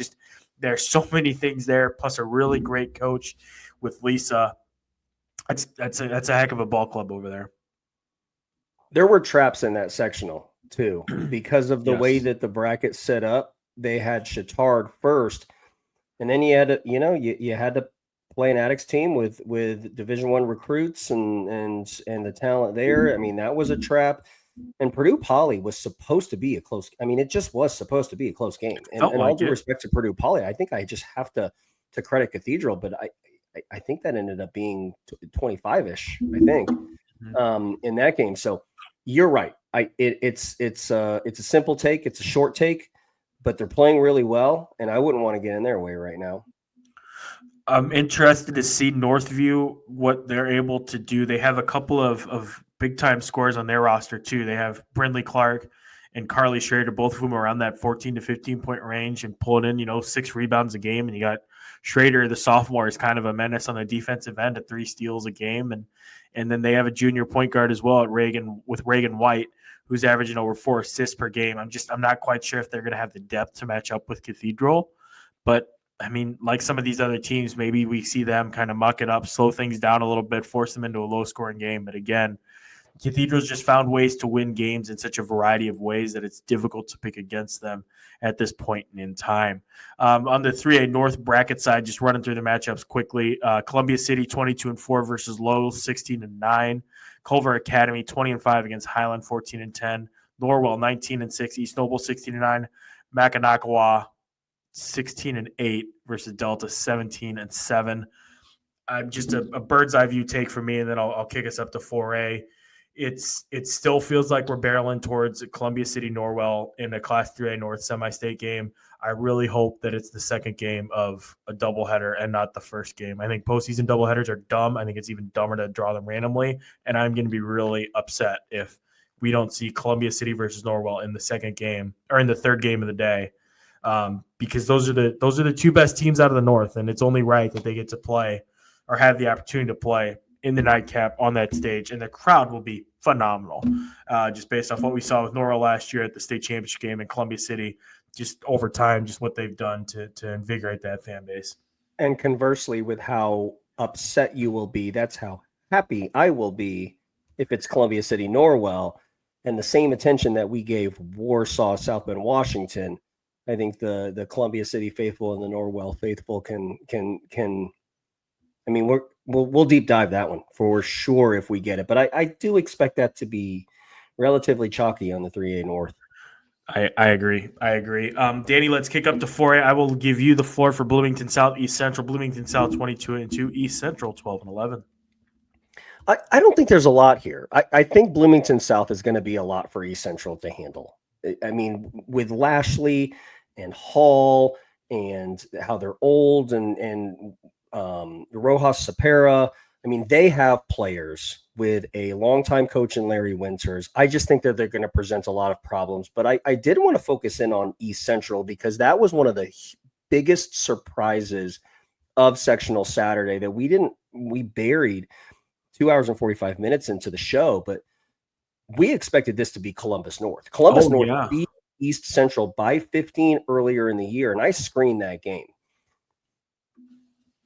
there's so many things there, plus a really great coach with Lisa. That's a heck of a ball club over there. There were traps in that sectional too, because of the way that the bracket's set up. They had Chittard first, and then you had to play an Addicts team with Division I recruits and the talent there. I mean, that was a trap. And Purdue Poly was supposed to be a close. I mean, it just was supposed to be a close game. And all due respect to Purdue Poly, I think I just have to credit Cathedral, but I think that ended up being 25-ish, I think, in that game. So you're right. It's a simple take. It's a short take, but they're playing really well, and I wouldn't want to get in their way right now. I'm interested to see Northview, what they're able to do. They have a couple of big-time scorers on their roster, too. They have Brindley Clark and Carly Schrader, both of whom are around that 14 to 15-point range and pulling in, 6 rebounds a game. And you got Schrader, the sophomore, is kind of a menace on the defensive end at 3 steals a game. And then they have a junior point guard as well at Reagan White, who's averaging over 4 assists per game. I'm not quite sure if they're going to have the depth to match up with Cathedral. But, I mean, like some of these other teams, maybe we see them kind of muck it up, slow things down a little bit, force them into a low-scoring game. But, again, Cathedral's just found ways to win games in such a variety of ways that it's difficult to pick against them at this point in time. On the 3A North bracket side, just running through the matchups quickly, Columbia City 22-4 versus Lowell 16-9. Culver Academy 20-5 against Highland 14-10. Norwell 19-6. East Noble 16-9. Mackinacawa 16-8 versus Delta 17-7. Just a bird's eye view take for me, and then I'll kick us up to 4A. It still feels like we're barreling towards Columbia City Norwell in a Class 3A North semi-state game. I really hope that it's the second game of a doubleheader and not the first game. I think postseason doubleheaders are dumb. I think it's even dumber to draw them randomly, and I'm going to be really upset if we don't see Columbia City versus Norwell in the second game or in the third game of the day, because those are the 2 best teams out of the North, and it's only right that they get to play or have the opportunity to play in the nightcap on that stage, and the crowd will be phenomenal, just based off what we saw with Norwell last year at the state championship game in Columbia City just over time, just what they've done to invigorate that fan base. And conversely, with how upset you will be, that's how happy I will be if it's Columbia City Norwell. And the same attention that we gave Warsaw, South Bend, Washington, I think the Columbia City faithful and the Norwell faithful can. I mean, we'll deep dive that one for sure if we get it. But I do expect that to be relatively chalky on the 3A North. I agree. Danny, let's kick up to 4A. I will give you the floor for Bloomington South, East Central. Bloomington South 22-2, East Central 12-11. I don't think there's a lot here. I think Bloomington South is going to be a lot for East Central to handle. I mean, with Lashley and Hall and how they're old and Rojas Sapera, I mean, they have players with a longtime coach in Larry Winters. I just think that they're going to present a lot of problems. But I did want to focus in on East Central because that was one of the biggest surprises of sectional Saturday that we buried 2 hours and 45 minutes into the show, but we expected this to be Columbus North. Columbus North beat East Central by 15 earlier in the year, and I screened that game.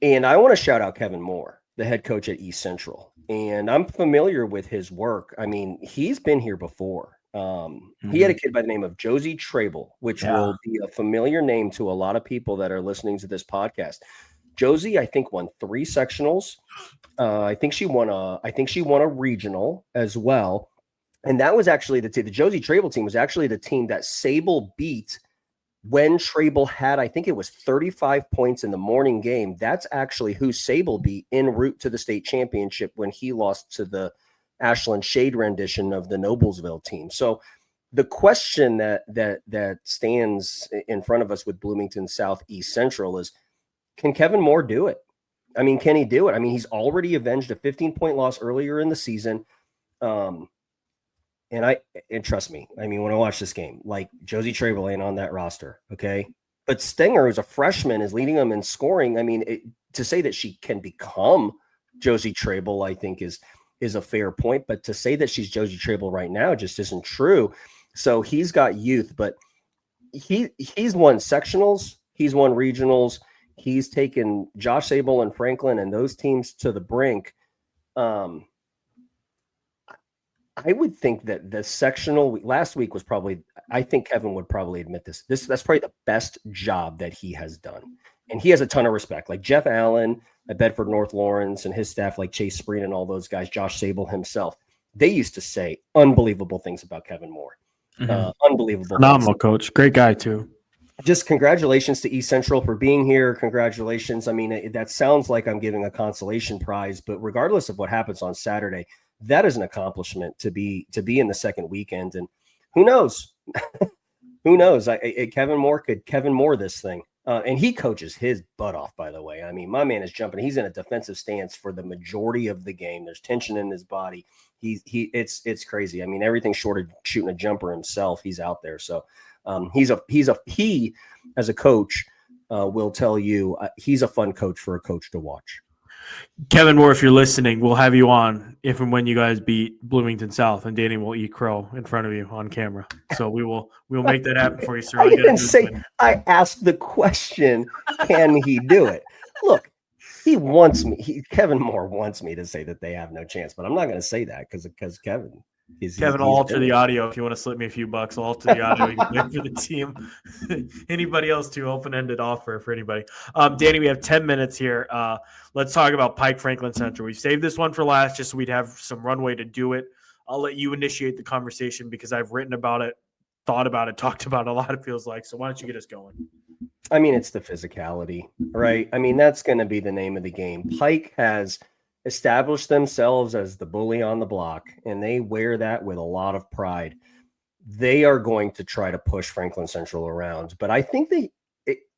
And I want to shout out Kevin Moore, the head coach at East Central. And I'm familiar with his work. I mean, he's been here before. He had a kid by the name of Josie Trable, which will be a familiar name to a lot of people that are listening to this podcast. Josie, I think, won 3 sectionals. I think she won a regional as well. And that was actually the Josie Trable team was actually the team that Sable beat when Trable had, I think it was 35 points in the morning game. That's actually who Sable beat en route to the state championship when he lost to the Ashland Shade rendition of the Noblesville team. So the question that stands in front of us with Bloomington South East Central is, can Kevin Moore do it? I mean, can he do it? I mean, he's already avenged a 15-point loss earlier in the season. And trust me, I mean, when I watch this game, like Josie Trable ain't on that roster, okay? But Stenger, who's a freshman, is leading them in scoring. I mean, to say that she can become Josie Trable, I think is a fair point. But to say that she's Josie Trable right now just isn't true. So he's got youth, but he's won sectionals, he's won regionals. He's taken Josh Sable and Franklin and those teams to the brink. I would think that the sectional last week was probably, I think Kevin would probably admit that's probably the best job that he has done. And he has a ton of respect. Like Jeff Allen at Bedford North Lawrence and his staff, like Chase Spreen and all those guys, Josh Sable himself, they used to say unbelievable things about Kevin Moore. Unbelievable. Phenomenal coach. Great guy too. Just congratulations to East Central for being here. Congratulations. I mean, that sounds like I'm giving a consolation prize, but regardless of what happens on Saturday, that is an accomplishment to be in the second weekend. And who knows? Who knows? Kevin Moore this thing. And he coaches his butt off, by the way. I mean, my man is jumping. He's in a defensive stance for the majority of the game. There's tension in his body. It's crazy. I mean, everything short of shooting a jumper himself, he's out there. So he as a coach will tell you he's a fun coach for a coach to watch. Kevin Moore, if you're listening, we'll have you on if and when you guys beat Bloomington South, and Danny will eat crow in front of you on camera. So we'll make that happen for you, sir. I didn't say I asked the question, can he do it? Look, Kevin Moore wants me to say that they have no chance, but I'm not going to say that because Kevin. Kevin will alter the audio if you want to slip me a few bucks. I'll alter the audio you can make for the team. Anybody else too? Open-ended offer for anybody. Danny, we have 10 minutes here. Let's talk about Pike Franklin Central. We saved this one for last just so we'd have some runway to do it. I'll let you initiate the conversation because I've written about it, thought about it, talked about it a lot, it feels like. So why don't you get us going? I mean, it's the physicality, right? I mean, that's going to be the name of the game. Pike has established themselves as the bully on the block, and they wear that with a lot of pride. They are going to try to push Franklin Central around, but I think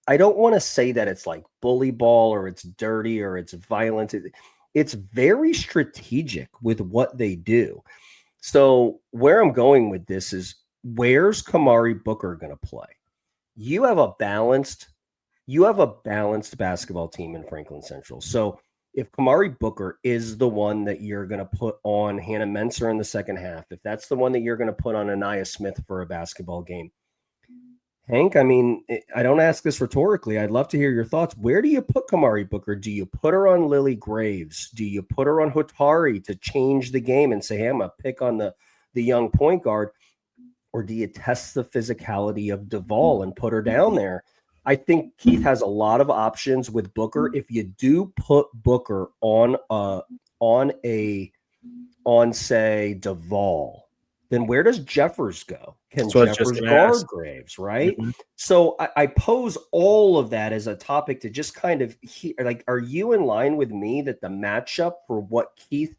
I don't want to say that it's like bully ball or it's dirty or it's violent. It's very strategic with what they do. So where I'm going with this is, where's Kamari Booker going to play? You have a balanced basketball team in Franklin Central. So if Kamari Booker is the one that you're going to put on Hannah Menser in the second half, if that's the one that you're going to put on Anaya Smith for a basketball game, Hank, I mean, I don't ask this rhetorically. I'd love to hear your thoughts. Where do you put Kamari Booker? Do you put her on Lily Graves? Do you put her on Hotari to change the game and say, hey, I'm going to pick on the young point guard? Or do you test the physicality of Duvall and put her down there? I think Keith has a lot of options with Booker. If you do put Booker on say Duvall, then where does Jeffers go? Can Jeffers guard Graves, right? Mm-hmm. So I pose all of that as a topic to just kind of hear, like, are you in line with me that the matchup for what Keith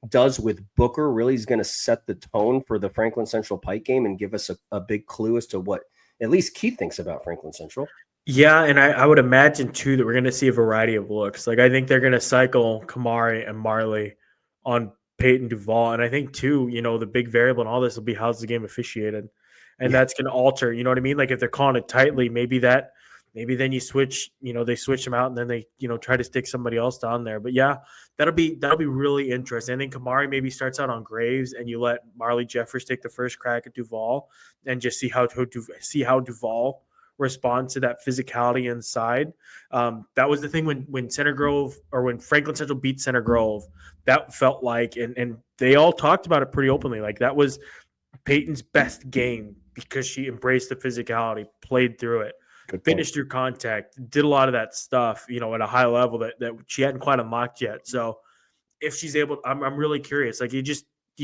does with Booker really is going to set the tone for the Franklin Central Pike game and give us a big clue as to what at least Keith thinks about Franklin Central? Yeah, and I would imagine, too, that we're going to see a variety of looks. Like, I think they're going to cycle Kamari and Marley on Peyton Duvall. And I think, too, the big variable in all this will be how's the game officiated. And that's going to alter, you know what I mean? Like, if they're calling it tightly, maybe then you switch, they switch them out and then they, try to stick somebody else down there. But, yeah, that'll be really interesting. I think Kamari maybe starts out on Graves and you let Marley Jeffers take the first crack at Duvall and just see how Duvall responds to that physicality inside. That was the thing when Center Grove, or when Franklin Central beat Center Grove, that felt like, and they all talked about it pretty openly, like that was Peyton's best game because she embraced the physicality, played through it, finished through contact, did a lot of that stuff, at a high level that she hadn't quite unlocked yet. So if she's able, I'm really curious. Like, you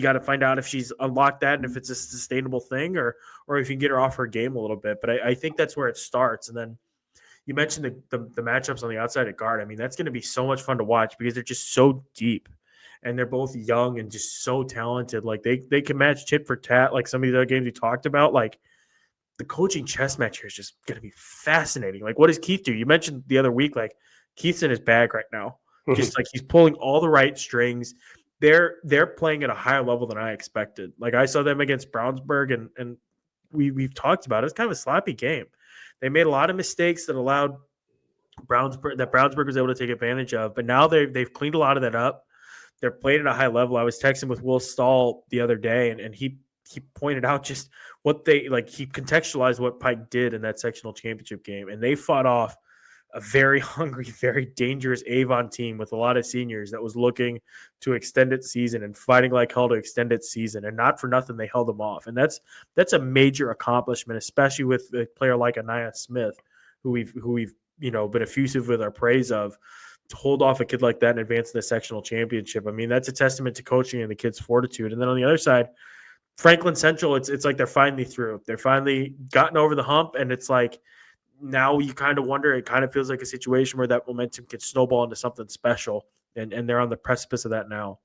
got to find out if she's unlocked that and if it's a sustainable thing or if you can get her off her game a little bit. But I think that's where it starts. And then you mentioned the matchups on the outside at guard. I mean, that's going to be so much fun to watch because they're just so deep and they're both young and just so talented. Like they can match tit for tat. Like some of the other games we talked about, like the coaching chess match here is just going to be fascinating. Like, what does Keith do? You mentioned the other week, like Keith's in his bag right now. Just like he's pulling all the right strings. They're playing at a higher level than I expected. Like I saw them against Brownsburg, and we've talked about it. It's kind of a sloppy game. They made a lot of mistakes that allowed Brownsburg was able to take advantage of. But now they've cleaned a lot of that up. They're playing at a high level. I was texting with Will Stahl the other day, and he pointed out just what he contextualized what Pike did in that sectional championship game, and they fought off a very hungry, very dangerous Avon team with a lot of seniors that was looking to extend its season and fighting like hell to extend its season. And not for nothing, they held them off. And that's a major accomplishment, especially with a player like Anaya Smith, who we've been effusive with our praise of, to hold off a kid like that and advance in the sectional championship. I mean, that's a testament to coaching and the kid's fortitude. And then on the other side, Franklin Central, it's like they're finally through. They're finally gotten over the hump, and it's like, now you kind of wonder, it kind of feels like a situation where that momentum could snowball into something special, and they're on the precipice of that now.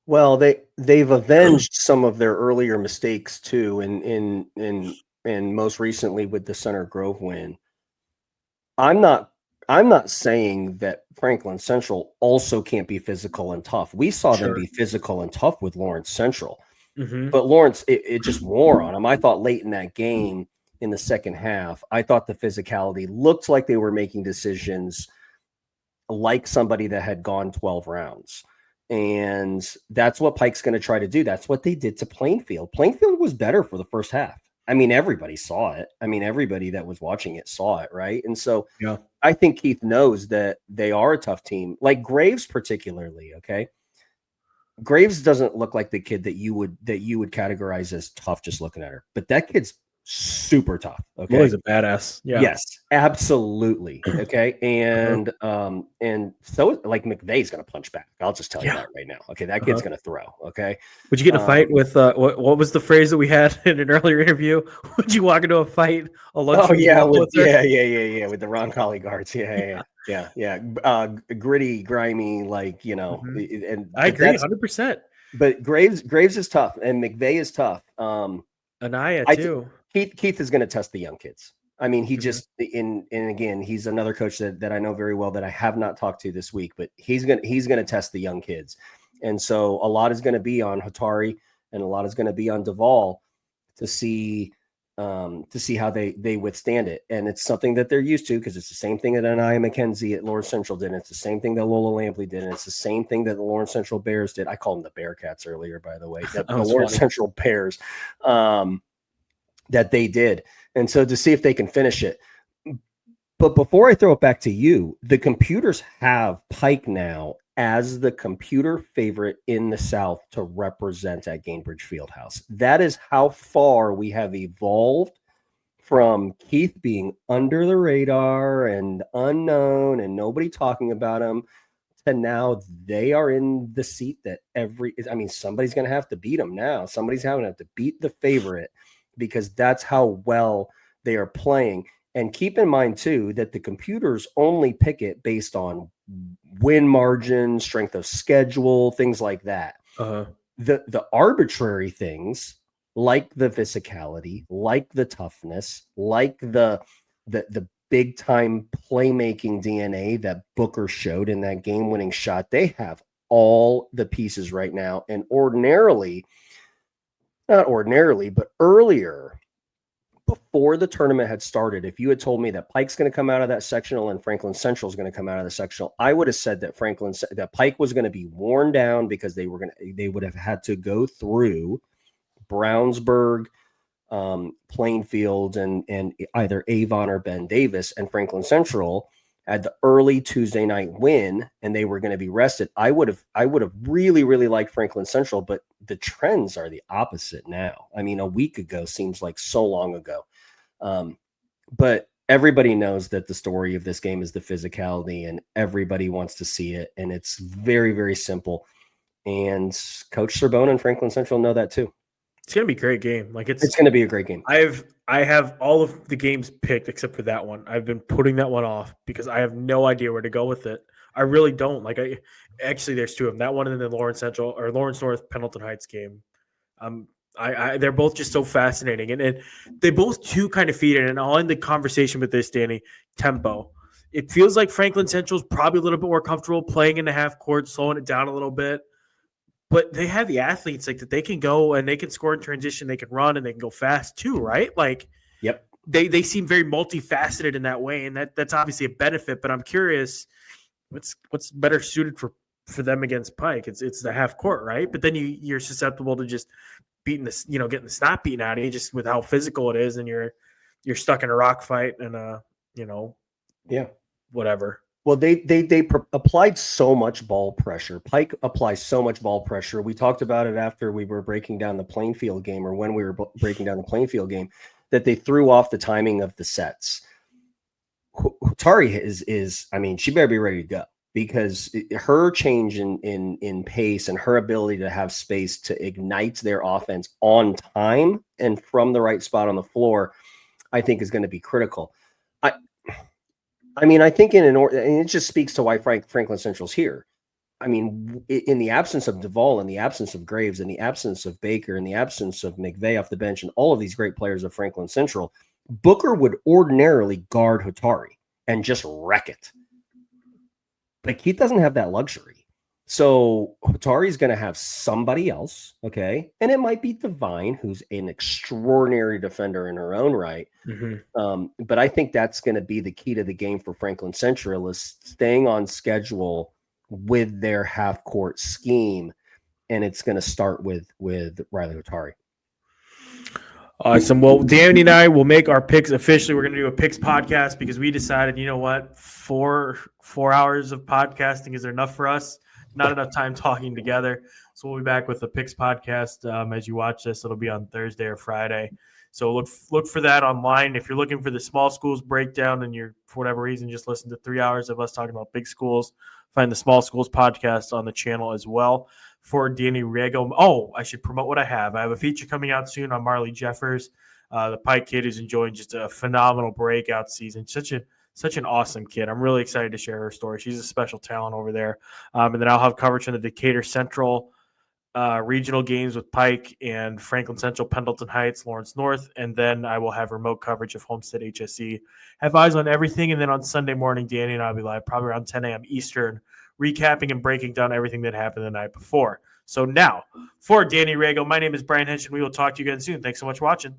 Well, they've avenged some of their earlier mistakes too, and most recently with the Center Grove win. I'm not saying that Franklin Central also can't be physical and tough. We saw them be physical and tough with Lawrence Central, but Lawrence, it just wore on them. I thought late in that game, in the second half, I thought the physicality looked like they were making decisions like somebody that had gone 12 rounds. And that's what Pike's going to try to do. That's what they did to Plainfield. Plainfield was better for the first half. I mean, everybody saw it. I mean, everybody that was watching it saw it, right? And so I think Keith knows that they are a tough team, like Graves particularly, okay? Graves doesn't look like the kid that you would categorize as tough just looking at her. But that kid's super tough. Okay. Well, he's a badass. Yeah. Yes, absolutely. Okay. And so like McVeigh's gonna punch back. I'll just tell you that right now. Okay, that kid's gonna throw. Okay. Would you get in a fight with what was the phrase that we had in an earlier interview? Would you walk into a fight? With the Roncalli guards. Yeah. Gritty, grimy, like, and I agree 100%. But Graves is tough and McVeigh is tough. Anaya too. Keith is going to test the young kids. I mean, he just and again, he's another coach that I know very well that I have not talked to this week, but he's going to test the young kids. And so a lot is going to be on Hatari and a lot is going to be on Duvall to see how they withstand it. And it's something that they're used to because it's the same thing that Anaya McKenzie at Lawrence Central did. And it's the same thing that Lola Lampley did. And it's the same thing that the Lawrence Central Bears did. I called them the Bearcats earlier, by the way. The Lawrence Central Bears that they did. And so to see if they can finish it. But before I throw it back to you, the computers have Pike now as the computer favorite in the South to represent at Gainbridge Fieldhouse. That is how far we have evolved from Keith being under the radar and unknown and nobody talking about him to now they are in the seat that somebody's going to have to beat them now. Somebody's going to have to beat the favorite because that's how well they are playing. And keep in mind, too, that the computers only pick it based on win margin, strength of schedule, things like that. The arbitrary things like the physicality, like the toughness, like the big time playmaking DNA that Booker showed in that game winning shot, they have all the pieces right now. And not ordinarily, but earlier, before the tournament had started, if you had told me that Pike's going to come out of that sectional and Franklin Central is going to come out of the sectional, I would have said that that Pike was going to be worn down because they would have had to go through Brownsburg, Plainfield, and either Avon or Ben Davis, and Franklin Central had the early Tuesday night win, and they were going to be rested. I would have really, really liked Franklin Central, but the trends are the opposite now. I mean, a week ago seems like so long ago. But everybody knows that the story of this game is the physicality, and everybody wants to see it. And it's very, very simple. And Coach Sorbonne and Franklin Central know that too. It's going to be a great game. It's going to be a great game. I have all of the games picked except for that one. I've been putting that one off because I have no idea where to go with it. I really don't. Actually, there's two of them. That one and then the Lawrence North Pendleton Heights game. They're both just so fascinating, and they both too kind of feed in. And I'll end the conversation with this, Danny. Tempo. It feels like Franklin Central's probably a little bit more comfortable playing in the half court, slowing it down a little bit. But they have the athletes that they can go and they can score in transition, they can run and they can go fast too, right? Yep. They seem very multifaceted in that way, and that's obviously a benefit. But I'm curious, what's better suited for them against Pike? It's the half court, right? But then you're susceptible to just getting the snot beaten out of you just with how physical it is, and you're stuck in a rock fight and whatever. Well, they applied so much ball pressure. Pike applies so much ball pressure. We talked about it after we were breaking down the Plainfield game, or when we were breaking down the Plainfield game, that they threw off the timing of the sets. Tari is she better be ready to go, because her change in pace and her ability to have space to ignite their offense on time and from the right spot on the floor, I think is going to be critical. I think and it just speaks to why Franklin Central's here. In the absence of Duvall, in the absence of Graves, in the absence of Baker, in the absence of McVeigh off the bench, and all of these great players of Franklin Central, Booker would ordinarily guard Hatari and just wreck it. But Keith doesn't have that luxury. So Hatari's going to have somebody else, okay? And it might be Divine, who's an extraordinary defender in her own right. Mm-hmm. But I think that's going to be the key to the game for Franklin Central, is staying on schedule with their half-court scheme. And it's going to start with Riley Hatari. Awesome. Well, Danny and I will make our picks officially. We're going to do a picks podcast because we decided, you know what, 4 hours of podcasting is enough for us. Not enough time talking together. So we'll be back with the picks podcast. As you watch this, it'll be on Thursday or Friday. So look for that online. If you're looking for the small schools breakdown and you're, for whatever reason, just listen to 3 hours of us talking about big schools, find the small schools podcast on the channel as well. For Danny Rego. I should promote what I have. I have a feature coming out soon on Marley Jeffers, the Pike kid who's enjoying just a phenomenal breakout season. Such an awesome kid. I'm really excited to share her story. She's a special talent over there. And then I'll have coverage on the Decatur Central regional games with Pike and Franklin Central, Pendleton Heights, Lawrence North. And then I will have remote coverage of Homestead HSE. Have eyes on everything. And then on Sunday morning, Danny and I will be live probably around 10 a.m. Eastern, recapping and breaking down everything that happened the night before. So now, for Danny Rego, my name is Brian Hench, and we will talk to you again soon. Thanks so much for watching.